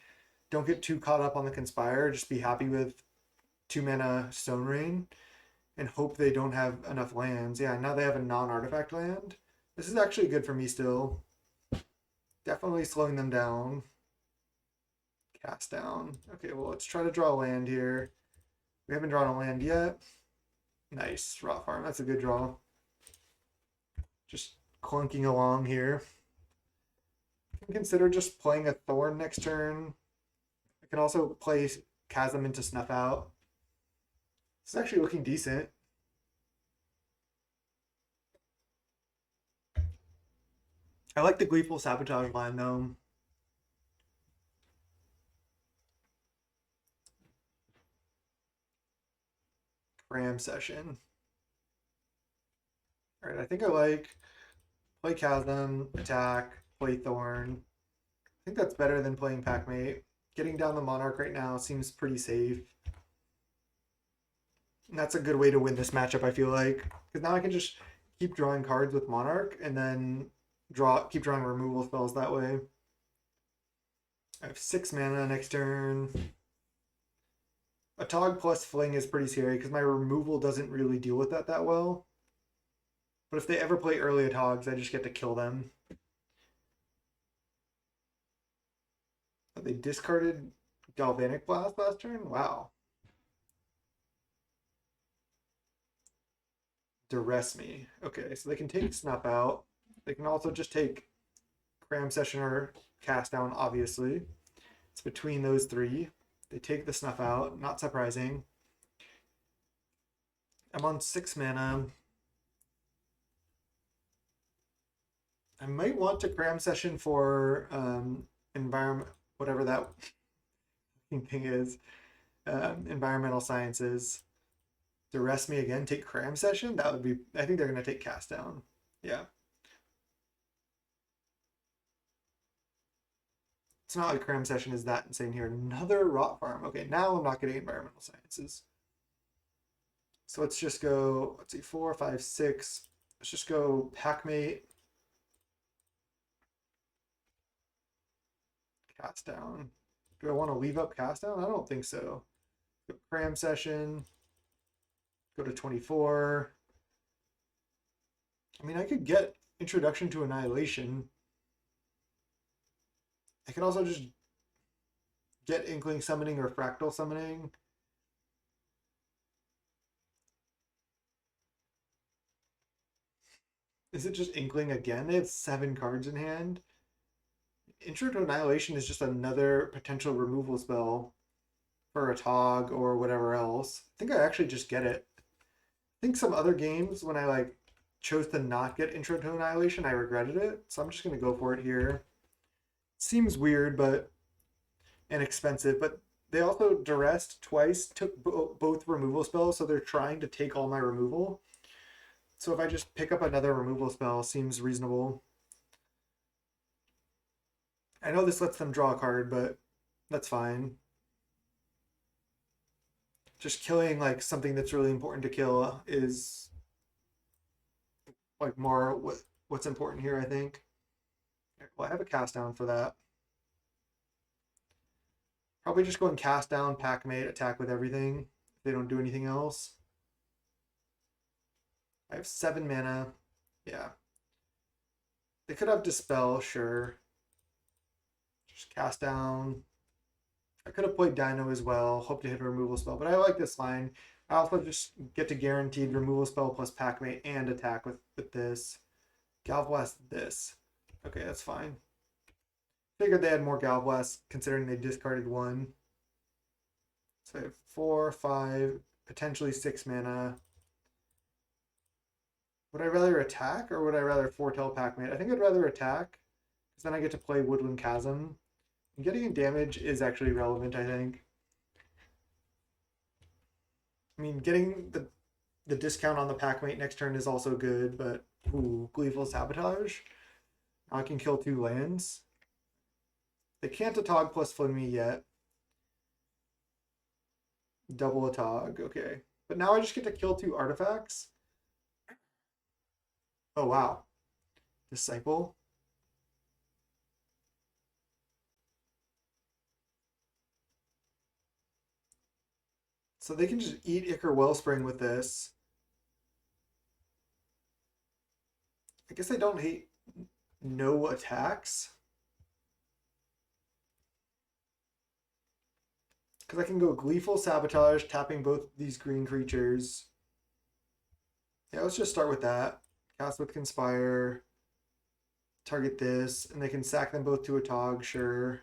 don't get too caught up on the conspire. Just be happy with 2 mana Stone Rain and hope they don't have enough lands. Yeah, now they have a non-artifact land. This is actually good for me still. Definitely slowing them down. Cast down. Okay, well, let's try to draw a land here. We haven't drawn a land yet. Nice. Rot Farm. That's a good draw. Just clunking along here. I can consider just playing a Thorn next turn. I can also play Chasm into Snuff Out. This is actually looking decent. I like the Gleeful Sabotage line though. Cram Session. Alright, I think I like play Chasm, attack, play Thorn. I think that's better than playing Packmate. Getting down the Monarch right now seems pretty safe. And that's a good way to win this matchup, I feel like. Because now I can just keep drawing cards with Monarch and then keep drawing removal spells that way. I have 6 mana next turn. A Tog plus Fling is pretty scary because my removal doesn't really deal with that well. But if they ever play early Togs, I just get to kill them. They discarded Galvanic Blast last turn? Wow. Duress me. Okay, so they can take Snuff Out. They can also just take Cram Session or Cast Down, obviously. It's between those three. They take the Snuff Out, not surprising. I'm on 6 mana. I might want to Cram Session for environment, whatever that thing is. Environmental Sciences. Duress me again, take Cram Session? That would be, I think they're going to take Cast Down. Yeah. It's not like Cram Session is that insane here. Another Rot Farm. Okay, now I'm not getting Environmental Sciences. So let's just go, let's see, 4, 5, 6. Let's just go Packmate. Cast Down. Do I want to leave up Cast Down? I don't think so. Go Cram Session. Go to 24. I mean, I could get Introduction to Annihilation. I can also just get Inkling Summoning or Fractal Summoning. Is it just Inkling again? They have 7 cards in hand. Intro to Annihilation is just another potential removal spell for a Tog or whatever else. I think I actually just get it. I think some other games when I chose to not get Intro to Annihilation, I regretted it. So I'm just gonna go for it here. Seems weird, but and expensive, but they also duressed twice, took both removal spells, so they're trying to take all my removal. So if I just pick up another removal spell, seems reasonable. I know this lets them draw a card, but that's fine. Just killing something that's really important to kill is more what's important here, I think. Well, I have a Cast Down for that. Probably just go and Cast Down, Packmate, attack with everything if they don't do anything else. I have 7 mana. Yeah. They could have Dispel, sure. Just Cast Down. I could have played Dino as well. Hope to hit a removal spell, but I like this line. I also just get to guaranteed removal spell plus Packmate and attack with this. Galvblast this. Okay, that's fine. Figured they had more Galvblast considering they discarded 1. So I have 4, 5, potentially 6 mana. Would I rather attack or would I rather foretell Packmate? I think I'd rather attack because then I get to play Woodland Chasm. And getting damage is actually relevant, I think. I mean, getting the the discount on the Packmate next turn is also good, but ooh, Gleeful Sabotage. Now I can kill 2 lands. They can't Atog plus Flynn me yet. Double Atog, okay. But now I just get to kill 2 artifacts. Oh wow. Disciple. So they can just eat Ichor Wellspring with this. I guess I don't hate no attacks. Because I can go Gleeful Sabotage, tapping both these green creatures. Yeah, let's just start with that. Cast with Conspire. Target this, and they can sack them both to a Tog, sure.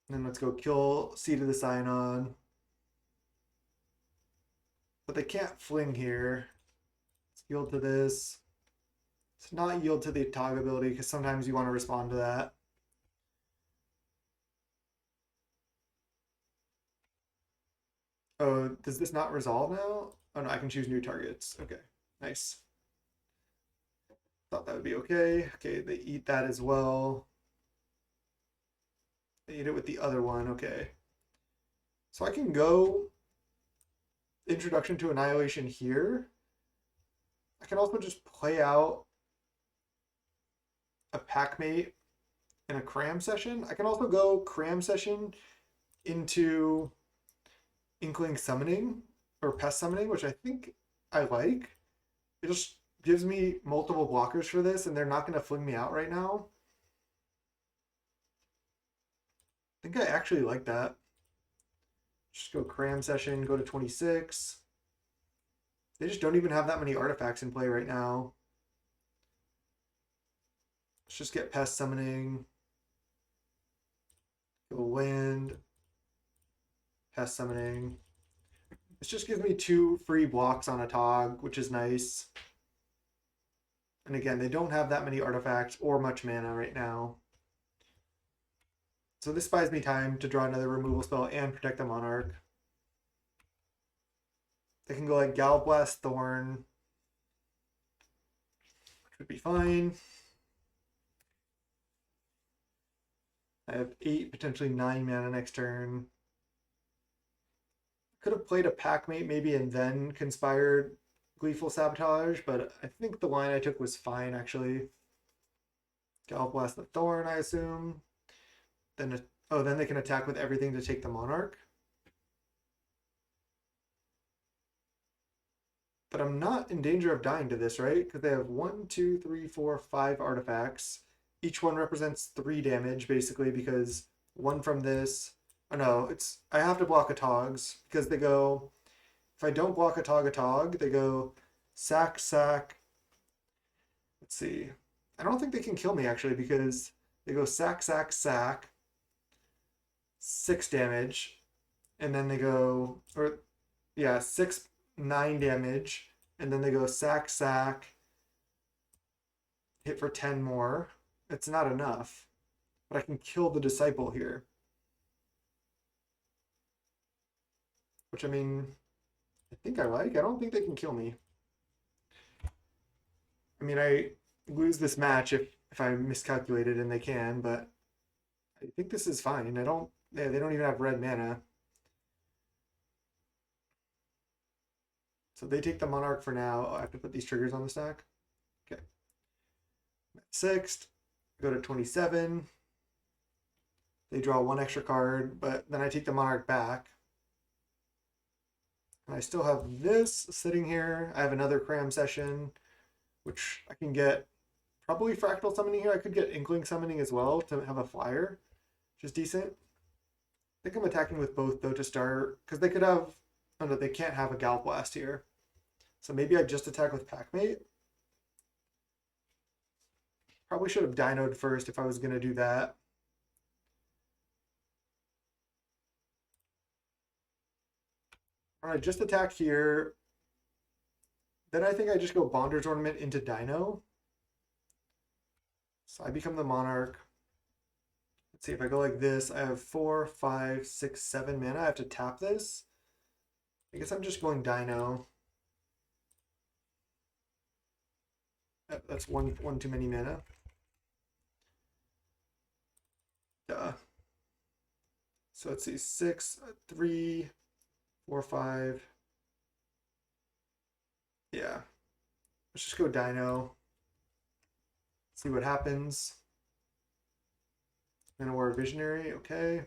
And then let's go kill Seed of the Scion. But they can't fling here. Let's yield to this. Let's not yield to the Tog ability, because sometimes you want to respond to that. Oh, does this not resolve now? Oh no, I can choose new targets. Okay, nice. Thought that would be okay. Okay, they eat that as well. They eat it with the other one, okay. So I can go Introduction to Annihilation here. I can also just play out a Packmate in a Cram Session. I can also go Cram Session into Inkling Summoning or Pest Summoning, which I think I like. It just gives me multiple blockers for this, and they're not going to fling me out right now. I think I actually like that. Just go Cram Session, go to 26. They just don't even have that many artifacts in play right now. Let's just get Pest Summoning. Go Land. Pest Summoning. This just gives me 2 free blocks on a Tog, which is nice. And again, they don't have that many artifacts or much mana right now. So this buys me time to draw another removal spell and protect the Monarch. They can go like Gallblast Thorn, which would be fine. I have 8, potentially 9 mana next turn. Could have played a Packmate maybe and then conspired Gleeful Sabotage, but I think the line I took was fine actually. Gallblast the Thorn, I assume. Then then they can attack with everything to take the Monarch. But I'm not in danger of dying to this, right? Because they have 1, 2, 3, 4, 5 artifacts. Each one represents 3 damage, basically, because 1 from this. Oh no, I have to block a Togs because they go. If I don't block a Tog, they go sack, sack. Let's see. I don't think they can kill me actually because they go sack, sack, sack. 6 damage, and then they go, or yeah, 6, 9 damage, and then they go sack, sack, hit for 10 more. It's not enough, but I can kill the Disciple here. Which, I mean, I think I like. I don't think they can kill me. I mean, I lose this match if I miscalculated, and they can, but I think this is fine. They don't even have red mana. So they take the Monarch for now. I have to put these triggers on the stack. Okay. I'm at 6th. Go to 27. They draw 1 extra card, but then I take the Monarch back. And I still have this sitting here. I have another Cram Session, which I can get probably Fractal Summoning here. I could get Inkling Summoning as well to have a flyer, which is decent. I think I'm attacking with both, though, to start, because they could have... Oh, no, they can't have a Gallblast here. So maybe I just attack with Packmate. Probably should have Dino'd first if I was going to do that. All right, just attack here. Then I think I just go Bonder's Ornament into Dino. So I become the Monarch. Let's see, if I go like this, I have 4, 5, 6, 7 mana. I have to tap this. I guess I'm just going Dino. That's one too many mana. Duh. So let's see, 6, 3, 4, 5. Yeah. Let's just go Dino. See what happens. Manowar Visionary, okay.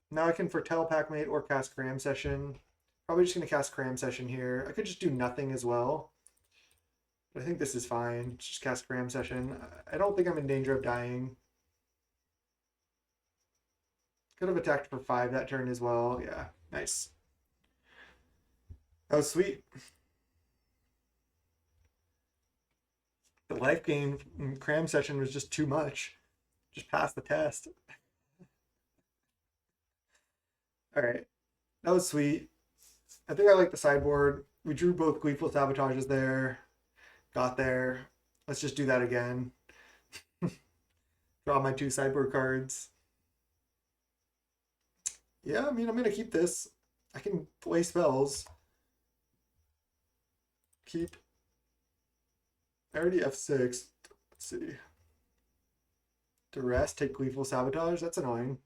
Now I can foretell Packmate or cast Cram Session. Probably just gonna cast Cram Session here. I could just do nothing as well. But I think this is fine. Just cast Cram Session. I don't think I'm in danger of dying. Could have attacked for 5 that turn as well. Yeah, nice. That was sweet. The life gain in Cram Session was just too much. Just passed the test. All right, that was sweet. I think I like the sideboard. We drew both Gleeful Sabotages there. Got there. Let's just do that again. Draw my 2 sideboard cards. Yeah, I mean, I'm going to keep this. I can play spells. Keep. I already F6. Let's see. Duress, take Gleeful Sabotage. That's annoying.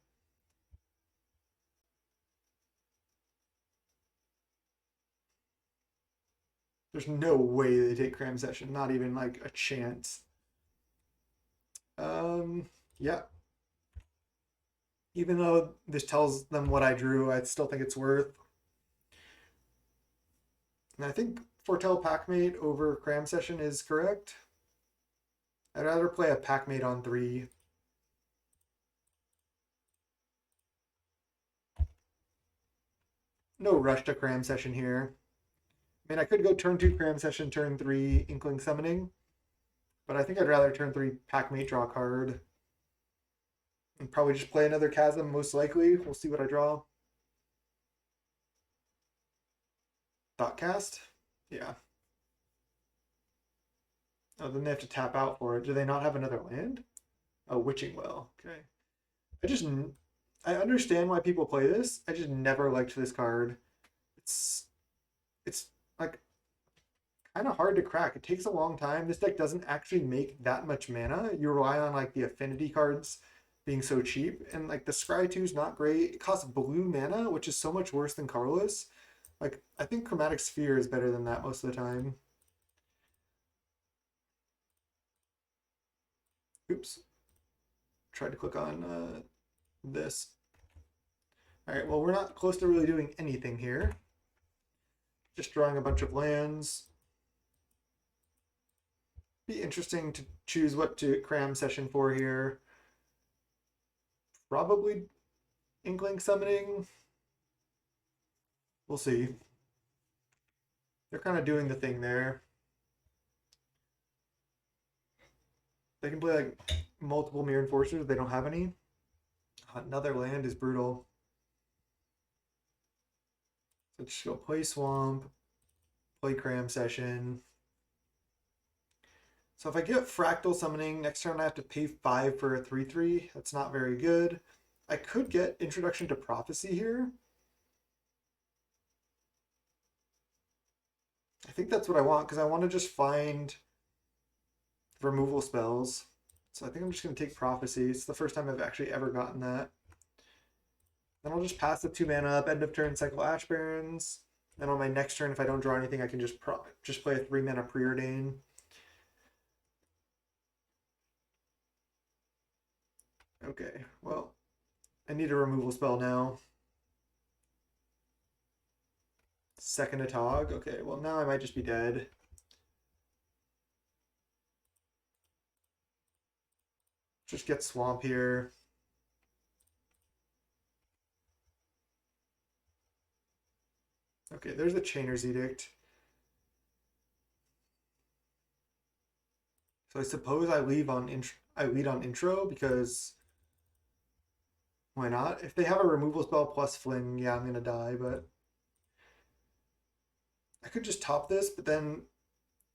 There's no way they take Cram Session. Not even like a chance. Yeah. Even though this tells them what I drew, I still think it's worth. And I think Foretell Packmate over Cram Session is correct. I'd rather play a Packmate on 3. No rush to Cram Session here. I mean, I could go turn 2 Cram Session, turn 3 Inkling Summoning, but I think I'd rather turn 3 Packmate, draw a card. And probably just play another Chasm, most likely. We'll see what I draw. Thoughtcast? Yeah. Oh, then they have to tap out for it. Do they not have another land? Oh, Witching Well. Okay. I understand why people play this. I just never liked this card. It's like kind of hard to crack. It takes a long time. This deck doesn't actually make that much mana. You rely on like the affinity cards being so cheap, and like the Scry 2 is not great. It costs blue mana, which is so much worse than colorless. Like I think Chromatic Sphere is better than that most of the time. Oops. Tried to click on this. All right, well, we're not close to really doing anything here. Just drawing a bunch of lands. Be interesting to choose what to Cram Session for here. Probably Inkling Summoning. We'll see. They're kind of doing the thing there. They can play like multiple Mirror Enforcers. They don't have any. Another land is brutal. So just go play Swamp, play Cram Session. So if I get Fractal Summoning, next turn I have to pay 5 for a 3/3. That's not very good. I could get Introduction to Prophecy here. I think that's what I want, because I want to just find removal spells. So I think I'm just going to take Prophecy. It's the first time I've actually ever gotten that. Then I'll just pass the 2 mana up, end of turn, cycle Ash Barrens. Then on my next turn, if I don't draw anything, I can just play a 3 mana Preordain. Okay, well, I need a removal spell now. Second Atog. Okay, well now I might just be dead. Just get Swamp here. Okay, there's the Chainer's Edict. So I suppose I lead on intro because why not? If they have a removal spell plus Fling, yeah, I'm gonna die, but I could just top this, but then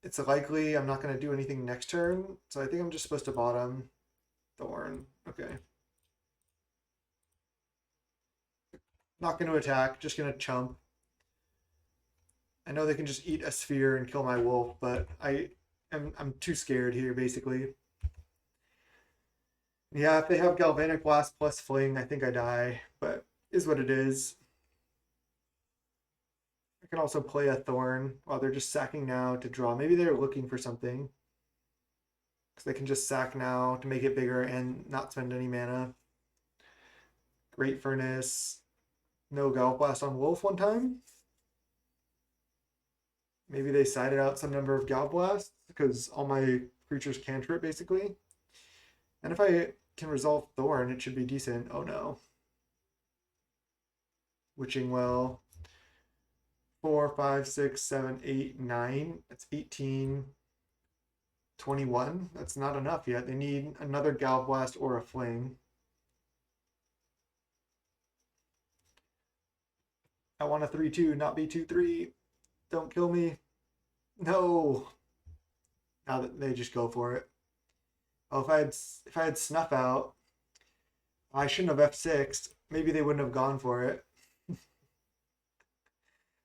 it's likely I'm not gonna do anything next turn. So I think I'm just supposed to bottom Thorn. Okay. Not going to attack, just going to chump. I know they can just eat a sphere and kill my wolf, but I'm too scared here, basically. Yeah, if they have Galvanic Blast plus Fling, I think I die, but is what it is. I can also play a Thorn while they're just sacking now to draw. Maybe they're looking for something. Because they can just sack now to make it bigger and not spend any mana. Great Furnace. No Galv Blast on Wolf one time. Maybe they sided out some number of Galv Blasts because all my creatures cantrip basically. And if I can resolve Thorn, it should be decent. Oh no. Witching Well. 4, 5, 6, 7, 8, 9. That's 18. 21. That's not enough yet. They need another Galv Blast or a Fling. I want a 3/2, not be 2/3. Don't kill me. No. Now that they just go for it. Oh, if I had Snuff Out, I shouldn't have F6'd. Maybe they wouldn't have gone for it.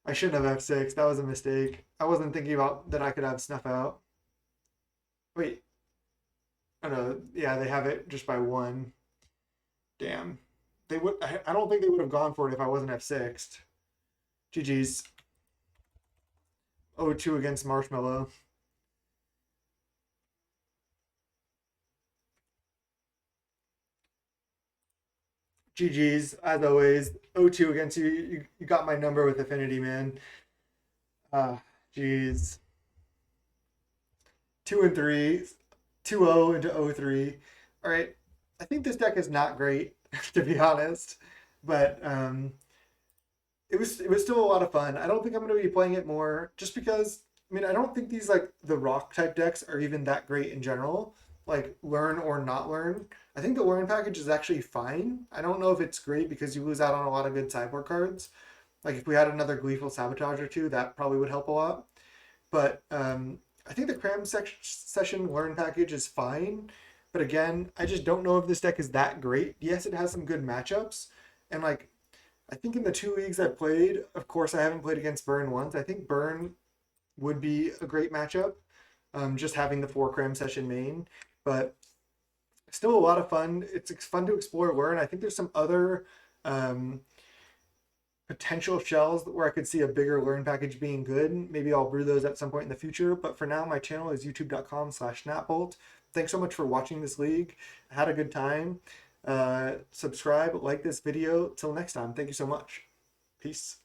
I shouldn't have F6. That was a mistake. I wasn't thinking about that I could have Snuff Out. Wait. Oh no, yeah, they have it just by 1. Damn. They would. I don't think they would have gone for it if I wasn't F6'd. GG's. 0-2 against Marshmallow. GG's, as always. 0-2 against you. You got my number with Affinity, man. Jeez. 2-3. 2-0 into 0-3. All right. I think this deck is not great, to be honest. But it was still a lot of fun. I don't think I'm going to be playing it more just because, I mean, I don't think these like the rock type decks are even that great in general. Like learn or not learn. I think the learn package is actually fine. I don't know if it's great because you lose out on a lot of good sideboard cards. Like if we had another Gleeful Sabotage or two, that probably would help a lot. But I think the Cram Session learn package is fine. But again, I just don't know if this deck is that great. Yes, it has some good matchups. And like I think in the 2 leagues I've played, of course I haven't played against Burn once. I think Burn would be a great matchup. Just having the 4 Cram Session main. But still a lot of fun. It's fun to explore, learn. I think there's some other potential shells where I could see a bigger learn package being good. Maybe I'll brew those at some point in the future. But for now, my channel is youtube.com/snapbolt. Thanks so much for watching this league. I had a good time. Subscribe, like this video. Till next time. Thank you so much. Peace.